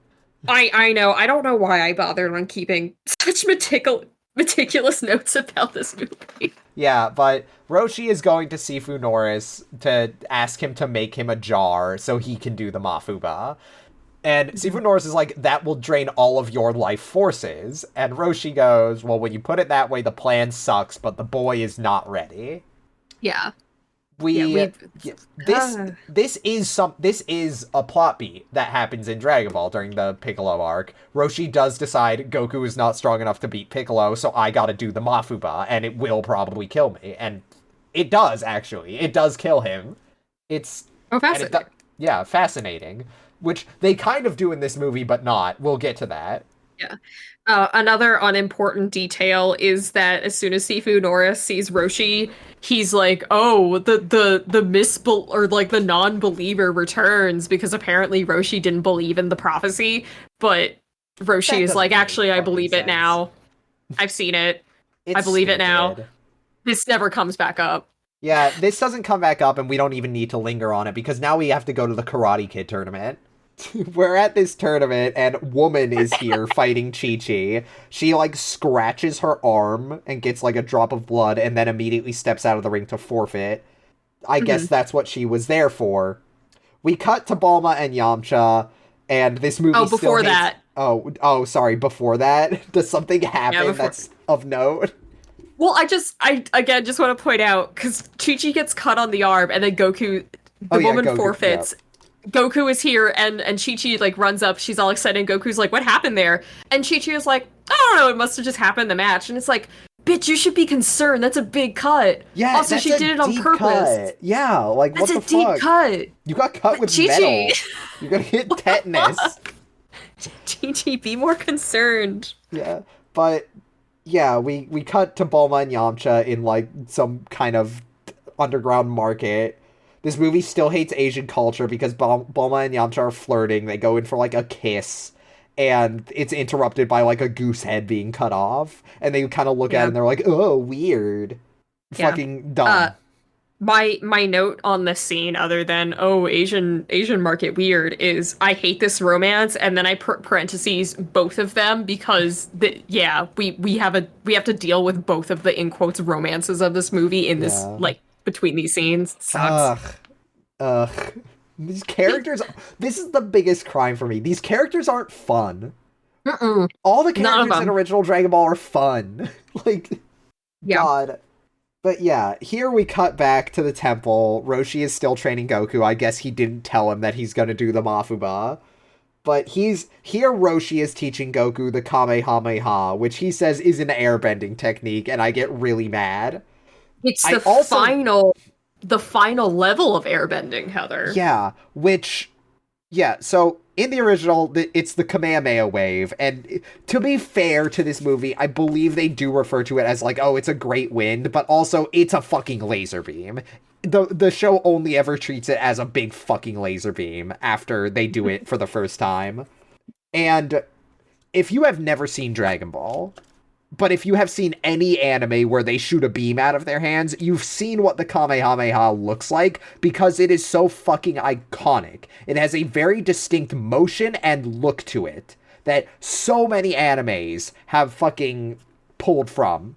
I know. I don't know why I bothered on keeping such meticulous notes about this movie. Yeah, but Roshi is going to Sifu Norris to ask him to make him a jar so he can do the Mafuba. And Sifu Norris is like, that will drain all of your life forces. And Roshi goes, well, when you put it that way, the plan sucks, but the boy is not ready. Yeah. This is a plot beat that happens in Dragon Ball during the Piccolo arc. Roshi does decide Goku is not strong enough to beat Piccolo, so I gotta do the Mafuba, and it will probably kill me. And it does, actually. It does kill him. It's... Oh, fascinating. Fascinating. Which they kind of do in this movie, but not. We'll get to that. Yeah. Another unimportant detail is that as soon as Sifu Norris sees Roshi, he's like, "Oh, the non-believer returns," because apparently Roshi didn't believe in the prophecy. But Roshi is like, "Actually, I believe it now. I've seen it. I believe it now. This never comes back up." Yeah, this doesn't come back up, and we don't even need to linger on it because now we have to go to the Karate Kid tournament. We're at this tournament, and Woman is here fighting Chi-Chi. She, like, scratches her arm and gets, like, a drop of blood, and then immediately steps out of the ring to forfeit. I guess that's what she was there for. We cut to Bulma and Yamcha, and this movie before that. Sorry, before that? Does something happen that's of note? Well, I just want to point out, because Chi-Chi gets cut on the arm, and then Goku forfeits. Yep. Goku is here, and Chi-Chi, like, runs up. She's all excited, and Goku's like, what happened there? And Chi-Chi is like, I don't know, it must have just happened in the match. And it's like, bitch, you should be concerned. That's a big cut. Yeah, also, she did it on purpose. Cut. Yeah, like, what the fuck? That's a deep cut. You got cut with metal. You're gonna get tetanus. Chi-Chi, be more concerned. Yeah, but... Yeah, we cut to Bulma and Yamcha in, like, some kind of underground market. This movie still hates Asian culture because Bulma and Yamcha are flirting. They go in for, like, a kiss, and it's interrupted by, like, a goose head being cut off. And they kind of look at it and they're like, oh, weird. Yeah. Fucking dumb. My note on this scene, other than Asian market weird, is I hate this romance, and then I parentheses both of them because we have to deal with both of the in quotes romances of this movie in this like between these scenes. It sucks. Ugh. These characters. This is the biggest crime for me. These characters aren't fun. All the characters in original Dragon Ball are fun. Like, God. But yeah, here we cut back to the temple. Roshi is still training Goku. I guess he didn't tell him that he's going to do the Mafuba. But Roshi is teaching Goku the Kamehameha, which he says is an airbending technique, and I get really mad. It's the final level of airbending, Heather. Yeah, so in the original, it's the Kamehameha wave, and to be fair to this movie, I believe they do refer to it as, like, oh, it's a great wind, but also, it's a fucking laser beam. The show only ever treats it as a big fucking laser beam after they do it for the first time. And if you have never seen Dragon Ball, But if you have seen any anime where they shoot a beam out of their hands, you've seen what the Kamehameha looks like because it is so fucking iconic. It has a very distinct motion and look to it that so many animes have fucking pulled from.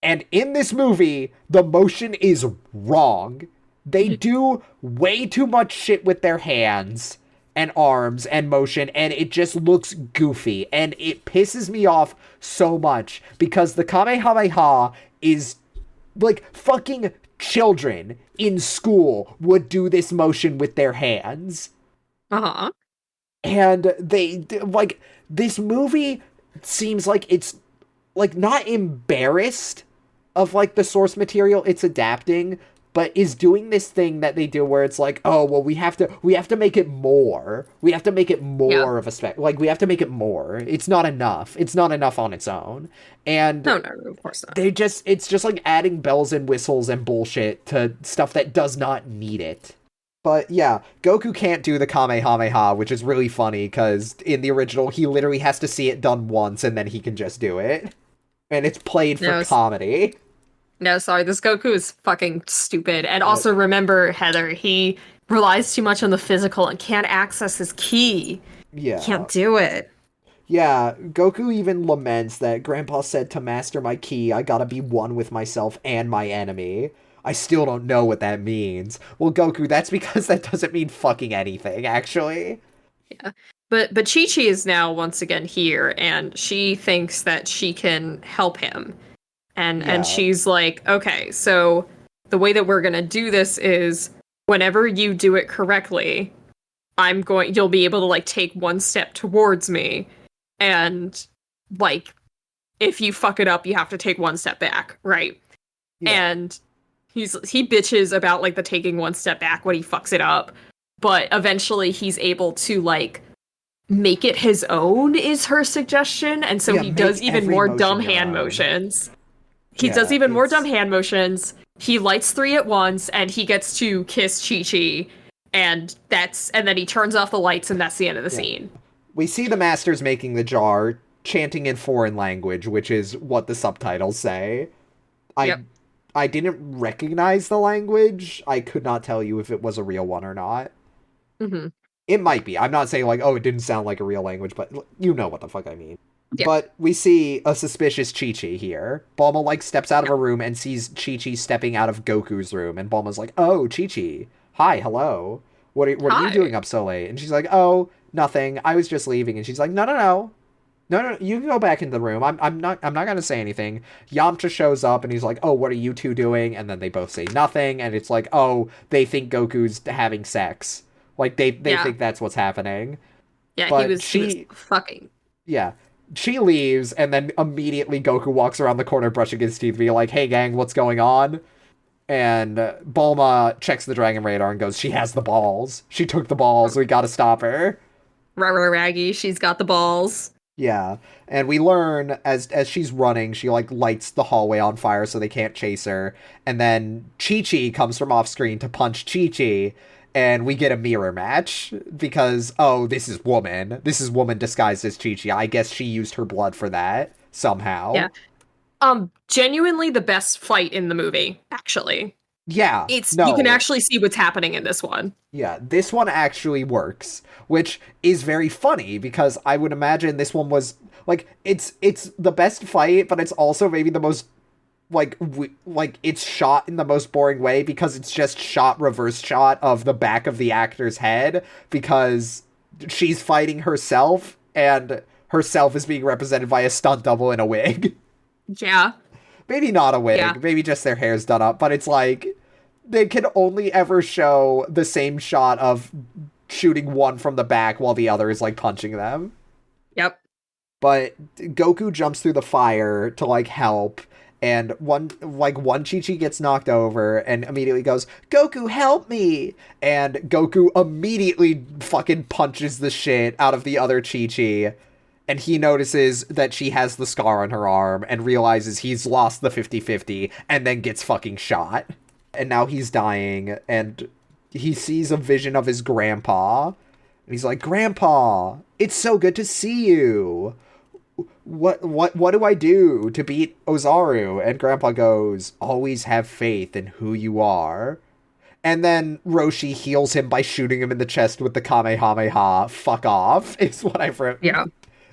And in this movie, the motion is wrong. They do way too much shit with their hands and arms and motion, and it just looks goofy. And it pisses me off so much because the Kamehameha is like fucking children in school would do this motion with their hands. Uh-huh. And they, like, this movie seems like it's, like, not embarrassed of, like, the source material it's adapting, but is doing this thing that they do where it's like, oh, well, we have to make it more. We have to make it more of a spec. Like, we have to make it more. It's not enough. It's not enough on its own. And No, of course not. it's just like adding bells and whistles and bullshit to stuff that does not need it. But yeah, Goku can't do the Kamehameha, which is really funny because in the original, he literally has to see it done once and then he can just do it. And it's played for comedy. No, sorry, this Goku is fucking stupid. And also remember, Heather, he relies too much on the physical and can't access his ki. Yeah. Can't do it. Yeah, Goku even laments that Grandpa said to master my ki, I gotta be one with myself and my enemy. I still don't know what that means. Well, Goku, that's because that doesn't mean fucking anything, actually. Yeah. But Chi-Chi is now once again here, and she thinks that she can help him. And she's like, okay, so the way that we're gonna do this is whenever you do it correctly, you'll be able to like take one step towards me, and like if you fuck it up, you have to take one step back, right? Yeah. And he bitches about like the taking one step back when he fucks it up, but eventually he's able to like make it his own is her suggestion, and so he does even more dumb hand motions. He does even more dumb hand motions. He lights 3 at once, and he gets to kiss Chi-Chi, and then he turns off the lights, and that's the end of the scene. We see the masters making the jar, chanting in foreign language, which is what the subtitles say. I didn't recognize the language. I could not tell you if it was a real one or not. Mm-hmm. It might be. I'm not saying like, oh, it didn't sound like a real language, but you know what the fuck I mean. Yeah. But we see a suspicious Chi-Chi here. Bulma, like, steps out of a room and sees Chi-Chi stepping out of Goku's room. And Bulma's like, oh, Chi-Chi. Hi, hello. What are you doing up so late? And she's like, oh, nothing. I was just leaving. And she's like, no, you can go back into the room. I'm not going to say anything. Yamcha shows up and he's like, oh, what are you two doing? And then they both say nothing. And it's like, oh, they think Goku's having sex. Like, they think that's what's happening. Yeah, but he was fucking. Yeah. She leaves, and then immediately Goku walks around the corner brushing his teeth, being like, hey gang, what's going on? And Bulma checks the Dragon Radar and goes, she has the balls. She took the balls, we gotta stop her. Raggy, she's got the balls. Yeah, and we learn, as she's running, she, like, lights the hallway on fire so they can't chase her, and then Chi-Chi comes from off-screen to punch Chi-Chi, and we get a mirror match because, oh, this is woman. This is woman disguised as Chi-Chi. I guess she used her blood for that somehow. Yeah. Genuinely the best fight in the movie, actually. Yeah. You can actually see what's happening in this one. Yeah, this one actually works, which is very funny because I would imagine this one was like it's the best fight, but it's also maybe the most like it's shot in the most boring way because it's just reverse shot of the back of the actor's head because she's fighting herself and herself is being represented by a stunt double in a wig. Yeah. Maybe not a wig, maybe just their hair's done up, but it's like they can only ever show the same shot of shooting one from the back while the other is like punching them. Yep. But Goku jumps through the fire to like help. And one Chi-Chi gets knocked over and immediately goes, Goku, help me! And Goku immediately fucking punches the shit out of the other Chi-Chi. And he notices that she has the scar on her arm and realizes he's lost the 50-50 and then gets fucking shot. And now he's dying and he sees a vision of his grandpa. And he's like, Grandpa, it's so good to see you. what do I do to beat Ozaru? And Grandpa goes, always have faith in who you are. And then Roshi heals him by shooting him in the chest with the Kamehameha. Fuck off, is what I've written. Yeah.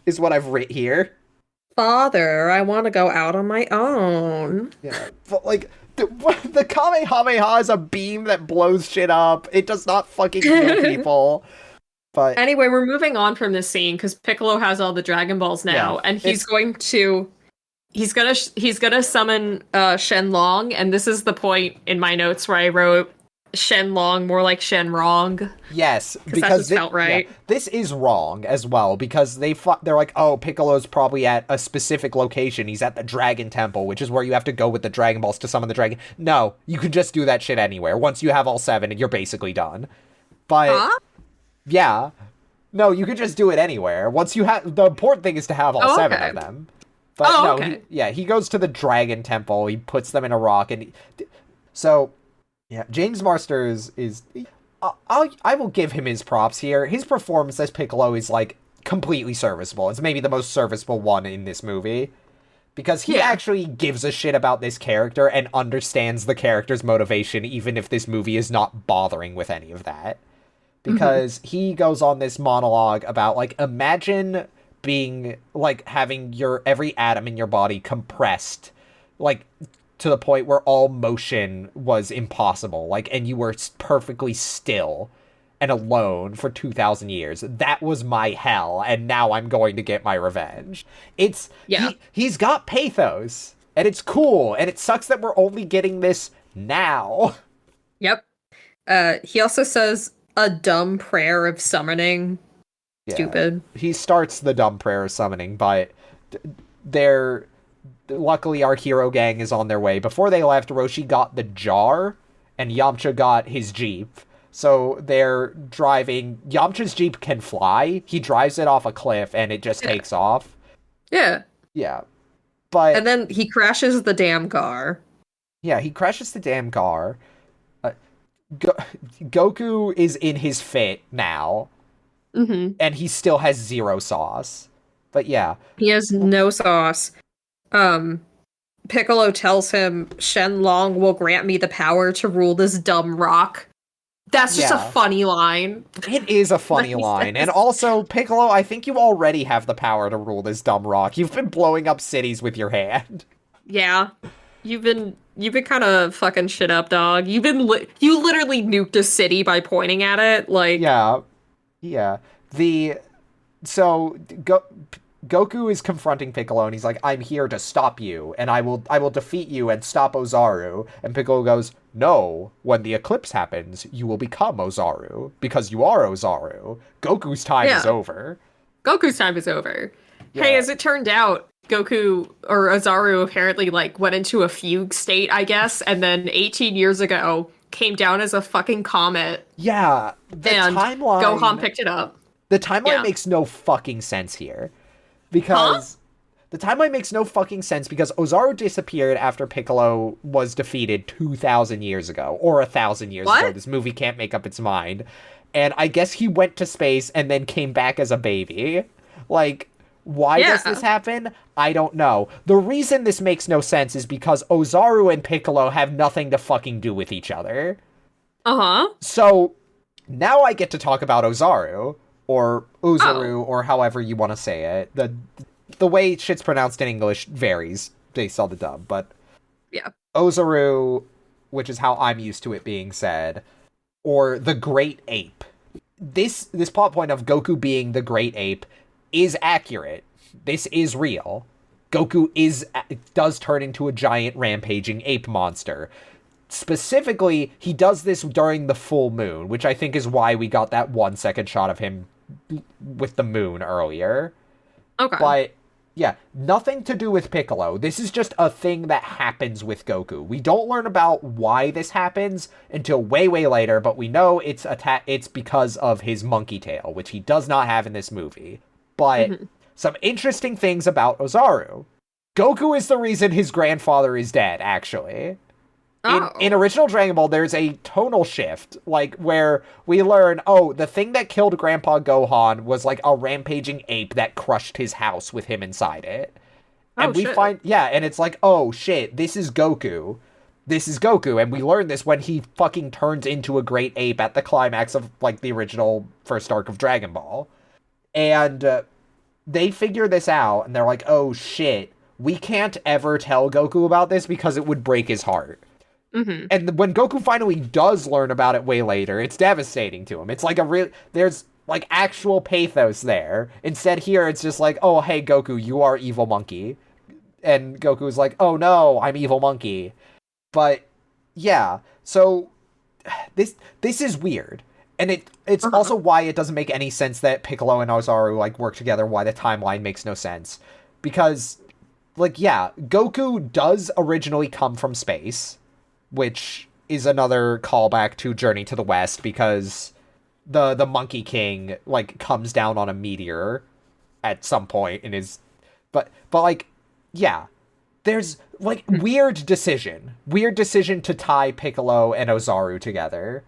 Is what I've writ here. Father, I want to go out on my own. Yeah, but like, the Kamehameha is a beam that blows shit up. It does not fucking kill people. But anyway, we're moving on from this scene because Piccolo has all the Dragon Balls now, and he's gonna summon Shenlong, and this is the point in my notes where I wrote Shenlong more like Shenrong. Yes, because that just felt right. Yeah, this is wrong as well because they're like, oh, Piccolo's probably at a specific location. He's at the Dragon Temple, which is where you have to go with the Dragon Balls to summon the dragon. No, you can just do that shit anywhere. Once you have all 7, and you're basically done. But yeah, no, you could just do it anywhere. Once you have, the important thing is to have all 7 of them. But he goes to the Dragon Temple. He puts them in a rock, and so. Yeah, James Marsters is... I will give him his props here. His performance as Piccolo is, like, completely serviceable. It's maybe the most serviceable one in this movie. Because he actually gives a shit about this character and understands the character's motivation, even if this movie is not bothering with any of that. Because he goes on this monologue about, like, imagine being, like, having your every atom in your body compressed, like... to the point where all motion was impossible, like, and you were perfectly still and alone for 2,000 years. That was my hell, and now I'm going to get my revenge. He's got pathos, and it's cool, and it sucks that we're only getting this now. Yep. He also says a dumb prayer of summoning. Yeah. Stupid. He starts the dumb prayer of summoning, but luckily, our hero gang is on their way. Before they left, Roshi got the jar, and Yamcha got his Jeep. So they're driving... Yamcha's Jeep can fly. He drives it off a cliff, and it just takes off. Yeah. Yeah. But... and then he crashes the damn car. Yeah, he crashes the damn car. Goku is in his fit now. And he still has 0 sauce. But yeah. He has no sauce. Piccolo tells him Shenlong will grant me the power to rule this dumb rock. That's just a funny line. It is a funny line. And also, Piccolo, I think you already have the power to rule this dumb rock. You've been blowing up cities with your hand. Yeah. You've been kind of fucking shit up, dog. You literally nuked a city by pointing at it, like... Yeah. Goku is confronting Piccolo, and he's like, I'm here to stop you, and I will defeat you and stop Ozaru. And Piccolo goes, no, when the eclipse happens, you will become Ozaru, because you are Ozaru. Goku's time is over. Goku's time is over. Yeah. Hey, as it turned out, Goku, or Ozaru, apparently, like, went into a fugue state, I guess, and then 18 years ago, came down as a fucking comet. Yeah, timeline... Gohan picked it up. The timeline makes no fucking sense here. Because the timeline makes no fucking sense because Ozaru disappeared after Piccolo was defeated 2,000 years ago. Or 1,000 years ago. This movie can't make up its mind. And I guess he went to space and then came back as a baby. Like, why does this happen? I don't know. The reason this makes no sense is because Ozaru and Piccolo have nothing to fucking do with each other. So, now I get to talk about Ozaru. Or Ozaru, or however you want to say it. The way shit's pronounced in English varies based on the dub, but... yeah. Ozaru, which is how I'm used to it being said, or the Great Ape. This plot point of Goku being the Great Ape is accurate. This is real. Goku does turn into a giant rampaging ape monster. Specifically, he does this during the full moon, which I think is why we got that 1-second shot of him with the moon earlier. Okay. But, yeah, nothing to do with Piccolo. This is just a thing that happens with Goku. We don't learn about why this happens until way, way later, but we know it's because of his monkey tail, which he does not have in this movie. But some interesting things about Ozaru. Goku is the reason his grandfather is dead, actually. In Oh. original Dragon Ball, there's a tonal shift, like where we learn, oh, the thing that killed Grandpa Gohan was like a rampaging ape that crushed his house with him inside it. Oh And we shit. find, yeah, and it's like, oh shit, this is Goku. This is Goku, and we learn this when he fucking turns into a great ape at the climax of like the original first arc of Dragon Ball. And they figure this out, and they're like, oh shit, we can't ever tell Goku about this because it would break his heart. Mm-hmm. And when Goku finally does learn about it way later, it's devastating to him. It's like there's like actual pathos there. Instead, here it's just like, oh hey Goku, you are evil monkey, and Goku's like, oh no, I'm evil monkey. But yeah, so this is weird. And it's Uh-huh. also why it doesn't make any sense that Piccolo and Ozaru like work together, why the timeline makes no sense. Because like yeah, Goku does originally come from space, which is another callback to Journey to the West because the Monkey King like comes down on a meteor at some point in his but like yeah, there's like weird decision to tie Piccolo and Ozaru together.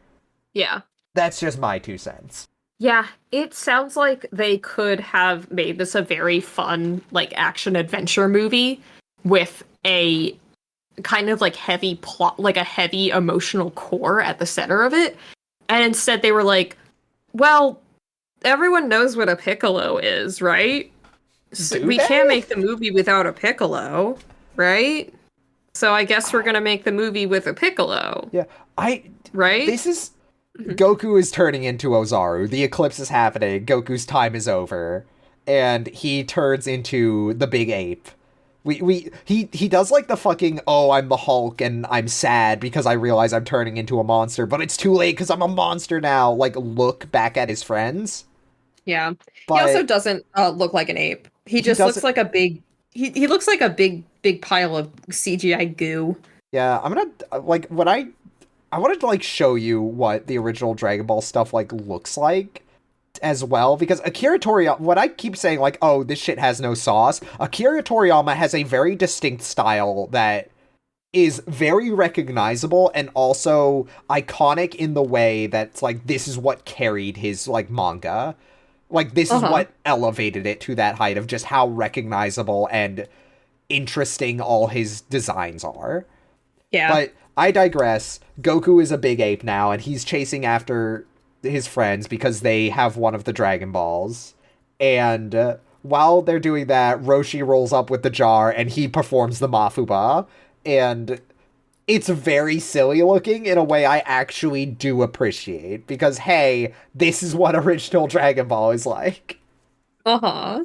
Yeah. That's just my 2 cents. Yeah, it sounds like they could have made this a very fun, like, action adventure movie with a kind of like heavy plot, like a heavy emotional core at the center of it. And instead they were like, well, everyone knows what a piccolo is, right? So Do we can't they? make the movie without a piccolo, right? So I guess we're gonna make the movie with a piccolo, Yeah, I right? this is Goku is turning into Ozaru. The eclipse is happening. Goku's time is over, and he turns into the big ape. He does like the fucking oh I'm the Hulk and I'm sad because I realize I'm turning into a monster, but it's too late because I'm a monster now. Like look back at his friends, Yeah. He also but doesn't look like an ape. He he just looks doesn't. like a big he looks like a big pile of CGI goo. Yeah, I'm gonna like when I wanted to like show you what the original Dragon Ball stuff like looks like as well because Akira Toriyama, what I keep saying like oh this shit has no sauce, Akira Toriyama has a very distinct style that is very recognizable and also iconic in the way that's like this is what carried his like manga. Like this is Uh-huh. what elevated it to that height of just how recognizable and interesting all his designs are. Yeah. But I digress. Goku is a big ape now, and he's chasing after his friends because they have one of the Dragon Balls. And while they're doing that, Roshi rolls up with the jar, and he performs the Mafuba. And it's very silly looking in a way I actually do appreciate. Because, hey, this is what original Dragon Ball is like. Uh-huh.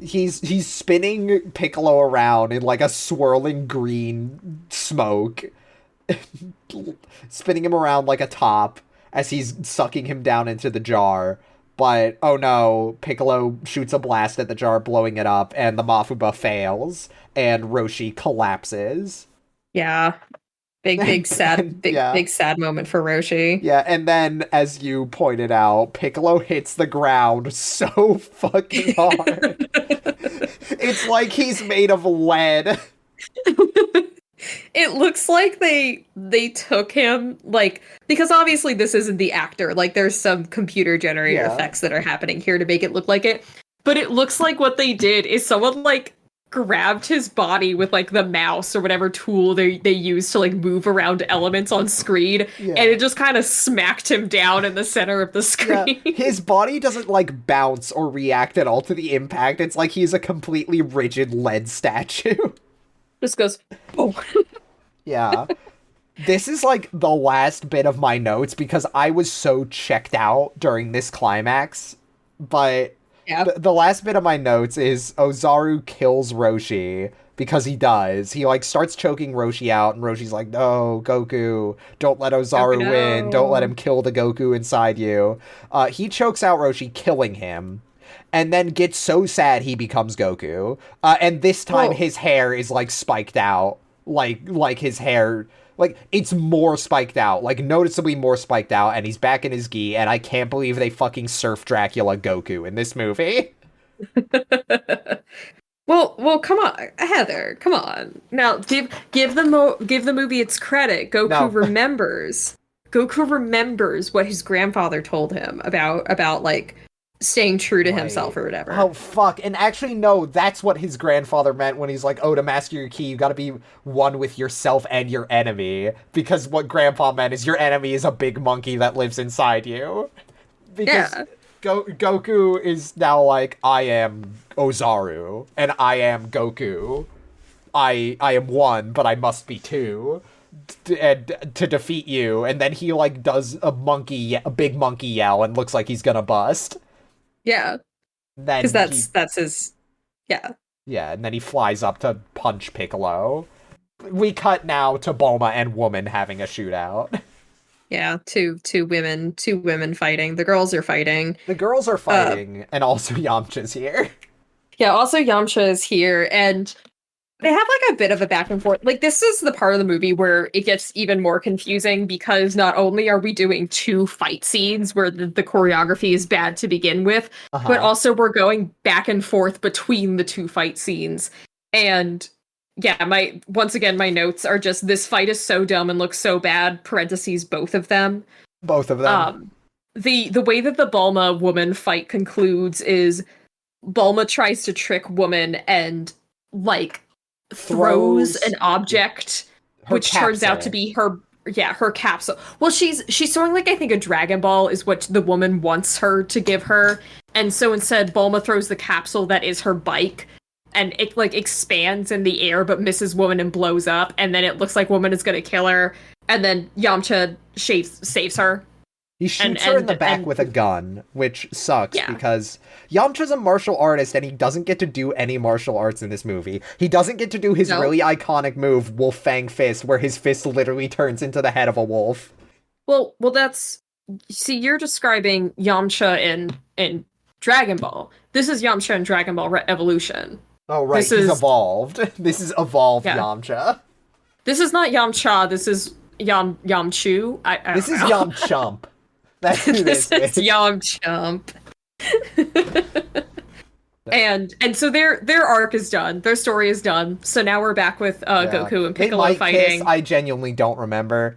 He's spinning Piccolo around in like a swirling green smoke, spinning him around like a top as he's sucking him down into the jar. But oh no, Piccolo shoots a blast at the jar, blowing it up, and the Mafuba fails, and Roshi collapses. Yeah. Big sad And yeah, big sad moment for Roshi. yeah, and then as you pointed out, Piccolo hits the ground so fucking hard. It's like he's made of lead. It looks like they took him like because obviously this isn't the actor. Like there's some computer generated Yeah. effects that are happening here to make it look like it. But it looks like what they did is someone like grabbed his body with like the mouse or whatever tool they use to like move around elements on screen and Yeah. it just kind of smacked him down in the center of the Yeah, screen. his body doesn't like bounce or react at all to the impact. It's like he's a completely rigid lead statue. Just goes, oh. Yeah. This is like the last bit of my notes because I was so checked out during this climax. But Yeah. the last bit of my notes is Ozaru kills Roshi because he does. He like starts choking Roshi out, and Roshi's like, "No, Goku, don't let Goku, Ozaru win. Don't let no. him kill the Goku inside you." He chokes out Roshi, killing him. And then gets so sad he becomes Goku. And this time Well, his hair is like spiked out, like his hair, like it's more spiked out, like noticeably more spiked out. And he's back in his gi. And I can't believe they fucking surf Dracula Goku in this movie. Well, come on, Heather, come on. Now, give the movie its credit. No. Goku remembers what his grandfather told him about like staying true to himself Right. or whatever. Oh, fuck. And actually, no, that's what his grandfather meant when he's like, oh, to master your ki, you gotta be one with yourself and your enemy. Because what Grandpa meant is your enemy is a big monkey that lives inside you. Because Yeah. Goku is now like, I am Ozaru, and I am Goku. I am one, but I must be two. And to defeat you, and then he like does a big monkey yell, and looks like he's gonna bust. Yeah. Then Because he that's his. Yeah. Yeah, and then he flies up to punch Piccolo. We cut now to Bulma and Woman having a shootout. Yeah. Two women fighting. The girls are fighting. The girls are Uh, fighting, and also Yamcha's here. yeah. Also, Yamcha is here, and they have like a bit of a back and forth. Like this is the part of the movie where it gets even more confusing because not only are we doing two fight scenes where the choreography is bad to begin with, but Uh-huh. also we're going back and forth between the two fight scenes. And yeah, my notes are just this fight is so dumb and looks so bad, parentheses both of them. Both of them. The way that the Bulma woman fight concludes is Bulma tries to trick Woman and like throws an object her which turns out to capsule. be her capsule. Well, she's throwing like I think a Dragon Ball is what the woman wants her to give her. And so instead Bulma throws the capsule that is her bike and it like expands in the air but misses Woman and blows up and then it looks like Woman is going to kill her and then Yamcha saves her. He shoots her in the back with a gun, which sucks because Yamcha's a martial artist and he doesn't get to do any martial arts in this movie. He doesn't get to do his really iconic move, Wolf Fang Fist, where his fist literally turns into the head of a wolf. Well, you're describing Yamcha in Dragon Ball. This is Yamcha in Dragon Ball Evolution. Oh, right, he's evolved. This is evolved Yamcha. This is not Yamcha, this is Yamchu. This is Yamchump. That's who this is. Yamchump. and so their arc is done. Their story is done. So now we're back with Goku and Piccolo fighting. Kiss, I genuinely don't remember.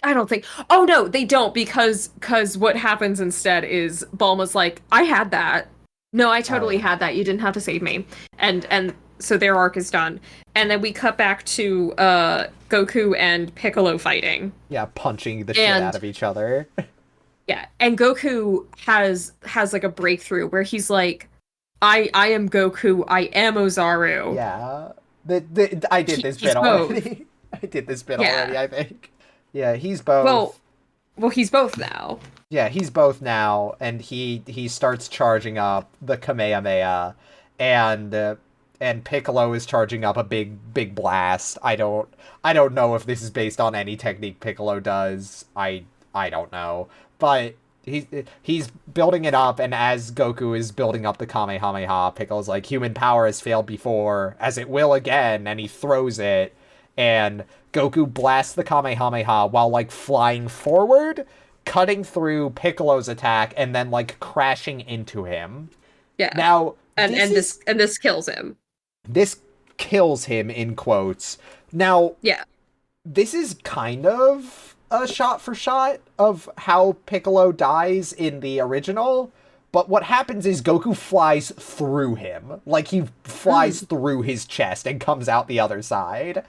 I don't think. Oh no, they don't because what happens instead is Bulma's like, I had that. No, I totally had that. You didn't have to save me. And so their arc is done. And then we cut back to Goku and Piccolo fighting. Yeah, punching the shit out of each other. Yeah, and Goku has like a breakthrough where he's like, I am Goku, I am Ozaru. Yeah. I did this bit already. I did this bit already, I think. Yeah, he's both. Well, he's both now. Yeah, he's both now, and he starts charging up the Kamehameha, and Piccolo is charging up a big blast. I don't know if this is based on any technique Piccolo does. I don't know, but he's building it up, and as Goku is building up the Kamehameha, Piccolo's like, human power has failed before, as it will again, and he throws it, and Goku blasts the Kamehameha while like flying forward, cutting through Piccolo's attack, and then like crashing into him. Yeah. Now this kills him. This kills him in quotes. Now, yeah, this is kind of a shot for shot of how Piccolo dies in the original, but what happens is Goku flies through him. Like, he flies through his chest and comes out the other side.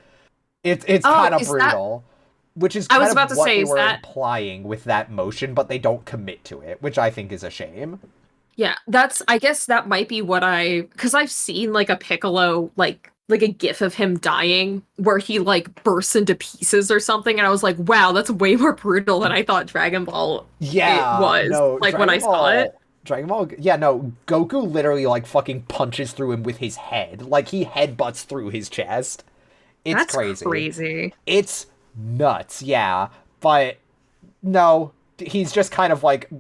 It's kind of brutal. Which is kind of what they were implying with that motion, but they don't commit to it, which I think is a shame. Yeah, I guess that might be because I've seen like a Piccolo, like a gif of him dying where he like bursts into pieces or something. And I was like, wow, that's way more brutal than I thought Dragon Ball was. No, like when I saw it. Dragon Ball, yeah, no, Goku literally like fucking punches through him with his head. Like he headbutts through his chest. It's crazy. It's nuts, yeah. But no, he's just kind of like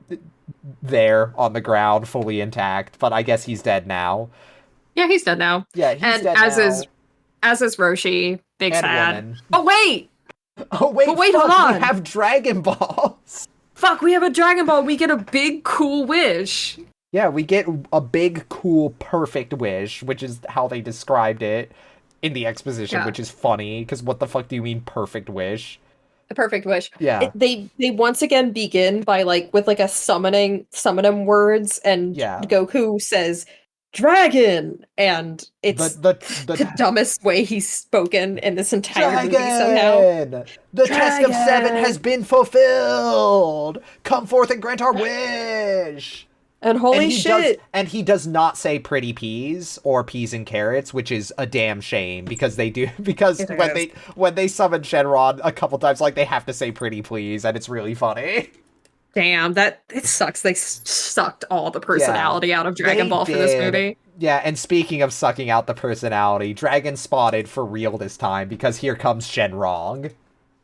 there on the ground, fully intact, but I guess he's dead now. Yeah, he's dead now. Yeah, he's dead now. As is Roshi, big and sad. Woman. Oh wait, hold on. We have Dragon Balls. Fuck, we have a Dragon Ball. We get a big cool wish. Yeah, we get a big, cool, perfect wish, which is how they described it in the exposition, Yeah. which is funny, because what the fuck do you mean perfect wish? A perfect wish. Yeah, They once again begin by like with like a summoning words, and yeah. Goku says dragon, and The, it's the, the the dumbest way he's spoken in this entire movie somehow. Dragon! The test of 7 has Dragon! been fulfilled! Come forth and grant our wish! And And holy he shit! does not say pretty peas or peas and carrots, which is a damn shame because they do because It is. when they summon Shenron a couple times, like they have to say pretty please, and it's really funny. Damn, that it sucks. They sucked all the Yeah. personality out of Dragon They Ball for this did. movie. Yeah, and speaking of sucking out the personality, Dragon spotted for real this time because here comes Shenrong.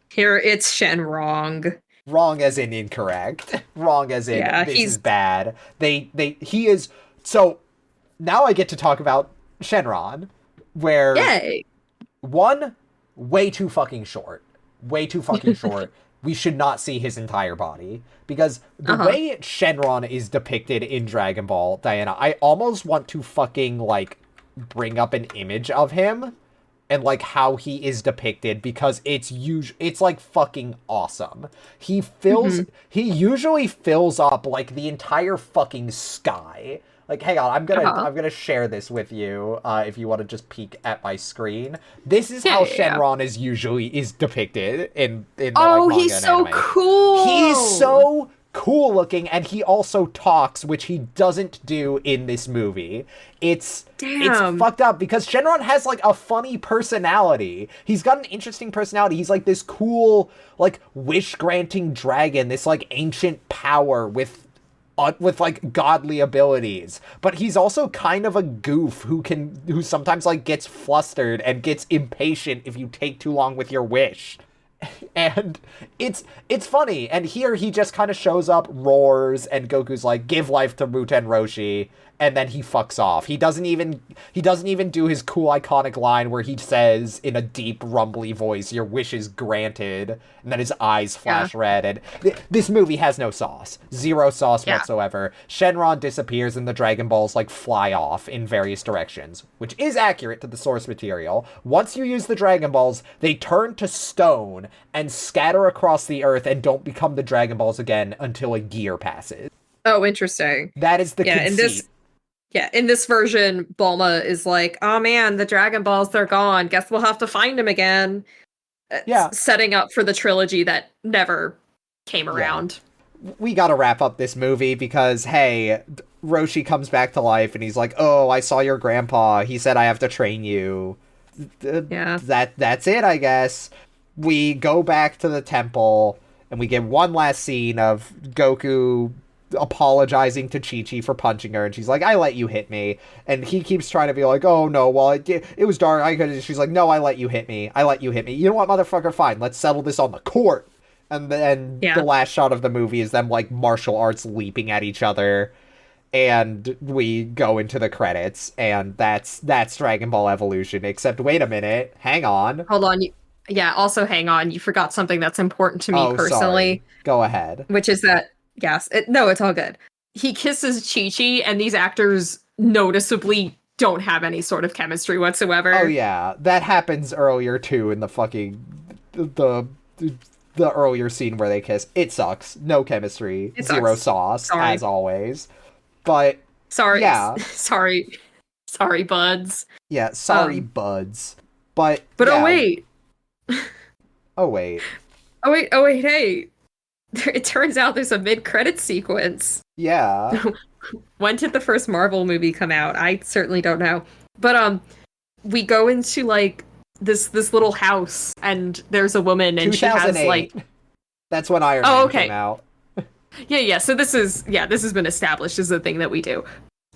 Here it's Shenrong. Wrong as in incorrect. Wrong as in Yeah, this he's is bad. He is so now I get to talk about Shenron, where yay. one, way too fucking short. Way too fucking short. We should not see his entire body. Because the way Shenron is depicted in Dragon Ball, Diana, I almost want to fucking, like, bring up an image of him and, like, how he is depicted, because it's like fucking awesome. He usually fills up, like, the entire fucking sky. Like, hang on, I'm gonna share this with you, if you want to just peek at my screen. This is how Shenron is depicted in the like, manga he's and so anime. cool. He's so cool looking, and he also talks, which he doesn't do in this movie. It's fucked up because Shenron has like a funny personality. He's got an interesting personality. He's like this cool, like wish granting dragon, this like ancient power with like godly abilities, but he's also kind of a goof who sometimes like gets flustered and gets impatient if you take too long with your wish. And it's funny, and here he just kind of shows up, roars, and Goku's like, give life to Muten Roshi, and then he fucks off. He doesn't even do his cool iconic line where he says in a deep rumbly voice, your wish is granted, and then his eyes flash red. And this movie has no sauce. Zero sauce whatsoever. Shenron disappears and the Dragon Balls like fly off in various directions, which is accurate to the source material. Once you use the Dragon Balls, they turn to stone and scatter across the earth and don't become the Dragon Balls again until a year passes. Oh, interesting. That is the conceit. In this version, Bulma is like, oh man, the Dragon Balls, they're gone. Guess we'll have to find them again. Setting up for the trilogy that never came around. We gotta wrap up this movie because, hey, Roshi comes back to life and he's like, oh, I saw your grandpa. He said I have to train you. That's it, I guess. We go back to the temple and we get one last scene of Goku apologizing to Chi-Chi for punching her, and she's like, I let you hit me, and he keeps trying to be like, oh no, well it was dark, she's like, no, I let you hit me, you know what, motherfucker, fine, let's settle this on the court. And then the last shot of the movie is them like martial arts leaping at each other, and we go into the credits, and that's Dragon Ball Evolution, except wait a minute, hang on, hold on, also hang on, you forgot something that's important to me personally. Sorry. Go ahead. Which is that it's all good. He kisses Chi-Chi, and these actors noticeably don't have any sort of chemistry whatsoever. Oh yeah, that happens earlier too in the fucking the earlier scene where they kiss. It sucks. No chemistry. Zero sauce, as always. But sorry, yeah, sorry, buds. Yeah, sorry, buds. But oh wait, hey. It turns out there's a mid-credit sequence. Yeah. When did the first Marvel movie come out? I certainly don't know. But we go into like this little house, and there's a woman, and she has like, that's when Iron Man came out. Yeah. So this has been established as a thing that we do.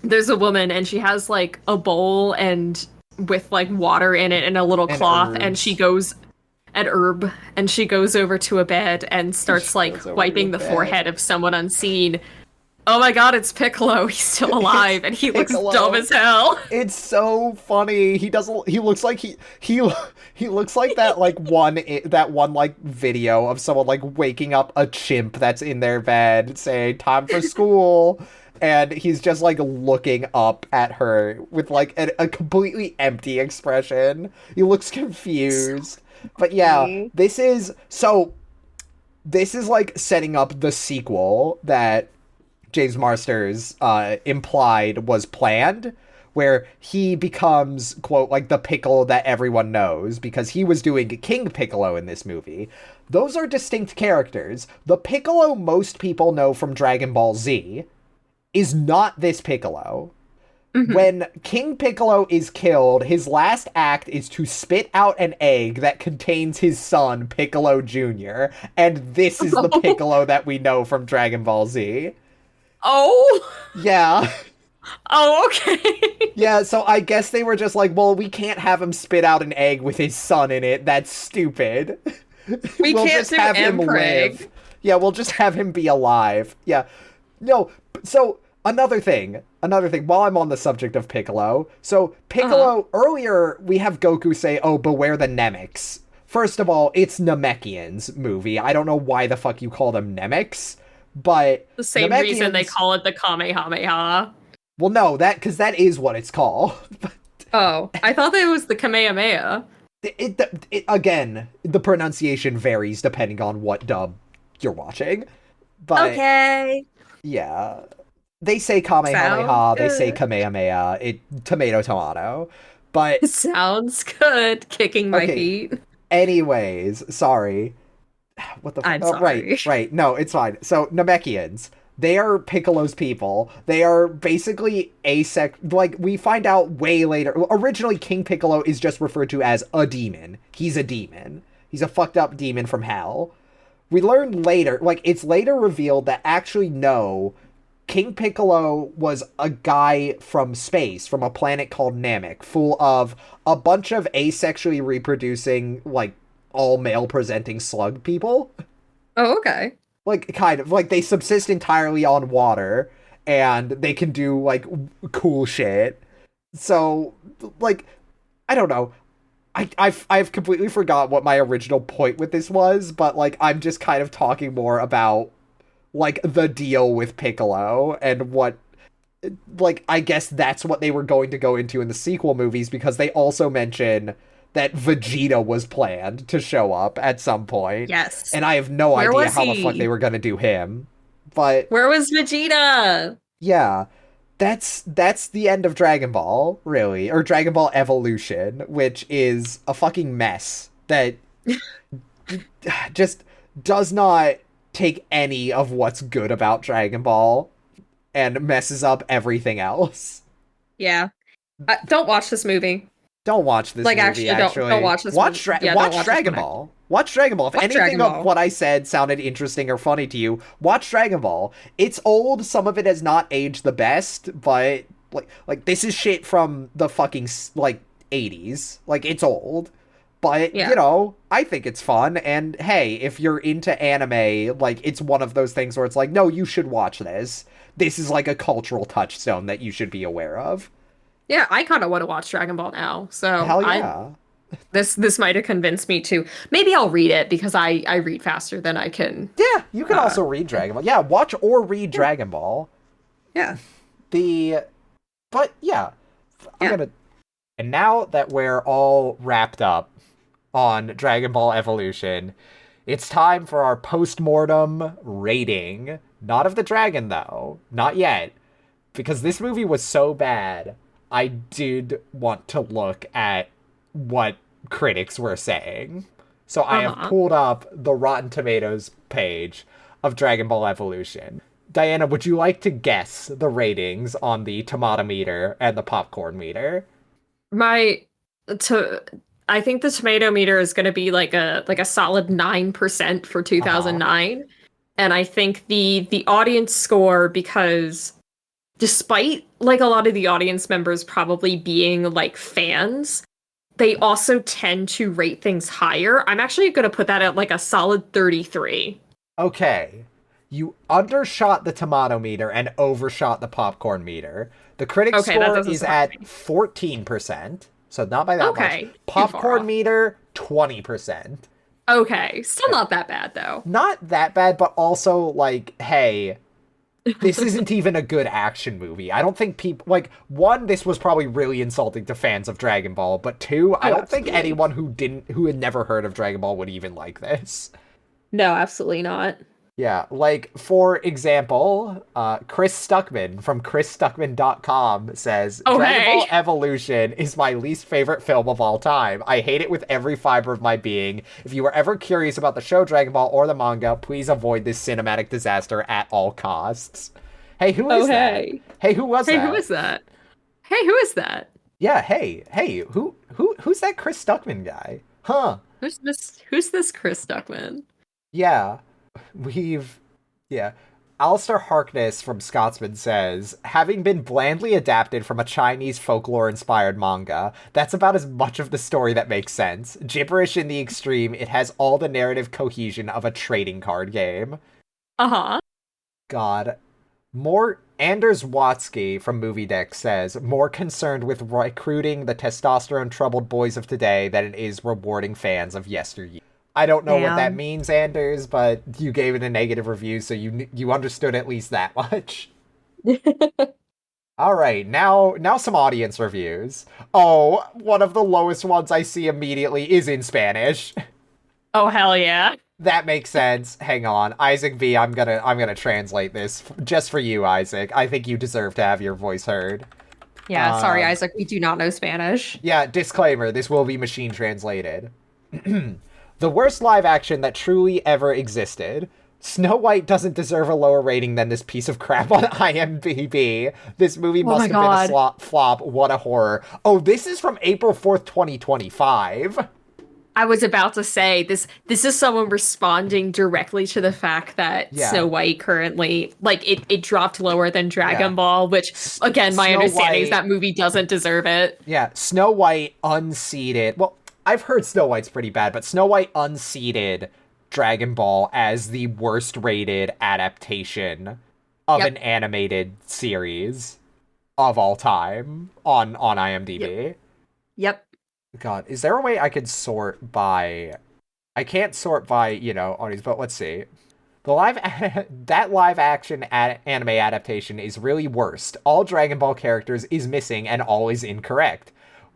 There's a woman, and she has like a bowl and with like water in it and a little cloth, and she goes. At herb, and she goes over to a bed and starts like wiping the forehead of someone unseen. Oh my god, it's Piccolo. He's still alive, and he looks dumb as hell. It's so funny. He looks like he looks like that one like video of someone like waking up a chimp that's in their bed saying time for school, and he's just like looking up at her with like a completely empty expression. He looks confused. But yeah, this is like setting up the sequel that James Marsters implied was planned, where he becomes, quote, like the Piccolo that everyone knows, because he was doing King Piccolo in this movie. Those are distinct characters. The Piccolo most people know from Dragon Ball Z is not this Piccolo. When King Piccolo is killed, his last act is to spit out an egg that contains his son, Piccolo Jr., and this is the Piccolo that we know from Dragon Ball Z. Oh! Yeah. Oh, okay. Yeah, so I guess they were just like, well, we can't have him spit out an egg with his son in it. That's stupid. We We'll can't just do have him Impreg. live. Yeah, we'll just have him be alive. Yeah. No, so another thing, while I'm on the subject of Piccolo. So Piccolo, earlier we have Goku say, oh, beware the Nemeks. First of all, it's Namekian's movie. I don't know why the fuck you call them Nemeks, but The same reason they call it the Kamehameha. Well, no, because that is what it's called. Oh, I thought that it was the Kamehameha. Again, the pronunciation varies depending on what dub you're watching. But Okay. yeah, they say Kamehameha, they say Kamehameha, tomato. But Sounds good. Kicking my okay. feet. Anyways, sorry. What the fuck? I'm Oh, sorry. right. No, it's fine. So, Namekians. They are Piccolo's people. They are basically like, we find out way later. Originally, King Piccolo is just referred to as a demon. He's a demon. He's a fucked up demon from hell. We learn later, like, it's later revealed that actually, no, King Piccolo was a guy from space, from a planet called Namek, full of a bunch of asexually reproducing, like, all male presenting slug people. Oh, okay. Like, kind of. Like, they subsist entirely on water, and they can do, like, cool shit. So, like, I don't know. I've completely forgot what my original point with this was, but, like, I'm just kind of talking more about, like, the deal with Piccolo, and what, like, I guess that's what they were going to go into in the sequel movies, because they also mention that Vegeta was planned to show up at some point. Yes. And I have no Where idea was how the he? fuck they were gonna do him. But Where was Vegeta? yeah, that's the end of Dragon Ball, really. Or Dragon Ball Evolution, which is a fucking mess that just does not take any of what's good about Dragon Ball and messes up everything else. Yeah. Don't watch this movie. Don't watch this Like, movie, actually, don't watch this Watch, movie. Yeah, watch don't watch Dragon this one, Ball. Watch Dragon Ball. If Watch anything Dragon of Ball. what I said sounded interesting or funny to you, watch Dragon Ball. It's old. Some of it has not aged the best, but like this is shit from the fucking like 80s. Like, it's old. But, Yeah. you know, I think it's fun. And hey, if you're into anime, like, it's one of those things where it's like, no, you should watch this. This is like a cultural touchstone that you should be aware of. Yeah, I kind of want to watch Dragon Ball now. So Hell yeah. this might have convinced me to. Maybe I'll read it because I read faster than I can. Yeah, you can also read Dragon Ball. Yeah, watch or read Dragon Ball. Yeah. But yeah, and now that we're all wrapped up on Dragon Ball Evolution, it's time for our post-mortem rating. Not of the dragon, though. Not yet. Because this movie was so bad, I did want to look at what critics were saying. So I have pulled up the Rotten Tomatoes page of Dragon Ball Evolution. Diana, would you like to guess the ratings on the tomato meter and the popcorn meter? I think the tomato meter is going to be like a solid 9% for 2009. And I think the audience score, because despite like a lot of the audience members probably being like fans, they also tend to rate things higher. I'm actually going to put that at like a solid 33. Okay. You undershot the tomato meter and overshot the popcorn meter. The critic score is at 14%, so not by that much. Popcorn meter, 20%. Okay, still not that bad, though. Not that bad, but also, like, hey, this isn't even a good action movie. I don't think people like one, this was probably really insulting to fans of Dragon Ball, but two, I Oh, don't think absolutely. anyone who had never heard of Dragon Ball would even like this. No, absolutely not. Yeah, like, for example, Chris Stuckman from chrisstuckman.com says, Oh, Dragon Ball hey. Evolution is my least favorite film of all time. I hate it with every fiber of my being. If you are ever curious about the show Dragon Ball or the manga, please avoid this cinematic disaster at all costs. Hey, who Oh, is that? hey. Hey, who was Hey, who that? is that? Hey, who is that? Yeah, hey, who's that Chris Stuckman guy? Huh. Who's this Chris Duckman? Yeah. We've, yeah. Alistair Harkness from Scotsman says, having been blandly adapted from a Chinese folklore inspired manga, that's about as much of the story that makes sense. Gibberish in the extreme, it has all the narrative cohesion of a trading card game. Uh-huh. God. More Anders Watsky from Movie Deck says, more concerned with recruiting the testosterone troubled boys of today than it is rewarding fans of yesteryear. I don't know what that Damn. means, Anders, but you gave it a negative review, so you understood at least that much. All right, now some audience reviews. Oh, one of the lowest ones I see immediately is in Spanish. Oh, hell yeah. That makes sense. Hang on, Isaac V. I'm gonna translate this just for you, Isaac. I think you deserve to have your voice heard. Yeah, sorry, Um, Isaac, we do not know Spanish. yeah, disclaimer: this will be machine translated. The worst live action that truly ever existed. Snow White doesn't deserve a lower rating than this piece of crap on IMDb. This movie Oh must my have been a god. flop. What a horror. Oh, this is from April 4th, 2025. I was about to say this is someone responding directly to the fact that Yeah, Snow White currently it dropped lower than yeah. Dragon Ball, which again my Snow understanding is White, that movie doesn't deserve it. yeah, Snow White unseated. Well, I've heard Snow White's pretty bad, but Snow White unseated Dragon Ball as the worst rated adaptation of an Yep. animated series of all time on Yep. IMDb. Yep. God, is there a way I could sort by? I can't sort by, audience, but let's see. The that live action anime adaptation is really worst. All Dragon Ball characters is missing and all is incorrect.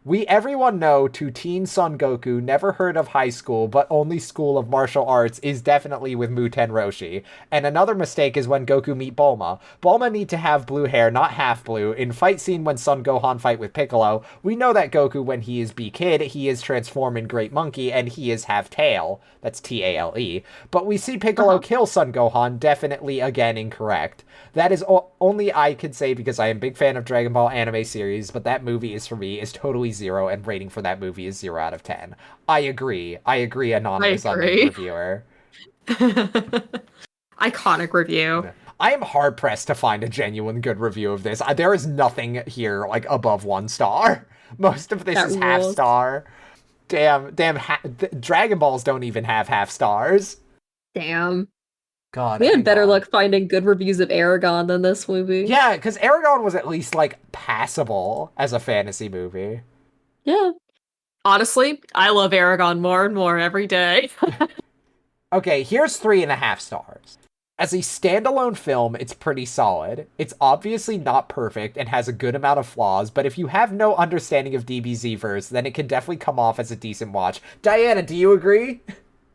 We everyone know to teen Son Goku never heard of high school, but only school of martial arts is definitely with Muten Roshi. And another mistake is when Goku meet Bulma. Bulma need to have blue hair, not half blue. In fight scene when Son Gohan fight with Piccolo, we know that Goku when he is B Kid, he is transformed in Great Monkey and he is half tail. That's Tale. But we see Piccolo Uh-huh. kill Son Gohan, definitely again incorrect. That is only I could say because I am a big fan of Dragon Ball anime series, but that movie is for me is totally zero, and rating for that movie is 0 out of 10. I agree. I agree, I anonymous unnamed agree. reviewer. Iconic review. I am hard pressed to find a genuine good review of this. There is nothing here like above 1 star. Most of this That is half rules. star. Damn, Dragon Balls don't even have half stars. Damn. God, We had hang better on. luck finding good reviews of Aragon than this movie. Yeah, because Aragon was at least like passable as a fantasy movie. Yeah. Honestly, I love Aragon more and more every day. Okay, here's 3.5 stars. As a standalone film, it's pretty solid. It's obviously not perfect and has a good amount of flaws, but if you have no understanding of DBZ verse, then it can definitely come off as a decent watch. Diana, do you agree?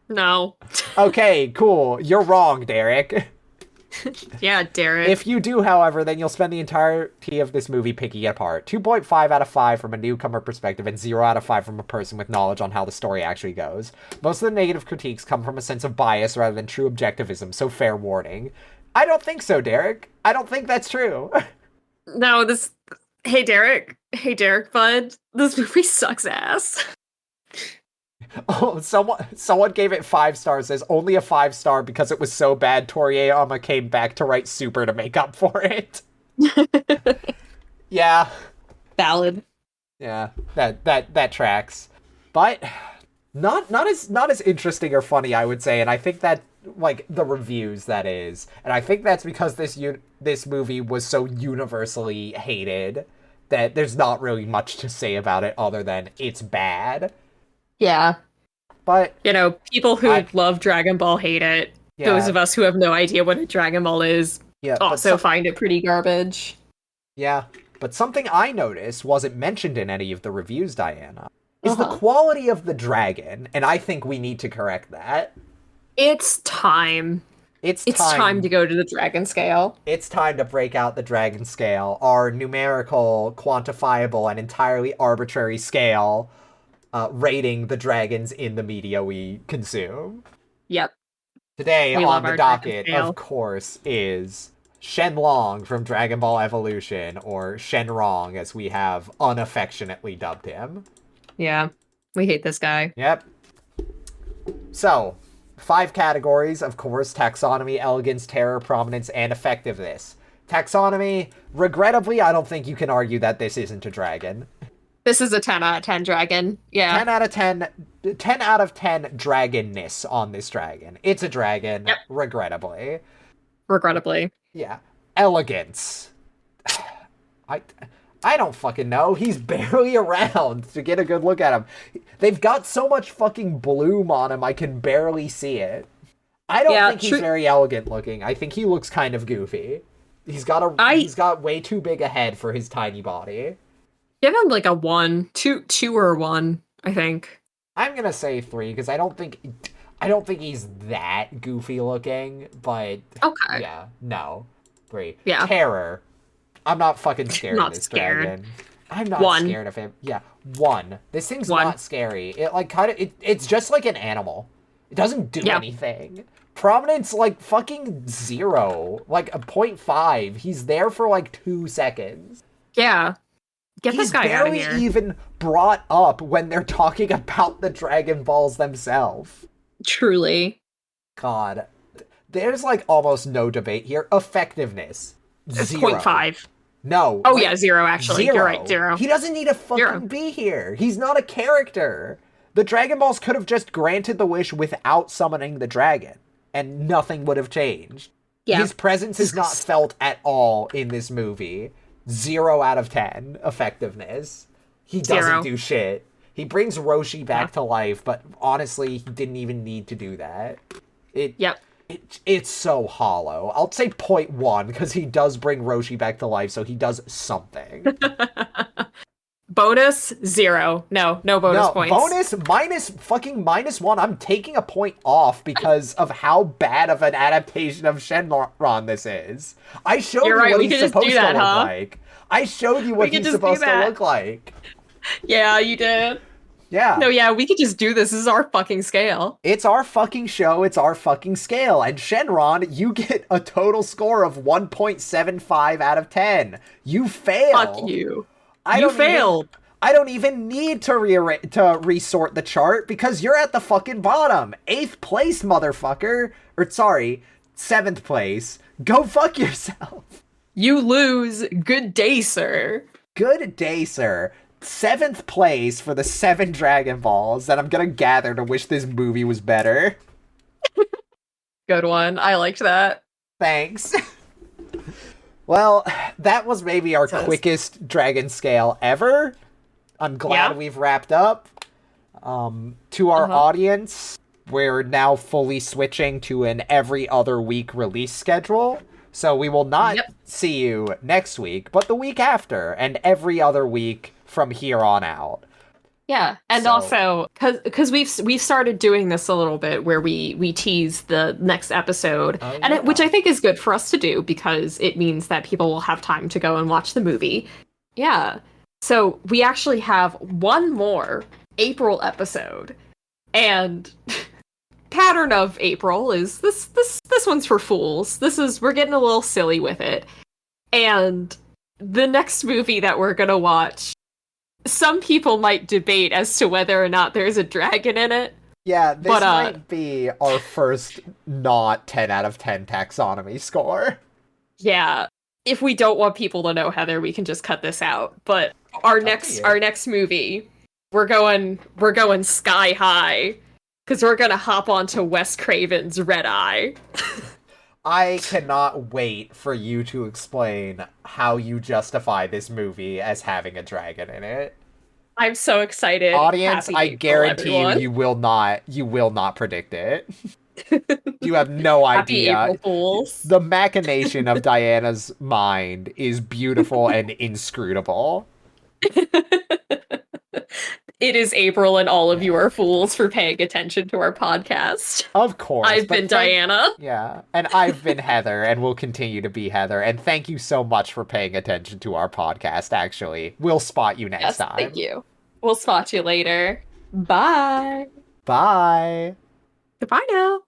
No. Okay, cool. You're wrong, Derek. Yeah, Derek. If you do, however, then you'll spend the entirety of this movie picking it apart. 2.5 out of 5 from a newcomer perspective, and 0 out of 5 from a person with knowledge on how the story actually goes. Most of the negative critiques come from a sense of bias rather than true objectivism, so fair warning. I don't think so, Derek. I don't think that's true. No, this. Hey, Derek. Hey, Derek, bud. This movie sucks ass. Oh, someone gave it 5 stars. Says only a 5 star because it was so bad. Toriyama came back to write Super to make up for it. Yeah, Valid. yeah, that tracks. But not as interesting or funny, I would say. And I think that like the reviews that is, and I think that's because this movie was so universally hated that there's not really much to say about it other than it's bad. Yeah. But You know, people who I love Dragon Ball hate it. yeah. Those of us who have no idea what a Dragon Ball is Yeah, Also find it pretty garbage. Yeah, but something I noticed wasn't mentioned in any of the reviews, Diana, is the Uh-huh. quality of the dragon, and I think we need to correct that. It's time. It's It's time to time. go to the dragon scale. It's time to break out the dragon scale, our numerical, quantifiable, and entirely arbitrary scale rating the dragons in the media we consume. Yep. Today We on love the our dragon docket, of scale. course, is Shenlong from Dragon Ball Evolution, or Shenrong as we have unaffectionately dubbed him. Yeah. We hate this guy. Yep. So, 5 categories, of course: taxonomy, elegance, terror, prominence, and effectiveness. Taxonomy, regrettably, I don't think you can argue that this isn't a dragon. This is a 10 out of 10 dragon. Yeah. 10 out of 10, 10 out of 10 dragonness on this dragon. It's a dragon, Yep. regrettably. Regrettably. Yeah. Elegance. I I don't fucking know. He's barely around to get a good look at him. They've got so much fucking bloom on him, I can barely see it. I don't think he's very elegant looking. I think he looks kind of goofy. He's got way too big a head for his tiny body. Give him like a 1, 2 or a 1, I think. I'm gonna say 3 because I don't think he's that goofy looking, but Okay. yeah, no. 3. Yeah. Terror. I'm not fucking scared of this dragon. I'm not scared of him. Yeah, 1. This thing's not scary. It like it's just like an animal. It doesn't do anything. Prominence like fucking 0, like a 0.5. He's there for like 2 seconds. Yeah. Get this guy out of here. He's barely even brought up when they're talking about the Dragon Balls themselves. Truly. God. There's like almost no debate here. Effectiveness. 0. 0.5. No. Oh yeah, 0 actually. 0. You're right, 0. He doesn't need to fucking be here. He's not a character. The Dragon Balls could have just granted the wish without summoning the dragon, and nothing would have changed. Yeah. His presence is not felt at all in this movie. 0 out of 10 effectiveness. He doesn't do shit. He brings Roshi back to life, but honestly, he didn't even need to do that. It's so hollow. I'll say 0.1 because he does bring Roshi back to life, so he does something. Bonus 0. No bonus points. Bonus -1. I'm taking a point off because of how bad of an adaptation of Shenron this is. I showed you what he's supposed to look like. I showed you what he's supposed to look like. Yeah, you did. Yeah. No, yeah, we could just do this. This is our fucking scale. It's our fucking show. It's our fucking scale. And Shenron, you get a total score of 1.75 out of 10. You fail. Fuck you. You failed. I don't even need to resort the chart because you're at the fucking bottom. 8th place, motherfucker. Or sorry, 7th place. Go fuck yourself. You lose. Good day, sir. Good day, sir. 7th place for the 7 Dragon Balls that I'm gonna gather to wish this movie was better. Good one. I liked that. Thanks. Well, that was maybe our quickest dragon scale ever. I'm glad we've wrapped up. To our audience, we're now fully switching to an every other week release schedule. So we will not see you next week, but the week after, and every other week from here on out. Yeah, and also because we've started doing this a little bit where we tease the next episode, which I think is good for us to do because it means that people will have time to go and watch the movie. Yeah, so we actually have one more April episode, and pattern of April is this one's for fools. We're getting a little silly with it, and the next movie that we're gonna watch. Some people might debate as to whether or not there's a dragon in it. Yeah, this might be our first not 10 out of 10 taxonomy score. Yeah. If we don't want people to know, Heather, we can just cut this out. But our next movie, we're going sky high because we're gonna hop onto Wes Craven's Red Eye. I cannot wait for you to explain how you justify this movie as having a dragon in it. I'm so excited. Audience, I guarantee you will not predict it. You have no Happy idea. April Fools. The machination of Diana's mind is beautiful and inscrutable. It is April, and all of you are fools for paying attention to our podcast. Of course. I've been Diana. Yeah. And I've been Heather, and will continue to be Heather. And thank you so much for paying attention to our podcast, actually. We'll spot you next time. Thank you. We'll spot you later. Bye. Bye. Goodbye now.